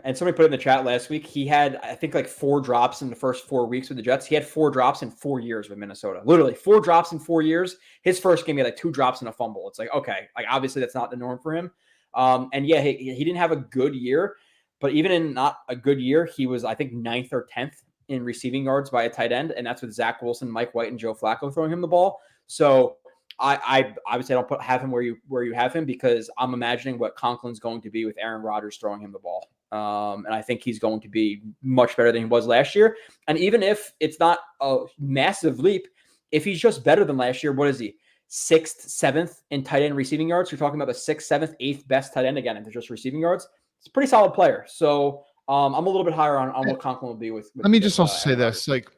and somebody put it in the chat last week, he had, I think, like 4 drops in the first 4 weeks with the Jets. He had 4 drops in 4 years with Minnesota. Literally 4 drops in 4 years. His first game, he had like 2 drops and a fumble. It's like, okay, like obviously that's not the norm for him. And yeah, he didn't have a good year, but even in not a good year, he was, I think, 9th or 10th in receiving yards by a tight end. And that's with Zach Wilson, Mike White, and Joe Flacco throwing him the ball. So I obviously don't have him where you have him because I'm imagining what Conklin's going to be with Aaron Rodgers throwing him the ball. And I think he's going to be much better than he was last year. And even if it's not a massive leap, if he's just better than last year, what is he? 6th, 7th in tight end receiving yards. You're talking about the 6th, 7th, 8th best tight end again, if they're just receiving yards. It's a pretty solid player. So I'm a little bit higher on what Conklin will be with Let me just also say this. Like,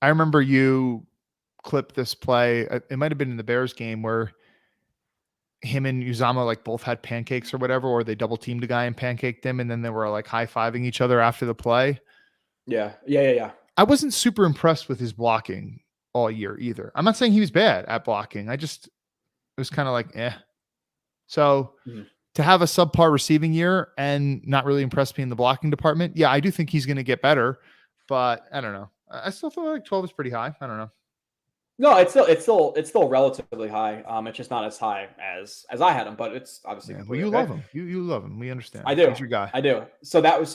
I remember you clip this play. It might have been in the Bears game where him and Uzama like both had pancakes or whatever, or they double teamed a guy and pancaked him, and then they were like high-fiving each other after the play. Yeah. I wasn't super impressed with his blocking all year either. I'm not saying he was bad at blocking. It was kind of like, eh. So to have a subpar receiving year and not really impress me in the blocking department, yeah, I do think he's going to get better, but I don't know. I still feel like 12 is pretty high. I don't know. No, it's still relatively high. It's just not as high as I had him, but it's obviously. Yeah, well, you love him. You love him. We understand. I do. He's your guy. I do. So that was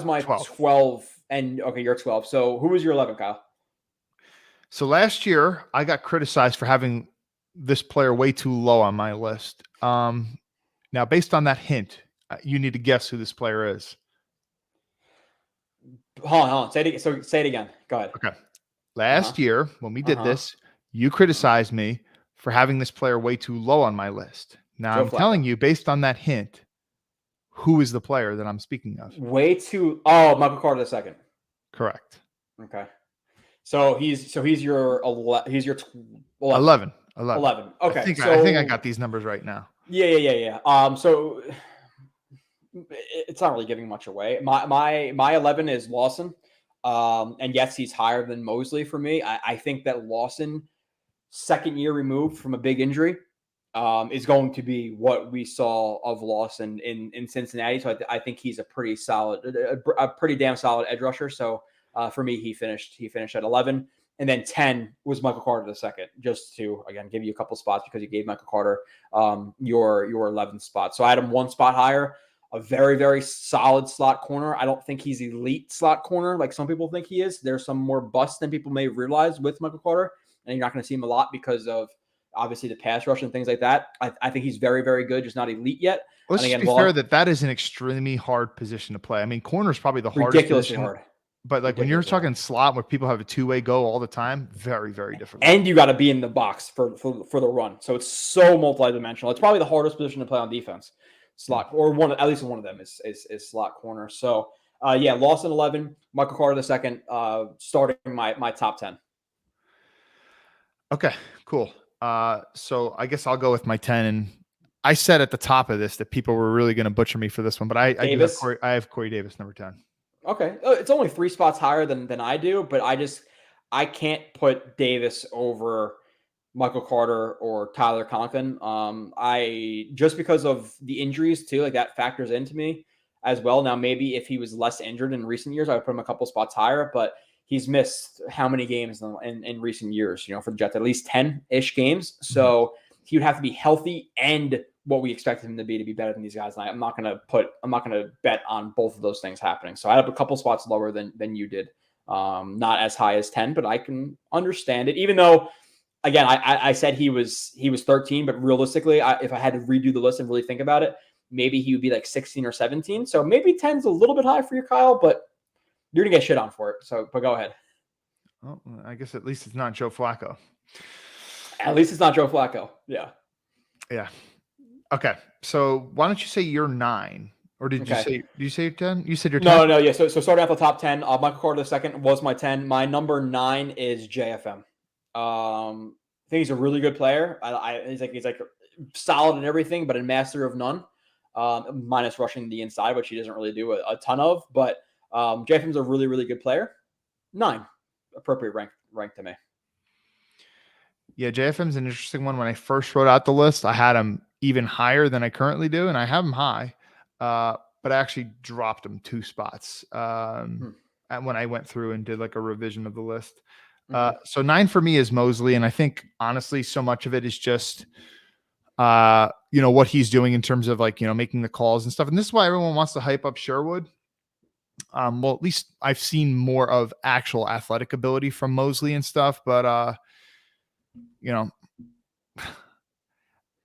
my 12. And okay, you're 12. So who was your 11, Kyle? So last year I got criticized for having this player way too low on my list. Now based on that hint, you need to guess who this player is. Hold on. Say it again. So say it again. Go ahead. Okay. Last year, when we did this, you criticized me for having this player way too low on my list. Now, I'm telling you, based on that hint, who is the player that I'm speaking of? Michael Carter II. Correct. Okay. So he's your 11. 11. Okay. I think I got these numbers right now. Yeah. So it's not really giving much away. My 11 is Lawson. And yes, he's higher than Mosley for me. I think that Lawson, second year removed from a big injury, is going to be what we saw of Lawson in Cincinnati. So I think he's a pretty damn solid edge rusher. So for me, he finished at 11, and then 10 was Michael Carter II. Just to again give you a couple spots because you gave Michael Carter your 11th spot. So I had him 1 spot higher. A very, very solid slot corner. I don't think he's elite slot corner like some people think he is. There's some more busts than people may realize with Michael Carter, and you're not going to see him a lot because of obviously the pass rush and things like that. I think he's very, very good, just not elite yet. Let's be fair that is an extremely hard position to play. I mean, corner is probably the hardest position. Hard. But like when you're talking slot where people have a 2-way go all the time, very, very difficult. And you got to be in the box for the run. So it's so multidimensional. It's probably the hardest position to play on defense. Slot or at least one of them is slot corner. So Lawson 11, Michael Carter II, starting my top 10. Okay, cool. So I guess I'll go with my 10. And I said at the top of this that people were really going to butcher me for this one, but I have Corey Davis number 10. Okay, it's only 3 spots higher than I do, but I can't put Davis over Michael Carter or Tyler Conklin. I just because of the injuries too, like that factors into me as well. Now, maybe if he was less injured in recent years, I would put him a couple spots higher, but he's missed how many games in recent years, for the Jets, at least 10-ish games. So he would have to be healthy and what we expected him to be better than these guys. And I'm not gonna bet on both of those things happening. So I have a couple spots lower than you did. Not as high as 10, but I can understand it. Even though, again, I said he was 13, but realistically, if I had to redo the list and really think about it, maybe he would be like 16 or 17. So maybe 10's a little bit high for you, Kyle, but you're gonna get shit on for it. So, but go ahead. Well, I guess at least it's not Joe Flacco. At least it's not Joe Flacco. Yeah. Yeah. Okay. So why don't you say you're 9? Or did you say 10? You said you're 10? No. Yeah. So starting off the top 10, Michael Carter II was my 10. My number 9 is JFM. I think he's a really good player. He's like solid in everything, but a master of none. Minus rushing the inside, which he doesn't really do a ton of. But JFM's a really, really good player. 9, appropriate rank to me. Yeah, JFM's an interesting one. When I first wrote out the list, I had him even higher than I currently do, and I have him high. But I actually dropped him 2 spots and when I went through and did like a revision of the list. So 9 for me is Mosley, and I think honestly, so much of it is just what he's doing in terms of like making the calls and stuff. And this is why everyone wants to hype up Sherwood. Well, at least I've seen more of actual athletic ability from Mosley and stuff, but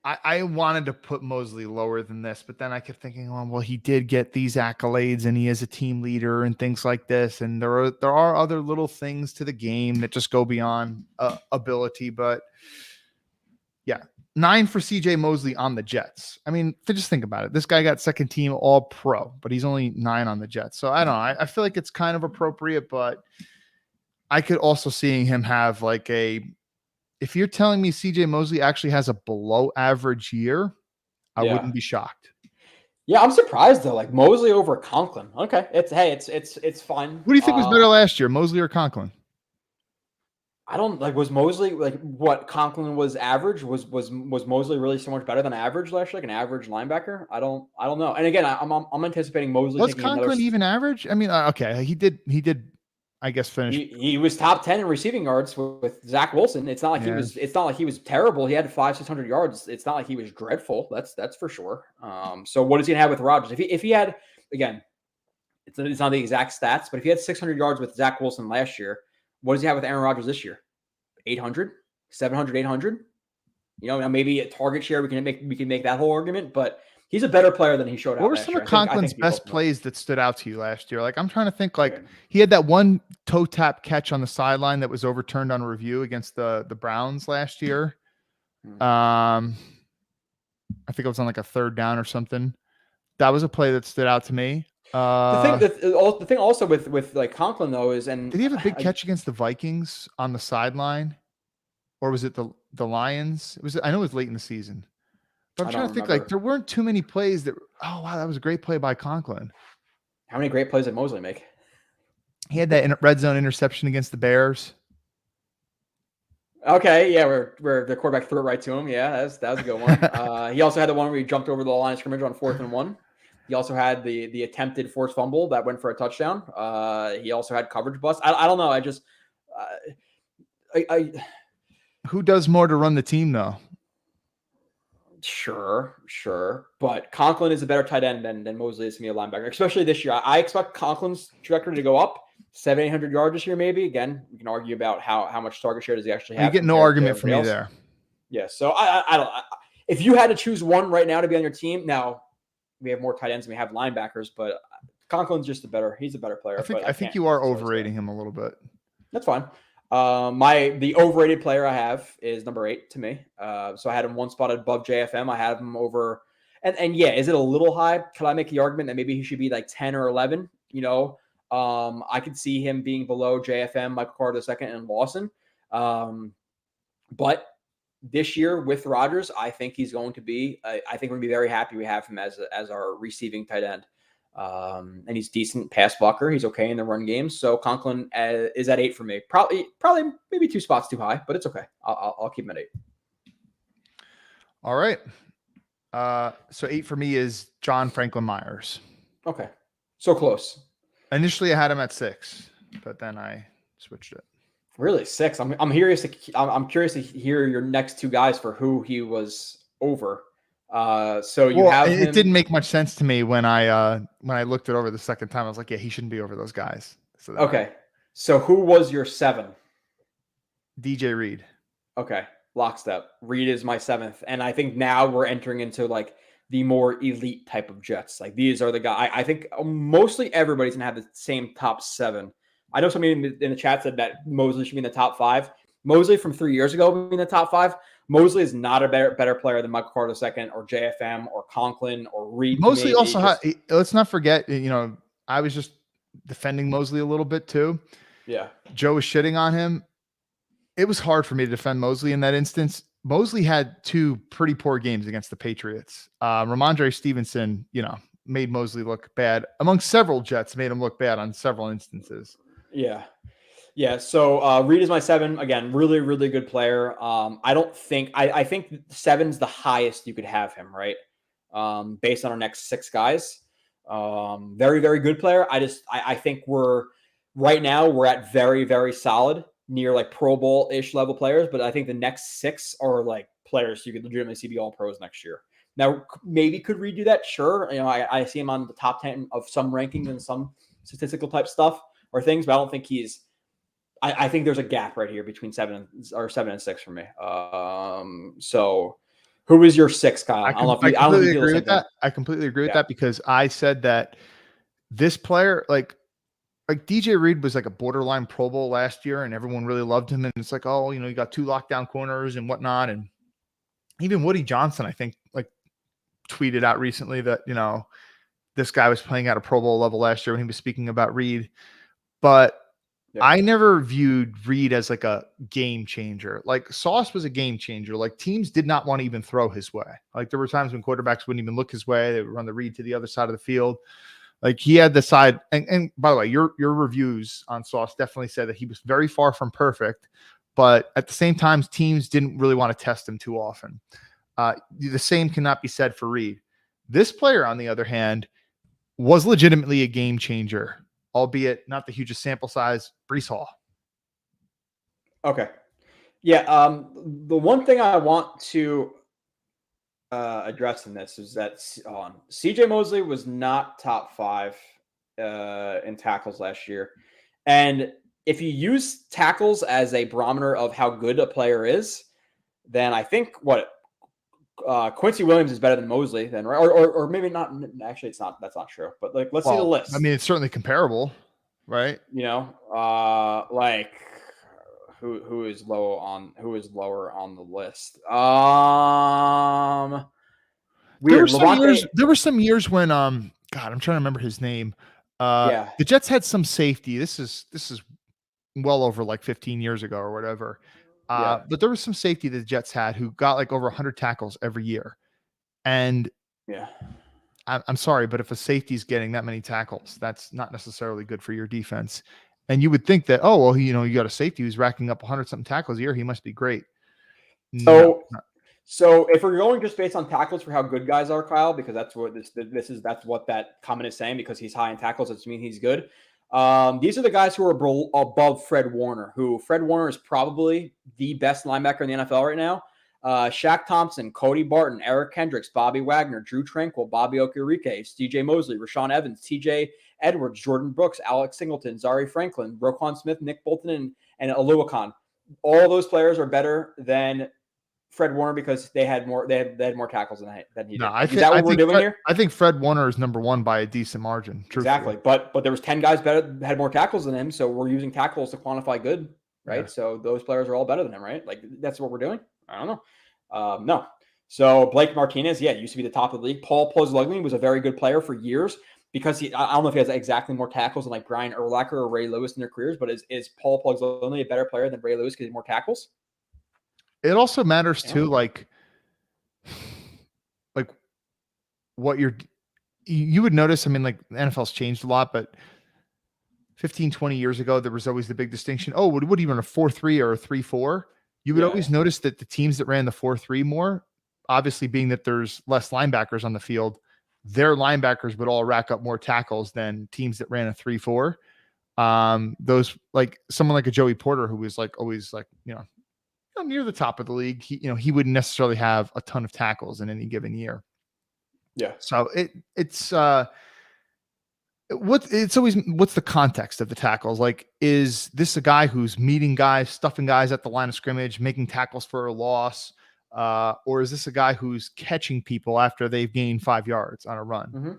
I wanted to put Mosley lower than this, but then I kept thinking, well, he did get these accolades and he is a team leader and things like this. And there are other little things to the game that just go beyond ability. But yeah, 9 for CJ Mosley on the Jets. I mean, just think about it. This guy got second team all pro, but he's only 9 on the Jets. So I don't know. I feel like it's kind of appropriate, but I could also seeing him have like if you're telling me CJ Mosley actually has a below average year, I wouldn't be shocked. Yeah, I'm surprised though. Like Mosley over Conklin. Okay, it's fine. Who do you think was better last year, Mosley or Conklin? I don't like. Was Mosley like what Conklin was average? Was Mosley really so much better than average last year, like an average linebacker? I don't know. And again, I'm anticipating Mosley. Was Conklin even average? I mean, okay, he did. I guess finish. He was top 10 in receiving yards with Zach Wilson. It's not like he was terrible. He had 500-600 yards. It's not like he was dreadful. That's for sure. So what does he have with Rodgers? If he had, again, it's not the exact stats, but if he had 600 yards with Zach Wilson last year, what does he have with Aaron Rodgers this year? 800, 700, 800. Maybe a target share we can make that whole argument, but he's a better player than he showed out. What were some of Conklin's best plays that stood out to you last year? Like I'm trying to think. Like he had that one toe tap catch on the sideline that was overturned on review against the Browns last year. I think it was on like a 3rd down or something. That was a play that stood out to me. The thing also with like Conklin though is, and did he have a big catch against the Vikings on the sideline, or was it the Lions? I know it was late in the season. But I'm trying to think, like, there weren't too many plays that, oh, wow, that was a great play by Conklin. How many great plays did Mosley make? He had that red zone interception against the Bears. Okay, yeah, where the quarterback threw it right to him. Yeah, that was a good one. He also had the one where he jumped over the line of scrimmage on 4th and 1. He also had the attempted forced fumble that went for a touchdown. He also had coverage bust. I don't know. Who does more to run the team, though? Sure. But Conklin is a better tight end than Mosley is to me, a linebacker, especially this year. I expect Conklin's trajectory to go up 700-800 yards this year, maybe. Again, we can argue about how much target share does he actually have. You get no argument from me there. Yeah. So I don't. If you had to choose one right now to be on your team, now we have more tight ends than we have linebackers, but Conklin's just he's a better player. I think you are overrating him a little bit. That's fine. The overrated player I have is number 8 to me. So I had him one spot above JFM. I have him over, and yeah, is it a little high? Could I make the argument that maybe he should be like 10 or 11? I could see him being below JFM, Michael Carter II, and Lawson. But this year with Rodgers, I think he's going to be. I think we're going to be very happy we have him as our receiving tight end. And he's decent pass blocker. He's okay in the run game. So Conklin is at 8 for me. Probably maybe 2 spots too high, but it's okay. I'll keep him at 8. All right. So 8 for me is John Franklin Myers. Okay. So close. Initially I had him at 6, but then I switched it. Really 6. I'm curious to hear your next 2 guys for who he was over. So you have it him. didn't make much sense to me when I looked it over the second time. I was like, yeah, he shouldn't be over those guys. So Okay. So who was your 7? DJ Reed. Okay. Lockstep. Reed is my 7th. And I think now we're entering into like the more elite type of Jets. Like these are the guys. I think mostly everybody's going to have the same top 7. I know somebody in the chat said that Mosley should be in the top 5. Mosley from 3 years ago being in the top 5. Mosley is not a better player than Michael Carter II or JFM or Conklin or Reed. Mosley also let's not forget, I was just defending Mosley a little bit too. Yeah. Joe was shitting on him. It was hard for me to defend Mosley in that instance. Mosley had 2 pretty poor games against the Patriots. Ramondre Stevenson, made Mosley look bad. Among several Jets, made him look bad on several instances. Yeah. Yeah. So Reed is my 7. Again, really, really good player. I think 7's the highest you could have him, right? Based on our next 6 guys. Very, very good player. I think right now we're at very, very solid, near like Pro Bowl-ish level players, but I think the next 6 are like players you could legitimately see be all pros next year. Now, maybe could Reed do that? Sure. I see him on the top 10 of some rankings and some statistical type stuff or things, but I don't think I think there's a gap right here between 7 and 6 for me. So who is your 6, Kyle? I completely agree with that. I completely agree with that because I said that this player, like DJ Reed was like a borderline Pro Bowl last year and everyone really loved him. And it's like, oh, you got 2 lockdown corners and whatnot. And even Woody Johnson, I think, like tweeted out recently that, this guy was playing at a Pro Bowl level last year when he was speaking about Reed. But I never viewed Reed as like a game changer. Like Sauce was a game changer. Like teams did not want to even throw his way. Like there were times when quarterbacks wouldn't even look his way. They would run the Reed to the other side of the field. Like he had the side. And by the way, your reviews on Sauce definitely said that he was very far from perfect, but at the same time, teams didn't really want to test him too often. The same cannot be said for Reed. This player, on the other hand, was legitimately a game changer, albeit not the hugest sample size. Breece Hall. Okay. Yeah. The one thing I want to address in this is that CJ Mosley was not top 5 in tackles last year. And if you use tackles as a barometer of how good a player is, then I think Quincy Williams is better than Mosley then, right? Or maybe not. Actually, that's not true. But like, let's see the list. I mean, it's certainly comparable, right? Like who is lower on the list? There were some years when God, I'm trying to remember his name. The Jets had some safety. This is well over like 15 years ago or whatever. But there was some safety that the Jets had who got like over 100 tackles every year. And I'm sorry, but if a safety is getting that many tackles, that's not necessarily good for your defense. And you would think that, oh, well, you got a safety who's racking up 100-something tackles a year. He must be great. So if we're going just based on tackles for how good guys are, Kyle, because that's what that's what that comment is saying, because he's high in tackles, doesn't mean he's good. These are the guys who are above Fred Warner, Fred Warner is probably the best linebacker in the NFL right now. Shaq Thompson, Cody Barton, Eric Kendricks, Bobby Wagner, Drew Tranquill, Bobby Okereke, CJ Mosley, Rashawn Evans, TJ Edwards, Jordan Brooks, Alex Singleton, Zari Franklin, Roquan Smith, Nick Bolton, and Aluakon. All those players are better than Fred Warner because they had more tackles than he did. Is that what we're doing here? I think Fred Warner is number 1 by a decent margin. Truthfully. Exactly. But there was 10 guys had more tackles than him, so we're using tackles to quantify good, right? Yeah. So those players are all better than him, right? Like that's what we're doing? I don't know. No. So Blake Martinez, used to be the top of the league. Paul Poslughny was a very good player for years because I don't know if he has exactly more tackles than like Brian Urlacher or Ray Lewis in their careers, but is Paul Poslughny a better player than Ray Lewis because he has more tackles? It also matters too, like what you would notice. I mean, like the NFL's changed a lot, but 15, 20 years ago, there was always the big distinction. Oh, what do you run, a 4-3 or a 3-4? You would always notice that the teams that ran the 4-3 more, obviously being that there's less linebackers on the field, their linebackers would all rack up more tackles than teams that ran a 3-4. Those like someone like a Joey Porter, who was like always like, near the top of the league. He wouldn't necessarily have a ton of tackles in any given year. Yeah. So it's what's the context of the tackles? Like, is this a guy who's meeting guys, stuffing guys at the line of scrimmage, making tackles for a loss? Or is this a guy who's catching people after they've gained 5 yards on a run? Mm-hmm.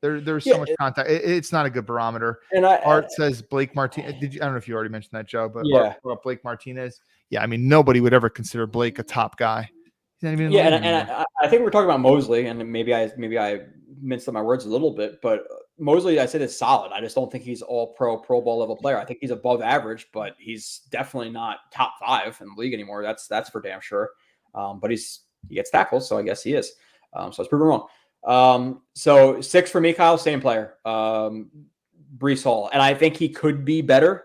There's so much contact. It's not a good barometer. And Art says Blake Martinez. I don't know if you already mentioned that, Joe, but yeah. Art brought up Blake Martinez. Yeah, I mean, nobody would ever consider Blake a top guy. He's not even in the league and I think we're talking about Mosley, and maybe I minced up my words a little bit, but Mosley, I said, is solid. I just don't think he's all Pro Bowl level player. I think he's above average, but he's definitely not top 5 in the league anymore. That's for damn sure. But he gets tackles, so I guess he is. So I was proven wrong. So 6 for me, Kyle, same player, Breece Hall, and I think he could be better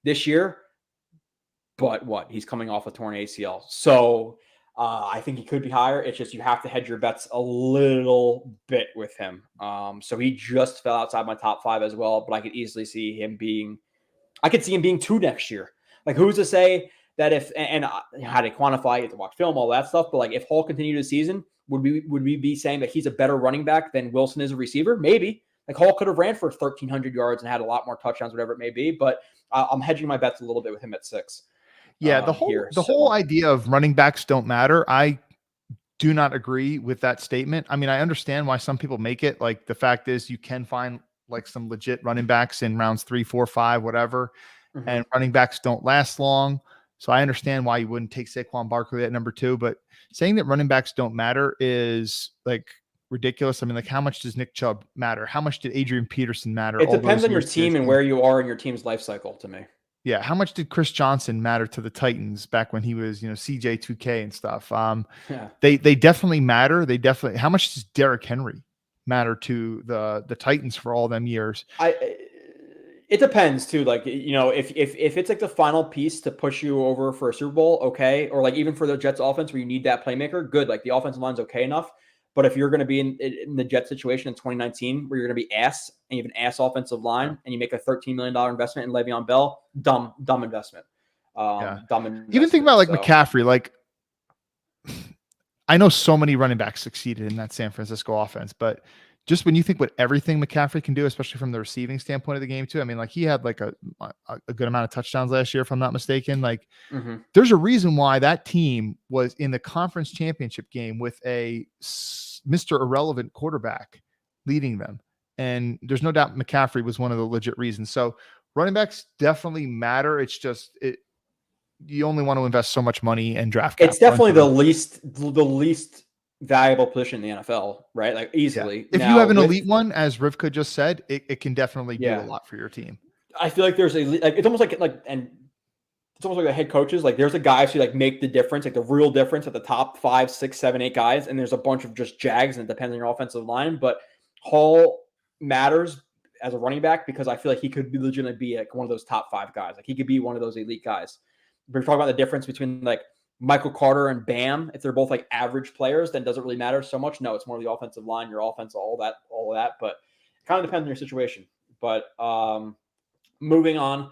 this year. But he's coming off a torn ACL, so I think he could be higher. It's just you have to hedge your bets a little bit with him. So he just fell outside my top 5 as well, but I could easily see him being 2 next year. Like, who's to say that if how to quantify it, to watch film, all that stuff. But like, if Hall continued the season, would we be saying that he's a better running back than Wilson is a receiver? Maybe. Like, Hall could have ran for 1,300 yards and had a lot more touchdowns, whatever it may be. But I'm hedging my bets a little bit with him at 6. Yeah, the whole idea of running backs don't matter. I do not agree with that statement. I mean, I understand why some people make it. Like, the fact is, you can find like some legit running backs in rounds 3, 4, 5, whatever, and running backs don't last long. So I understand why you wouldn't take Saquon Barkley at number 2. But saying that running backs don't matter is like ridiculous. I mean, like, how much does Nick Chubb matter? How much did Adrian Peterson matter? It depends on your team and where you are in your team's life cycle, to me. Yeah. How much did Chris Johnson matter to the Titans back when he was, CJ2K and stuff? They definitely matter. How much does Derrick Henry matter to the Titans for all them years? It depends too. Like, if it's like the final piece to push you over for a Super Bowl, okay. Or like even for the Jets offense where you need that playmaker, good. Like, the offensive line's okay enough. But if you're going to be in the Jets situation in 2019 where you're going to be ass and you have an ass offensive line and you make a $13 million investment in Le'Veon Bell, dumb investment. Dumb investment. Even think about like McCaffrey. Like, I know so many running backs succeeded in that San Francisco offense, but just when you think what everything McCaffrey can do, especially from the receiving standpoint of the game too. I mean, like, he had like a good amount of touchdowns last year, if I'm not mistaken. Like, there's a reason why that team was in the conference championship game with a Mr. Irrelevant quarterback leading them. And there's no doubt McCaffrey was one of the legit reasons. So running backs definitely matter. It's just, you only want to invest so much money and draft cap. It's definitely the least valuable position in the NFL, right? Like, easily. Yeah. If you have an elite one, as Rivka just said, it can definitely do a lot for your team. I feel like there's it's almost like it's almost like the head coaches. Like, there's the guys who like make the difference, like the real difference at the top 5, 6, 7, 8 guys, and there's a bunch of just jags, and it depends on your offensive line. But Hall matters as a running back because I feel like he could be legitimately be like one of those top 5 guys. Like, he could be one of those elite guys. We're talking about the difference between like Michael Carter and Bam. If they're both like average players, then does it really matter so much? No, it's more the offensive line, your offense, all of that. But it kind of depends on your situation. But moving on,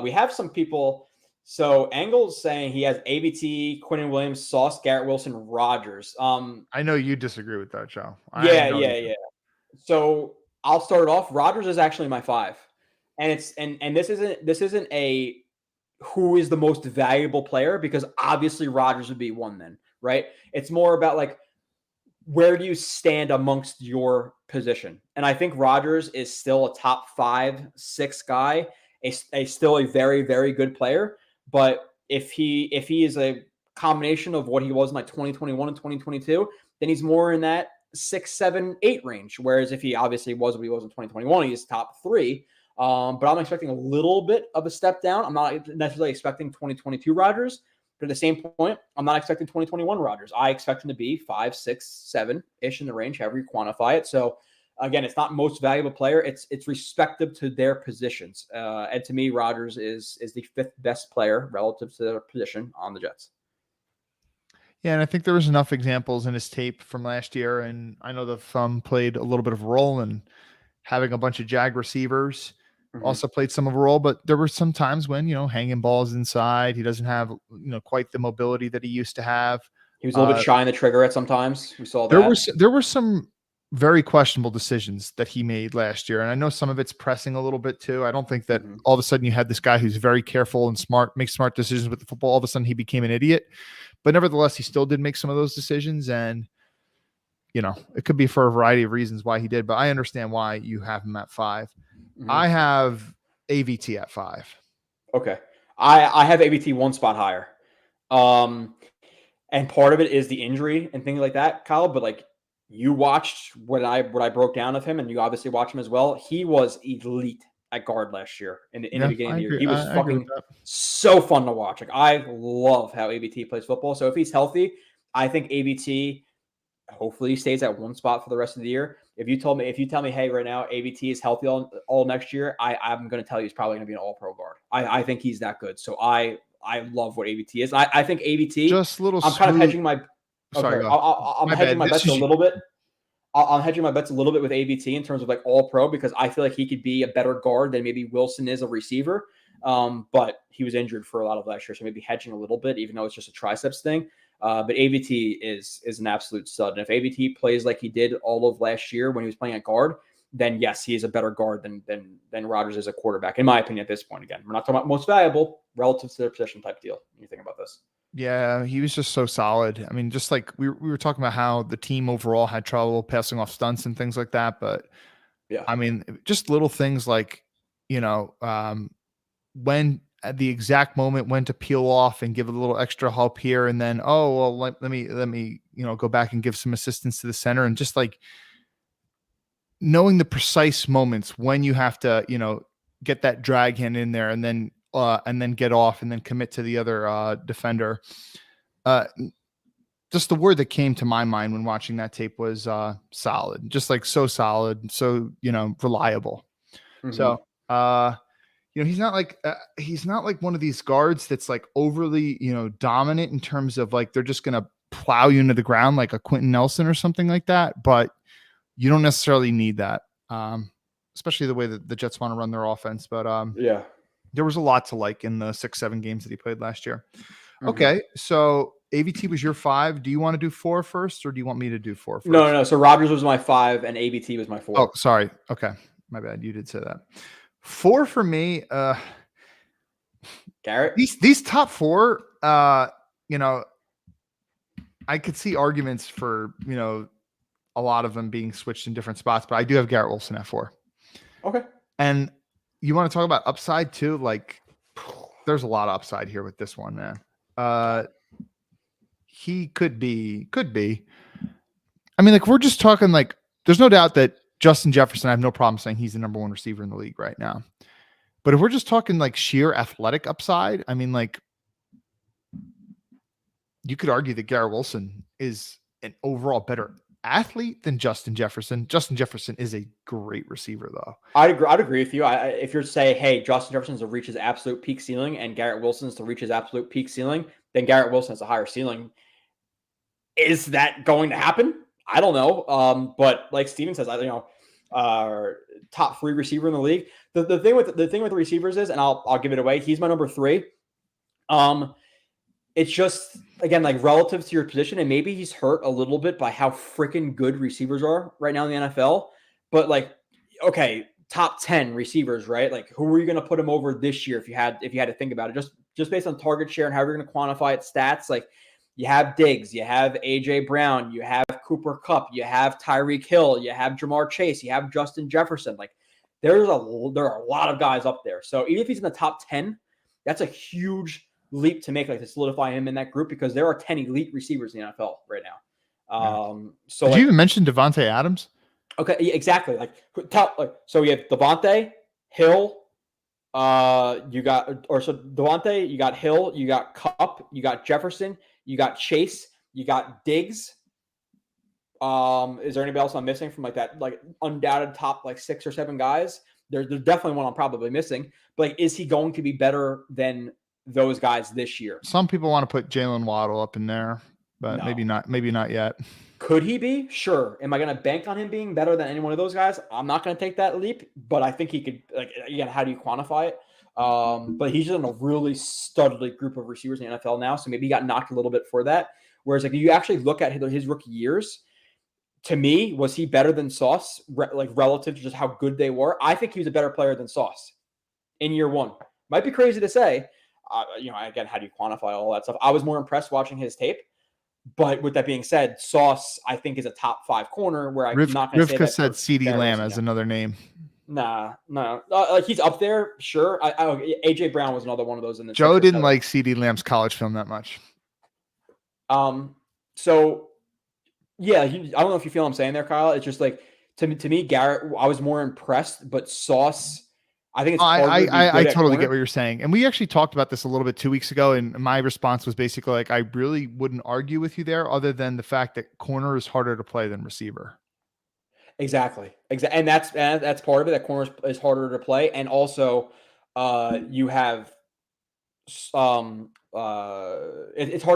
we have some people. So Engel's saying he has AVT, Quinnen Williams, Sauce, Garrett Wilson, Rodgers. I know you disagree with that, Joe. Yeah. So I'll start it off. Rodgers is actually my 5, and it's and this isn't a who is the most valuable player, because obviously Rodgers would be one then, right? It's more about like, where do you stand amongst your position? And I think Rodgers is still a top 5, 6 guy, still a very, very good player. But if he is a combination of what he was in like 2021 and 2022, then he's more in that 6, 7, 8 range. Whereas if he obviously was what he was in 2021, he's top 3. But I'm expecting a little bit of a step down. I'm not necessarily expecting 2022 Rodgers, but at the same point, I'm not expecting 2021 Rodgers. I expect him to be 5, 6, 7-ish in the range, however you quantify it. So again, it's not most valuable player. It's respective to their positions. And to me, Rodgers is the 5th best player relative to their position on the Jets. Yeah, and I think there was enough examples in his tape from last year, and I know the thumb played a little bit of a role in having a bunch of Jag receivers also played some of a role, but there were some times when, hanging balls inside, he doesn't have, quite the mobility that he used to have. He was a little bit shy on the trigger at sometimes. We saw There that. there were some very questionable decisions that he made last year. And I know some of it's pressing a little bit too. I don't think that all of a sudden you had this guy who's very careful and smart, makes smart decisions with the football. All of a sudden he became an idiot, but nevertheless, he still did make some of those decisions. And, it could be for a variety of reasons why he did, but I understand why you have him at 5. I have AVT at 5. Okay. I have AVT one spot higher. And part of it is the injury and things like that, Kyle, but you watched what I broke down of him, and you obviously watch him as well. He was elite at guard last year in the beginning of the year. He was fucking so fun to watch. I love how AVT plays football. So if he's healthy, I think AVT hopefully stays at one spot for the rest of the year. If you tell me, hey, right now AVT is healthy all next year, I'm going to tell you he's probably going to be an all-pro guard. I think he's that good. So I love what AVT is. I think AVT. Just little. I'm kind of hedging my. Sorry, I'm hedging my bets a little bit. I'm hedging my bets a little bit with AVT in terms of all pro, because I feel like he could be a better guard than maybe Wilson is a receiver. But he was injured for a lot of last year, so maybe hedging a little bit, even though it's just a triceps thing. But AVT is an absolute stud. And if AVT plays like he did all of last year when he was playing at guard, then yes, he is a better guard than Rodgers is a quarterback, in my opinion, at this point. Again, we're not talking about most valuable relative to their position type deal. When you think about this. Yeah, he was just so solid. I mean, just like we were talking about how the team overall had trouble passing off stunts and things like that. But yeah, I mean, just little things like, when at the exact moment when to peel off and give a little extra help here, and then, let me go back and give some assistance to the center, and just knowing the precise moments when you have to, get that drag hand in there, and then get off, and then commit to the other defender. Just the word that came to my mind when watching that tape was solid. Just so solid, so reliable. So he's not like one of these guards that's overly dominant in terms of they're just gonna plow you into the ground like a Quentin Nelson or something like that. But you don't necessarily need that, especially the way that the Jets want to run their offense. But yeah. There was a lot to like in the 6-7 games that he played last year. Okay, so AVT was your 5. Do you want to do 4 first, or do you want me to do 4 first? No. So Rodgers was my 5, and AVT was my 4. Oh, sorry. Okay, my bad. You did say that. 4 for me. Garrett. These top 4. I could see arguments for a lot of them being switched in different spots, but I do have Garrett Wilson at 4. Okay. And you want to talk about upside too? There's a lot of upside here with this one, man. He could be. I mean, we're just talking there's no doubt that Justin Jefferson, I have no problem saying he's the number 1 receiver in the league right now. But if we're just talking sheer athletic upside, I mean, you could argue that Garrett Wilson is an overall better athlete than Justin Jefferson. Justin Jefferson is a great receiver, though. I'd agree with you. If you're saying, hey, Justin Jefferson's to reach his absolute peak ceiling and Garrett Wilson's to reach his absolute peak ceiling, then Garrett Wilson has a higher ceiling. Is that going to happen? I don't know. But like Steven says, top 3 receiver in the league. The thing with the receivers is, and I'll give it away, he's my number 3. It's just, again, relative to your position, and maybe he's hurt a little bit by how freaking good receivers are right now in the NFL. But okay, top 10 receivers, right? Who are you going to put him over this year if you had to think about it? Just based on target share and how you're going to quantify its stats. You have Diggs, you have AJ Brown, you have Cooper Kupp, you have Tyreek Hill, you have Jamar Chase, you have Justin Jefferson. There are a lot of guys up there. So even if he's in the top 10, that's a huge leap to make, to solidify him in that group, because there are 10 elite receivers in the NFL right now. So did you even mention Devontae Adams? Okay, yeah, exactly. So you have Devontae, Hill, Devontae, you got Hill, you got Kupp, you got Jefferson, you got Chase, you got Diggs. Is there anybody else I'm missing from that undoubted top 6 or 7 guys? There's definitely one I'm probably missing. But is he going to be better than those guys this year? Some people want to put Jalen Waddle up in there. but No. maybe not yet. Could he be? Sure. Am I going to bank on him being better than any one of those guys? I'm not going to take that leap, but I think he could. Like, again, how do you quantify it? But he's in a really studly group of receivers in the NFL now, so maybe he got knocked a little bit for that. Whereas, like, if you actually look at his rookie years, to me, was he better than Sauce? Like, relative to just how good they were, I think he was a better player than Sauce in year one. Might be crazy to say. Again, how do you quantify all that stuff? I was more impressed watching his tape. But with that being said, Sauce, I think, is a top 5 corner where I'm not going to say that. Rivka said CeeDee Lamb as another name. No. Like, he's up there, sure. AJ Brown was another one of those in the Joe didn't like CeeDee Lamb's college film that much. So, yeah, I don't know if you feel what I'm saying there, Kyle. It's just like, to me, Garrett, I was more impressed, but Sauce, I think it's I totally get what you're saying. And we actually talked about this a little bit 2 weeks ago. And my response was basically like, I really wouldn't argue with you there other than the fact that corner is harder to play than receiver. Exactly. And that's part of it. That corner is harder to play. And also you have, it's harder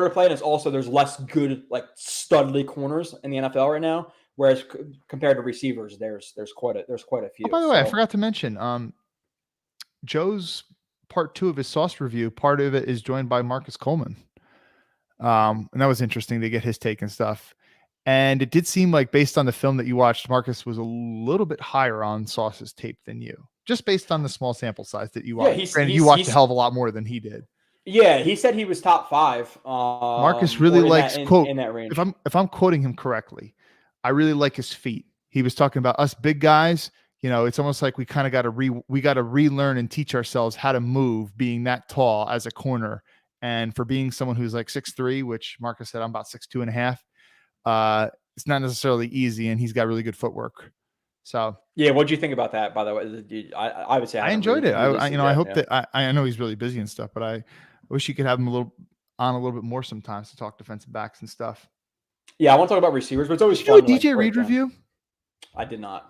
to play. And it's also, there's less good, like, studly corners in the NFL right now. Whereas compared to receivers, there's quite a few. Oh, by the way, I forgot to mention, Joe's part 2 of his Sauce review, part of it is joined by Marcus Coleman. And that was interesting to get his take and stuff. And it did seem like, based on the film that you watched, Marcus was a little bit higher on Sauce's tape than you, just based on the small sample size that you watched. And you watched a hell of a lot more than he did. Yeah, he said he was top 5. Marcus really likes quote in that range. If I'm quoting him correctly, I really like his feet. He was talking about us big guys. It's almost like we kind of got to relearn and teach ourselves how to move being that tall as a corner. And for being someone who's like 6'3", which Marcus said I'm about 6'2.5", it's not necessarily easy, and he's got really good footwork. So yeah, what do you think about that? By the way, I would say I enjoyed it. I hope that I know he's really busy and stuff, but I wish you could have him a little bit more sometimes to talk defensive backs and stuff. Yeah, I want to talk about receivers, but it's always fun. Did you do a DJ Reed review? I did not.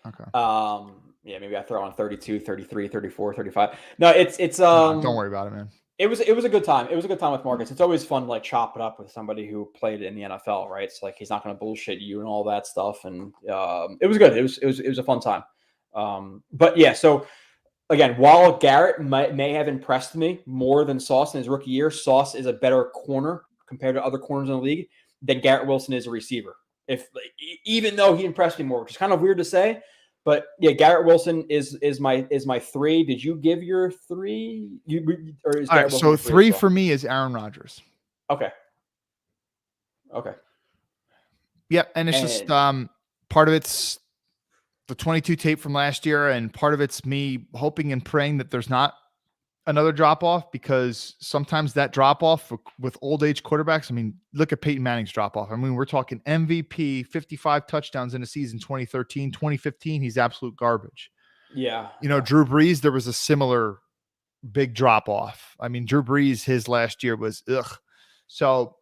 Okay. Yeah, maybe I throw on 32, 33, 34, 35. No, it's don't worry about it, man. It was a good time. It was a good time with Marcus. It's always fun to, like, chop it up with somebody who played in the NFL, right? So, like, he's not going to bullshit you and all that stuff. And it was good. It was a fun time. But yeah, so again, while Garrett may have impressed me more than Sauce in his rookie year, Sauce is a better corner compared to other corners in the league than Garrett Wilson is a receiver. Even though he impressed me more, which is kind of weird to say, but yeah, Garrett Wilson is my 3. Did you give your 3? All right, so 3 for me is Aaron Rodgers. Okay. Yeah, and it's just part of it's the 22 tape from last year, and part of it's me hoping and praying that there's not another drop off, because sometimes that drop off with old age quarterbacks. I mean, look at Peyton Manning's drop off. I mean, we're talking MVP, 55 touchdowns in a season, 2013, 2015. He's absolute garbage. Yeah. Drew Brees, there was a similar big drop off. I mean, Drew Brees, his last year was ugh. So,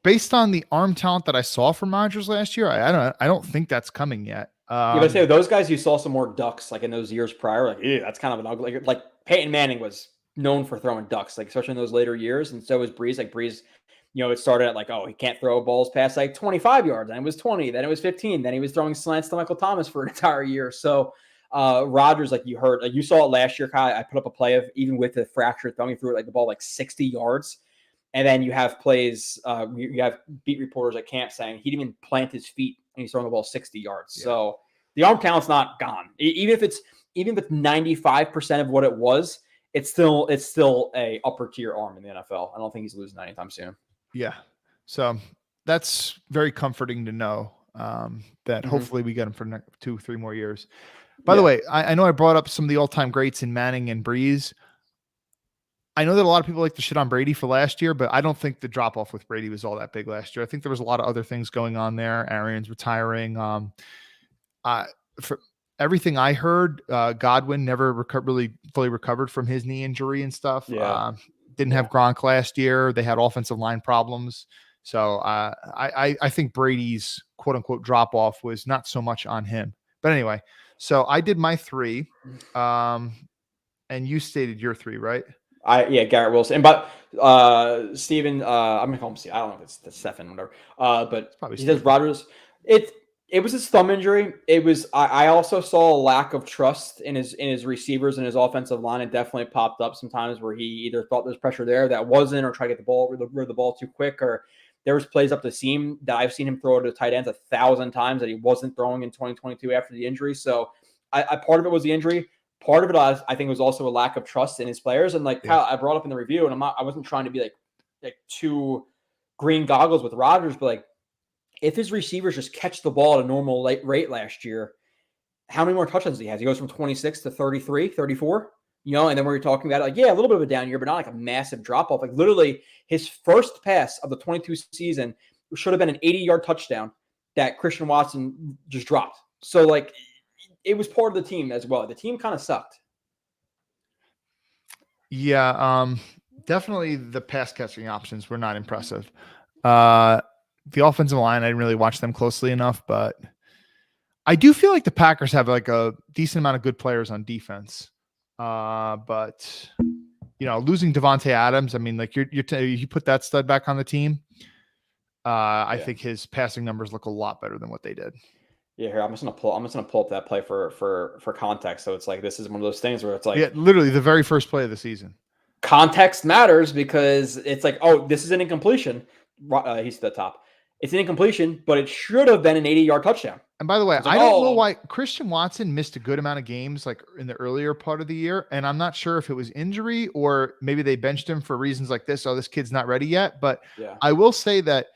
based on the arm talent that I saw from Rodgers last year, I don't think that's coming yet. But say those guys, you saw some more ducks like in those years prior. Like, yeah, that's kind of an ugly. Like Peyton Manning was known for throwing ducks, like especially in those later years, and so was Brees. Like Brees, it started at like, oh, he can't throw balls past like 25 yards, then it was 20, then it was 15, then he was throwing slants to Michael Thomas for an entire year. So Rodgers, like you heard, like you saw it last year, Kyle. I put up a play of even with the fractured thumb, he threw it like the ball like 60 yards. And then you have plays, you have beat reporters at camp saying he didn't even plant his feet and he's throwing the ball 60 yards. Yeah. So the arm talent's not gone. Even if it's 95% of what it was, it's still a upper tier arm in the NFL. I don't think he's losing anytime soon. Yeah. So that's very comforting to know that hopefully we get him for 2-3 more years. By the way, I know I brought up some of the all-time greats in Manning and Brees. I know that a lot of people like to shit on Brady for last year, but I don't think the drop-off with Brady was all that big last year. I think there was a lot of other things going on there. Arians retiring. For everything I heard, Godwin never really fully recovered from his knee injury and stuff. Yeah. Didn't have Gronk last year. They had offensive line problems. So I think Brady's quote-unquote drop-off was not so much on him. But anyway, so I did my 3, and you stated your 3, right? Garrett Wilson. But Steven, I'm gonna call him Steve. I don't know if it's the Stefan, whatever. But Probably he says Steven. Rodgers. It was his thumb injury. It was. I also saw a lack of trust in his receivers and his offensive line. It definitely popped up sometimes where he either thought there's pressure there that wasn't, or try to get the ball where the ball too quick, or there was plays up the seam that I've seen him throw to tight ends 1,000 times that he wasn't throwing in 2022 after the injury. So I part of it was the injury. Part of it, I think, was also a lack of trust in his players. And like Kyle, I brought up in the review, and I wasn't trying to be like too green goggles with Rodgers, but like if his receivers just catch the ball at a normal rate last year, how many more touchdowns he has? He goes from 26 to 33, 34. And then we're talking about it, like, yeah, a little bit of a down year, but not like a massive drop off. Like literally his first pass of the 22 season should have been an 80-yard touchdown that Christian Watson just dropped. So like it was part of the team as well. The team kind of sucked. Yeah. Definitely the pass catching options were not impressive. The offensive line, I didn't really watch them closely enough, but I do feel like the Packers have like a decent amount of good players on defense. But losing Devontae Adams, I mean, like you put that stud back on the team. I think his passing numbers look a lot better than what they did. Yeah, here I'm just gonna pull up that play for context. So it's like this is one of those things where it's like literally the very first play of the season. Context matters because it's like, oh, this is an incompletion. He's at the top. It's an incompletion, but it should have been an 80-yard touchdown. And by the way, I don't know why Christian Watson missed a good amount of games like in the earlier part of the year. And I'm not sure if it was injury or maybe they benched him for reasons like this. Oh, this kid's not ready yet. But I will say that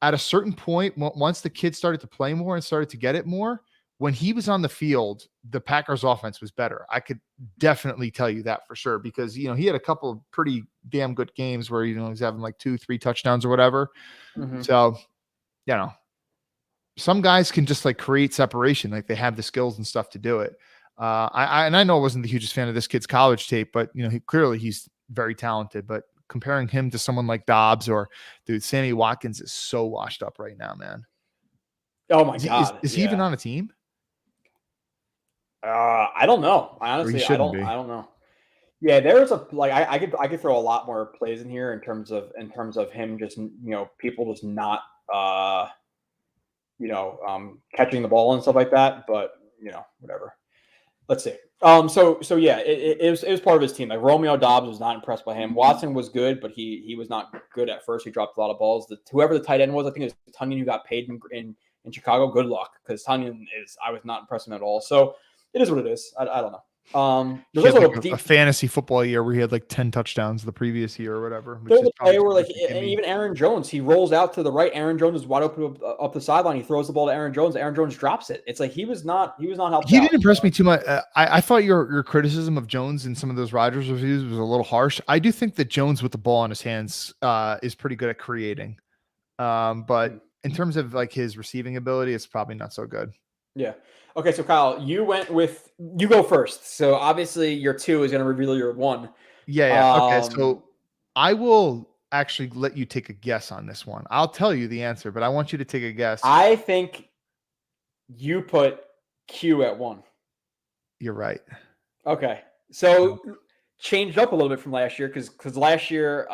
at a certain point, once the kid started to play more and started to get it more, when he was on the field, the Packers offense was better. I could definitely tell you that for sure, because, he had a couple of pretty damn good games where, he's having like 2-3 touchdowns or whatever. Mm-hmm. So, some guys can just like create separation. Like they have the skills and stuff to do it. I know I wasn't the hugest fan of this kid's college tape, but he's very talented, but comparing him to someone like Dobbs or Sammy Watkins is so washed up right now, man. Oh my God. Is he even on a team? I don't know. Honestly, I don't know. Yeah, there's I could throw a lot more plays in here in terms of him just, people just not, catching the ball and stuff like that, but whatever. Let's see. So yeah, it was part of his team. Like Romeo Dobbs was not impressed by him. Watson was good, but he was not good at first. He dropped a lot of balls. Whoever the tight end was, I think it was Tunyon who got paid in Chicago. Good luck, because Tunyon I was not impressed with him at all. So it is what it is. I don't know. There's also a fantasy football year where he had like 10 touchdowns the previous year or whatever. There's a play where and even Aaron Jones, he rolls out to the right. Aaron Jones is wide open up the sideline. He throws the ball to Aaron Jones. Aaron Jones drops it. It's like he was not helped. He didn't impress me too much. I thought your criticism of Jones in some of those Rodgers reviews was a little harsh. I do think that Jones with the ball in his hands is pretty good at creating. But in terms of like his receiving ability, it's probably not so good. Yeah. Okay, so Kyle, you go first. So obviously your 2 is going to reveal your 1. Yeah. Okay, so I will actually let you take a guess on this one. I'll tell you the answer, but I want you to take a guess. I think you put Q at 1. You're right. Okay. So changed up a little bit from last year because last year,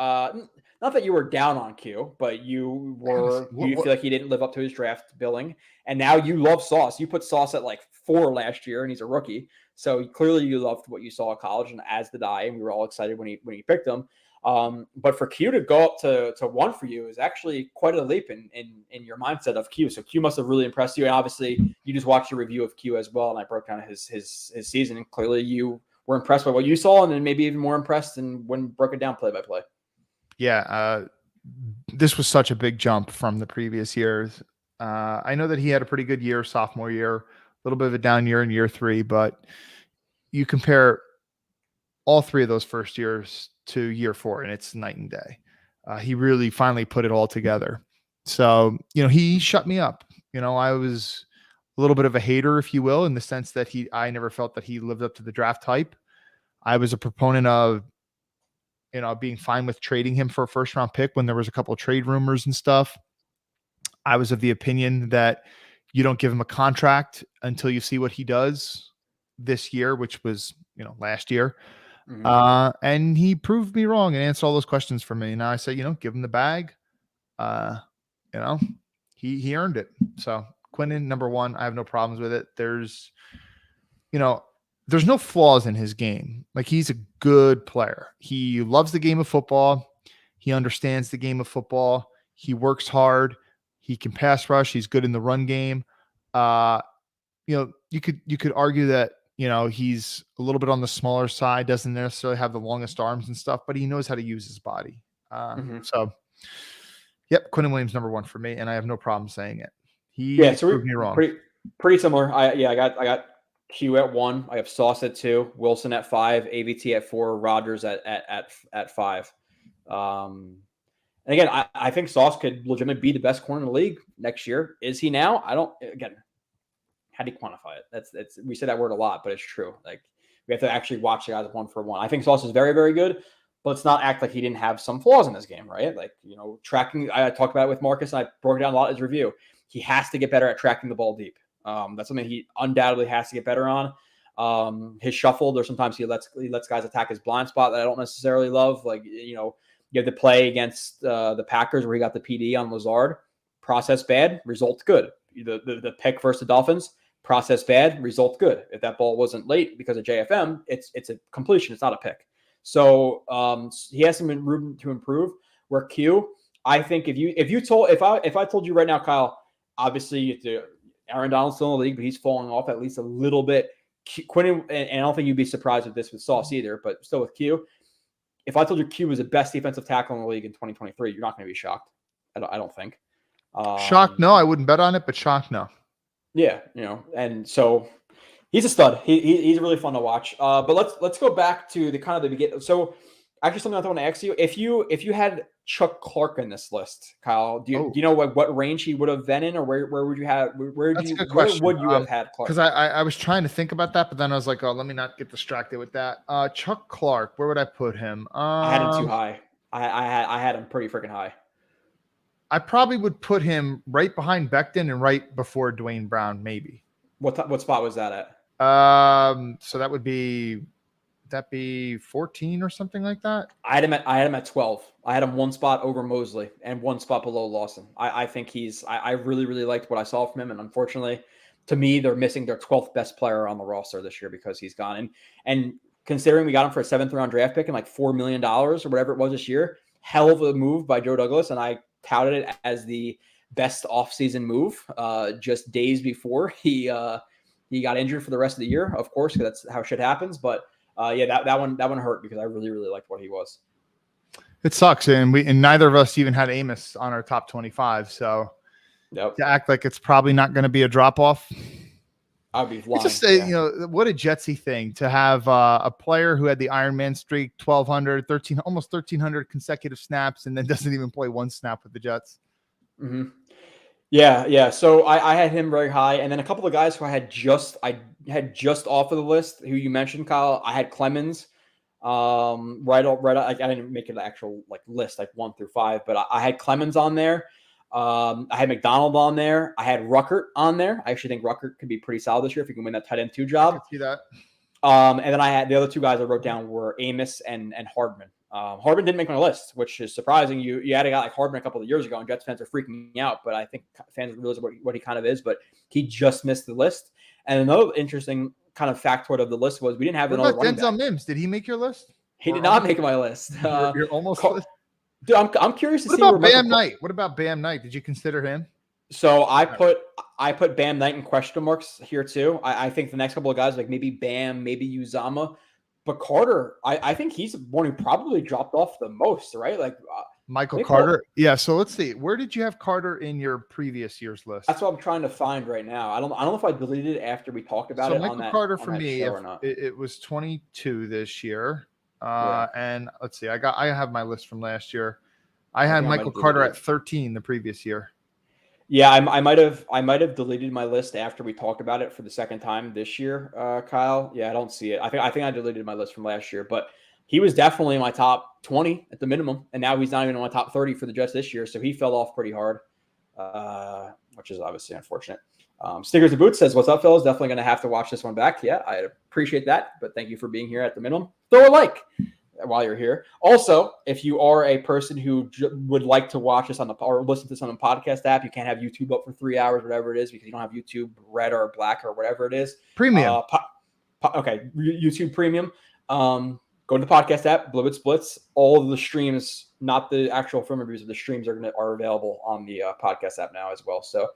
not that you were down on Q, but you feel like he didn't live up to his draft billing. And now you love Sauce. You put Sauce at like 4 last year, and he's a rookie. So clearly you loved what you saw at college, and as did I, and we were all excited when he picked him. But for Q to go up to 1 for you is actually quite a leap in your mindset of Q. So Q must have really impressed you. And obviously you just watched a review of Q as well, and I broke down his season. And clearly you were impressed by what you saw, and then maybe even more impressed than when broke it down play by play. Yeah. This was such a big jump from the previous years. I know that he had a pretty good year, sophomore year, a little bit of a down year in year 3, but you compare all 3 of those first years to year 4, and it's night and day. He really finally put it all together. So, he shut me up. I was a little bit of a hater, if you will, in the sense that I never felt that he lived up to the draft hype. I was a proponent of, being fine with trading him for a first round pick when there was a couple of trade rumors and stuff. I was of the opinion that you don't give him a contract until you see what he does this year, which was, last year. And he proved me wrong and answered all those questions for me. Now I say, give him the bag. He earned it. So Quinnen, number one, I have no problems with it. There's no flaws in his game. Like, he's a good player. He loves the game of football. He understands the game of football. He works hard. He can pass rush. He's good in the run game. You could argue that, he's a little bit on the smaller side, doesn't necessarily have the longest arms and stuff, but he knows how to use his body. So, yep, Quinnen Williams, number one for me, and I have no problem saying it. He proved me wrong. Pretty similar. I got Q at 1. I have Sauce at 2, Wilson at 5, AVT at 4, Rodgers at 5. And again, I think Sauce could legitimately be the best corner in the league next year. Is he now? How do you quantify it? We say that word a lot, but it's true. Like, we have to actually watch the guys one for one. I think Sauce is very, very good, but let's not act like he didn't have some flaws in this game, right? Like, tracking. I talked about it with Marcus, and I broke it down a lot in his review. He has to get better at tracking the ball deep. That's something he undoubtedly has to get better on. His shuffle, there's sometimes he lets guys attack his blind spot that I don't necessarily love. Like, you have the play against the Packers where he got the PD on Lazard. Process bad, result good. The pick versus the Dolphins, process bad, result good. If that ball wasn't late because of JFM, it's a completion. It's not a pick. So he has some room to improve. Where Q, I think if I told you right now, Kyle, obviously Aaron Donald's still in the league, but he's falling off at least a little bit. Quinnen, and I don't think you'd be surprised with this with Sauce either, but still with Q. If I told you Q was the best defensive tackle in the league in 2023, you're not going to be shocked. I don't think. Shocked? No, I wouldn't bet on it, but shocked? No. Yeah, and so he's a stud. He's really fun to watch. But let's go back to the kind of the beginning. So actually, something I want to ask you: if you had Chuck Clark in this list, Kyle, do you know what range he would have been in, or where would you have? Where would you have had Clark? Because I was trying to think about that, but then I was like, let me not get distracted with that. Chuck Clark, where would I put him? I had him too high. I had him pretty freaking high. I probably would put him right behind Becton and right before Dwayne Brown, maybe. What spot was that at? So that would be 14 or something like that. I had him at 12. I had him one spot over Mosley and one spot below Lawson. I think I really, really liked what I saw from him. And unfortunately, to me, they're missing their 12th best player on the roster this year because he's gone. And considering we got him for a 7th round draft pick and like $4 million or whatever it was this year, hell of a move by Joe Douglas. And I touted it as the best offseason move just days before he got injured for the rest of the year, of course, because that's how shit happens. But that one hurt because I really, really liked what he was. It sucks, and neither of us even had Amos on our top 25. So to act like it's probably not going to be a drop off, I'd be lying. Just what a Jetsy thing to have a player who had the Iron Man streak, 1,200, almost 1,300 consecutive snaps, and then doesn't even play one snap with the Jets. Mm-hmm. Yeah. So I had him very high, and then a couple of guys who I had just off of the list, who you mentioned, Kyle. I had Clemens, right. I didn't make an actual list 1 through 5, but I had Clemens on there. I had McDonald on there. I had Ruckert on there. I actually think Ruckert could be pretty solid this year if he can win that tight end 2 job. I can see that. And then I had the other 2 guys I wrote down were Amos and Hardman. Hardman didn't make my list, which is surprising. You had a guy like Hardman a couple of years ago, and Jets fans are freaking out, but I think fans realize what he kind of is, but he just missed the list. And another interesting kind of factoid of the list was we didn't have another running back. Denzel Mims? Did he make your list? He did not make my list. You're almost Dude, I'm curious to see. What about Bam Knight? What about Bam Knight? Did you consider him? So I put Bam Knight in question marks here too. I think the next couple of guys, like maybe Bam, maybe Uzama, but Carter, I think he's the one who probably dropped off the most, right? Michael Carter. Yeah. So let's see. Where did you have Carter in your previous year's list? That's what I'm trying to find right now. I don't know if I deleted it after we talked about it. Michael Carter for me, it was 22 this year. And let's see, I have my list from last year. I had Michael Carter at 13 the previous year. Yeah, I might have deleted my list after we talked about it for the second time this year, Kyle. Yeah, I don't see it. I think I deleted my list from last year, but he was definitely in my top 20 at the minimum, and now he's not even in my top 30 for the Jets this year, so he fell off pretty hard. which is obviously unfortunate. Stickers and Boots says, "What's up, fellas? Definitely going to have to watch this one back." Yeah, I appreciate that, but thank you for being here at the minimum. Throw a like while you're here. Also, if you are a person who would like to watch this or listen to this on a podcast app, you can't have YouTube up for 3 hours, whatever it is, because you don't have YouTube Red or Black or whatever it is. Premium. YouTube Premium. Go to the podcast app, Blitz. All of the streams, not the actual film reviews, of the streams are available on the podcast app now as well. So,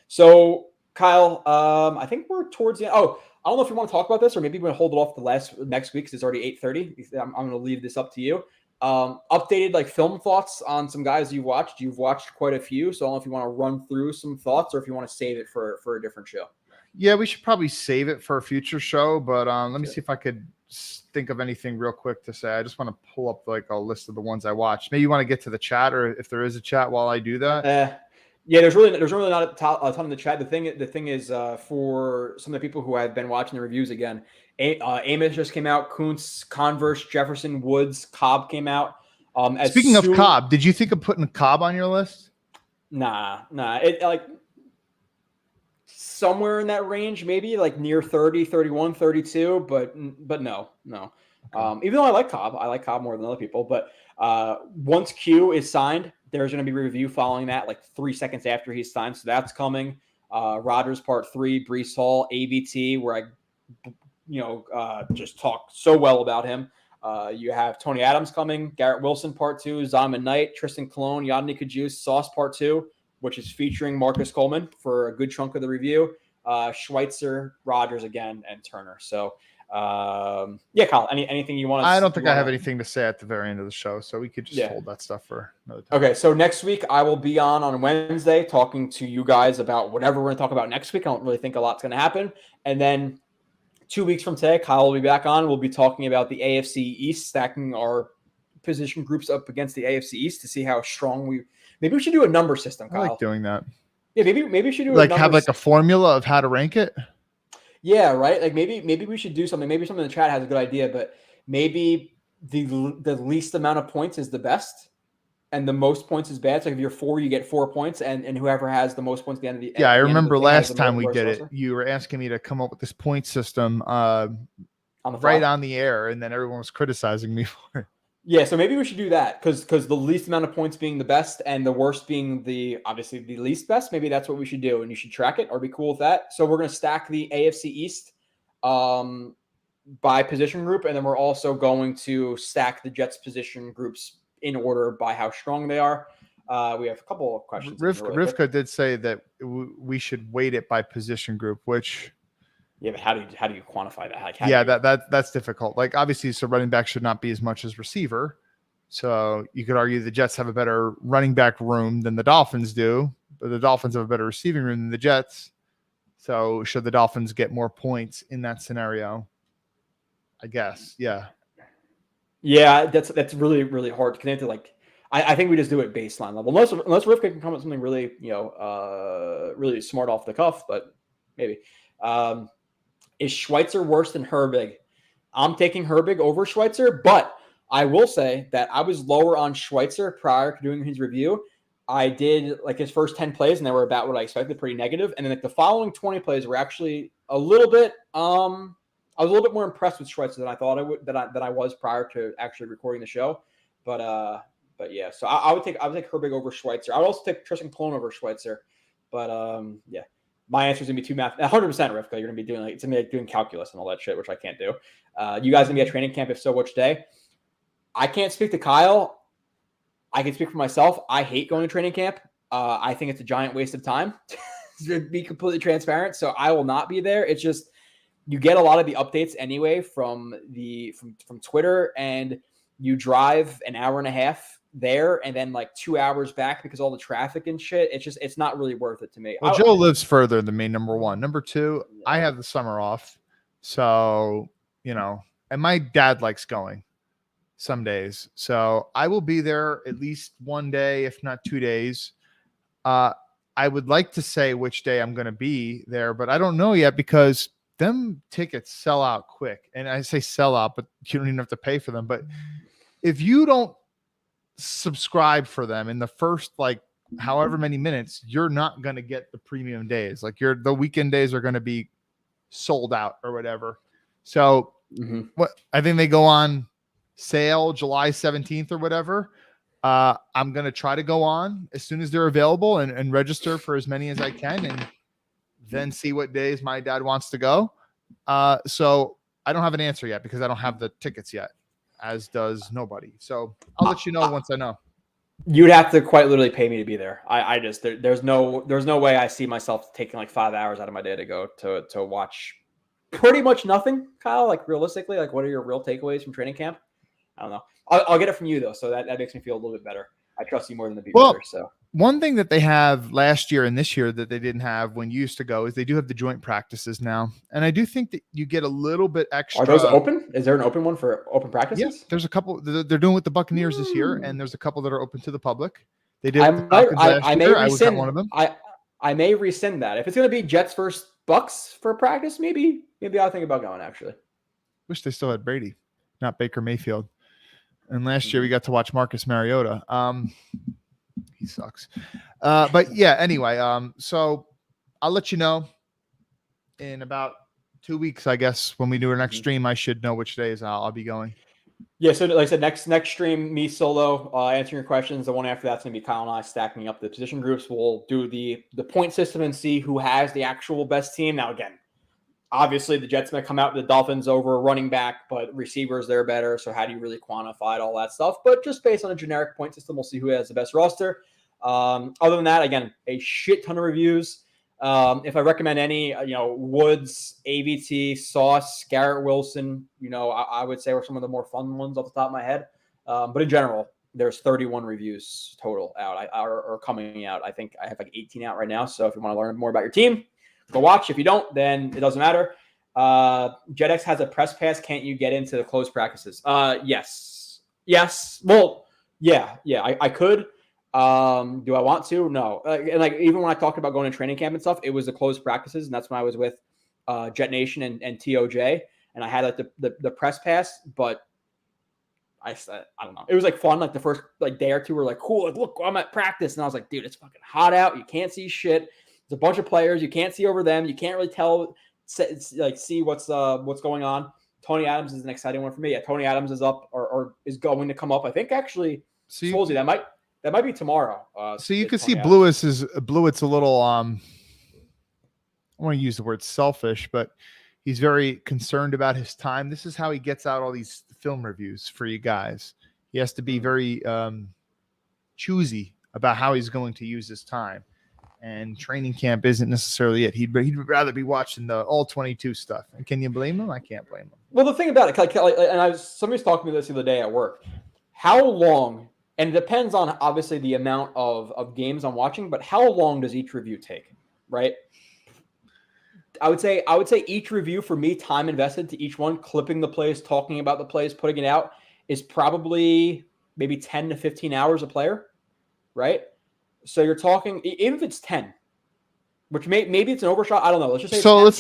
So, Kyle, I think we're towards the end. Oh, I don't know if you want to talk about this, or maybe we're going to hold it off next week because it's already 8:30. I'm going to leave this up to you. Updated like film thoughts on some guys you've watched. You've watched quite a few, so I don't know if you want to run through some thoughts or if you want to save it for a different show. Yeah, we should probably save it for a future show, but let me see if I could think of anything real quick to say. I just want to pull up like a list of the ones I watched. Maybe you want to get to the chat, or if there is a chat while I do that. Yeah, there's really not a ton in the chat. The thing is, for some of the people who have been watching the reviews again, Amos just came out. Kuntz, Converse, Jefferson, Woods, Cobb came out. Speaking of Cobb, did you think of putting Cobb on your list? Nah. It like somewhere in that range, maybe like near 30, 31, 32, but no. Okay. Even though I like Cobb more than other people, but once Q is signed, there's going to be a review following that, like 3 seconds after he's signed. So that's coming. Rodgers Part 3, Breece Hall, AVT, where I, just talk so well about him. You have Tony Adams coming, Garrett Wilson Part 2, Zaman Knight, Tristan Colon, Yadni Kajus, Sauce Part 2, which is featuring Marcus Coleman for a good chunk of the review. Schweitzer, Rodgers again, and Turner. So, Kyle, anything you want to? I don't think I have anything to say at the very end of the show, so we could just hold that stuff for another time. Okay, so next week I will be on Wednesday talking to you guys about whatever we're going to talk about next week. I don't really think a lot's going to happen. And then 2 weeks from today, Kyle will be back on. We'll be talking about the AFC East, stacking our position groups up against the AFC East to see how strong maybe we should do a number system, Kyle. I like doing that. Yeah, maybe we should do have like a formula of how to rank it. Yeah, right. Like maybe we should do something. Maybe someone in the chat has a good idea, but maybe the least amount of points is the best, and the most points is bad. So if you're 4, you get 4 points, and whoever has the most points at the end of the I remember last time we did it, you were asking me to come up with this point system on the air, and then everyone was criticizing me for it. Yeah, so maybe we should do that because the least amount of points being the best and the worst being obviously the least best. Maybe that's what we should do, and you should track it or be cool with that. So we're going to stack the AFC East by position group, and then we're also going to stack the Jets position groups in order by how strong they are. We have a couple of questions. Rivka did say that we should weight it by position group, which. Yeah, but how do you quantify that? Like, that's difficult. Like obviously, so running back should not be as much as receiver. So you could argue the Jets have a better running back room than the Dolphins do, but the Dolphins have a better receiving room than the Jets. So should the Dolphins get more points in that scenario? I guess. Yeah. Yeah, that's really, really hard to connect to. Like, I think we just do it baseline level. Unless Rivka can come up with something really, really smart off the cuff, but maybe. Is Schweitzer worse than Herbig? I'm taking Herbig over Schweitzer, but I will say that I was lower on Schweitzer prior to doing his review. I did like his first 10 plays, and they were about what I expected, pretty negative. And then like the following 20 plays were actually a little bit. I was a little bit more impressed with Schweitzer than I thought I would. That I was prior to actually recording the show. But yeah, so I would take Herbig over Schweitzer. I would also take Tristan Colon over Schweitzer. But yeah. My answer is going to be 2 math. 100% Rivka. You're going to be doing doing calculus and all that shit, which I can't do. You guys going to be at training camp? If so, which day? I can't speak to Kyle. I can speak for myself. I hate going to training camp. I think it's a giant waste of time to be completely transparent. So I will not be there. It's just you get a lot of the updates anyway from Twitter, and you drive an hour and a half there and then like 2 hours back because all the traffic and shit. It's not really worth it to me. Well, Joe lives further than me, number one. Number two, I have the summer off. So, and my dad likes going some days. So I will be there at least one day, if not 2 days. I would like to say which day I'm going to be there, but I don't know yet because them tickets sell out quick. And I say sell out, but you don't even have to pay for them. But if you don't subscribe for them in the first like however many minutes, you're not going to get the premium days. Like the weekend days are going to be sold out or whatever. So what I think they go on sale July 17th or whatever. I'm going to try to go on as soon as they're available and register for as many as I can and then see what days my dad wants to go. So I don't have an answer yet because I don't have the tickets yet, as does nobody. So I'll let you know once I know. You'd have to quite literally pay me to be there. I just there's no way I see myself taking like 5 hours out of my day to go to watch pretty much nothing, Kyle. Like realistically, like what are your real takeaways from training camp? I don't know. I'll get it from you though, so that makes me feel a little bit better. I trust you more than the beat writer. So one thing that they have last year and this year that they didn't have when you used to go is they do have the joint practices now, and I do think that you get a little bit extra. Are those open? Is there an open one for open practices? Yes, there's a couple. They're doing with the Buccaneers this year, and there's a couple that are open to the public. They did. I may rescind one of them. I may rescind that if it's going to be Jets versus Bucks for practice. Maybe I'll think about going. Actually, wish they still had Brady, not Baker Mayfield. And last year we got to watch Marcus Mariota. He sucks. But yeah, anyway, so I'll let you know in about 2 weeks, I guess, when we do our next stream. I should know which days I'll be going. Yeah, so like I said, next stream, me solo, answering your questions. The one after that's going to be Kyle and I stacking up the position groups. We'll do the point system and see who has the actual best team. Now, again, obviously the Jets may come out with the Dolphins over running back, but receivers, they're better. So how do you really quantify all that stuff? But just based on a generic point system, we'll see who has the best roster. Other than that, again, a shit ton of reviews. If I recommend any, Woods, AVT, Sauce, Garrett Wilson, I would say are some of the more fun ones off the top of my head. But in general, there's 31 reviews total out or coming out. I think I have like 18 out right now. So if you want to learn more about your team, go watch. If you don't, then it doesn't matter. JetX has a press pass. Can't you get into the closed practices? Yes. Well, yeah, I could. Do I want to? No. And like even when I talked about going to training camp and stuff, it was the closed practices, and that's when I was with Jet Nation and TOJ, and I had like the press pass, but I don't know. It was like fun. Like the first like day or two were like cool. Like look, I'm at practice, and I was like, dude, it's fucking hot out. You can't see shit. There's a bunch of players. You can't see over them. You can't really see what's going on. Tony Adams is an exciting one for me. Yeah, Tony Adams is up or is going to come up. I think actually, supposedly that might be tomorrow. So you can see Blewett's a little I want to use the word selfish, but he's very concerned about his time. This is how he gets out all these film reviews for you guys. He has to be very choosy about how he's going to use his time. And training camp isn't necessarily it. He'd rather be watching the all 22 stuff. And can you blame him? I can't blame him. Well, the thing about it, and somebody was talking to me this the other day at work. How long? And it depends on obviously the amount of games I'm watching, but how long does each review take? Right? I would say each review for me, time invested to each one, clipping the plays, talking about the plays, putting it out, is probably maybe 10 to 15 hours a player, right? So you're talking, even if it's 10, which maybe it's an overshot. I don't know. Let's just say. So let's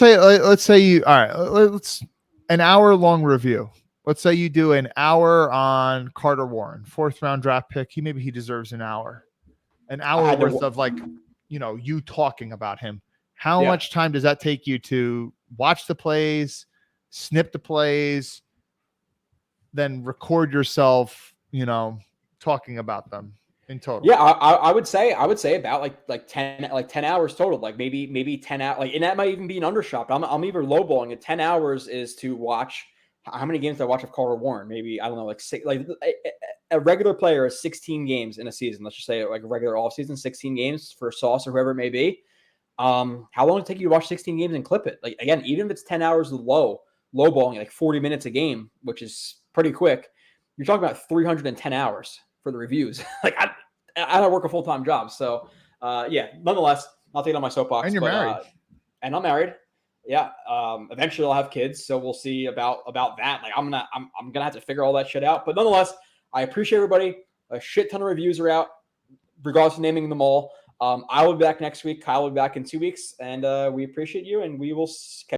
say you, all right, let's an hour long review. Let's say you do an hour on Carter Warren, 4th round draft pick. Maybe he deserves an hour worth of like, you talking about him. How much time does that take you to watch the plays, snip the plays, then record yourself, talking about them in total? Yeah, I would say about like 10 hours total, like maybe 10 hours, like, and that might even be an undershot. But I'm even lowballing it. 10 hours is to watch. How many games do I watch of Carter Warren? Maybe, I don't know, like six, like a regular player is 16 games in a season. Let's just say like a regular off season, 16 games for Sauce or whoever it may be. How long does it take you to watch 16 games and clip it? Like, again, even if it's 10 hours lowballing, like 40 minutes a game, which is pretty quick, you're talking about 310 hours for the reviews. Like I don't work a full-time job. So nonetheless, I'll take it on my soapbox. And you're married. And I'm married. Yeah. Eventually I'll have kids. So we'll see about that. Like I'm gonna have to figure all that shit out. But nonetheless, I appreciate everybody. A shit ton of reviews are out, regardless of naming them all. I will be back next week. Kyle will be back in 2 weeks, and we appreciate you, and we will catch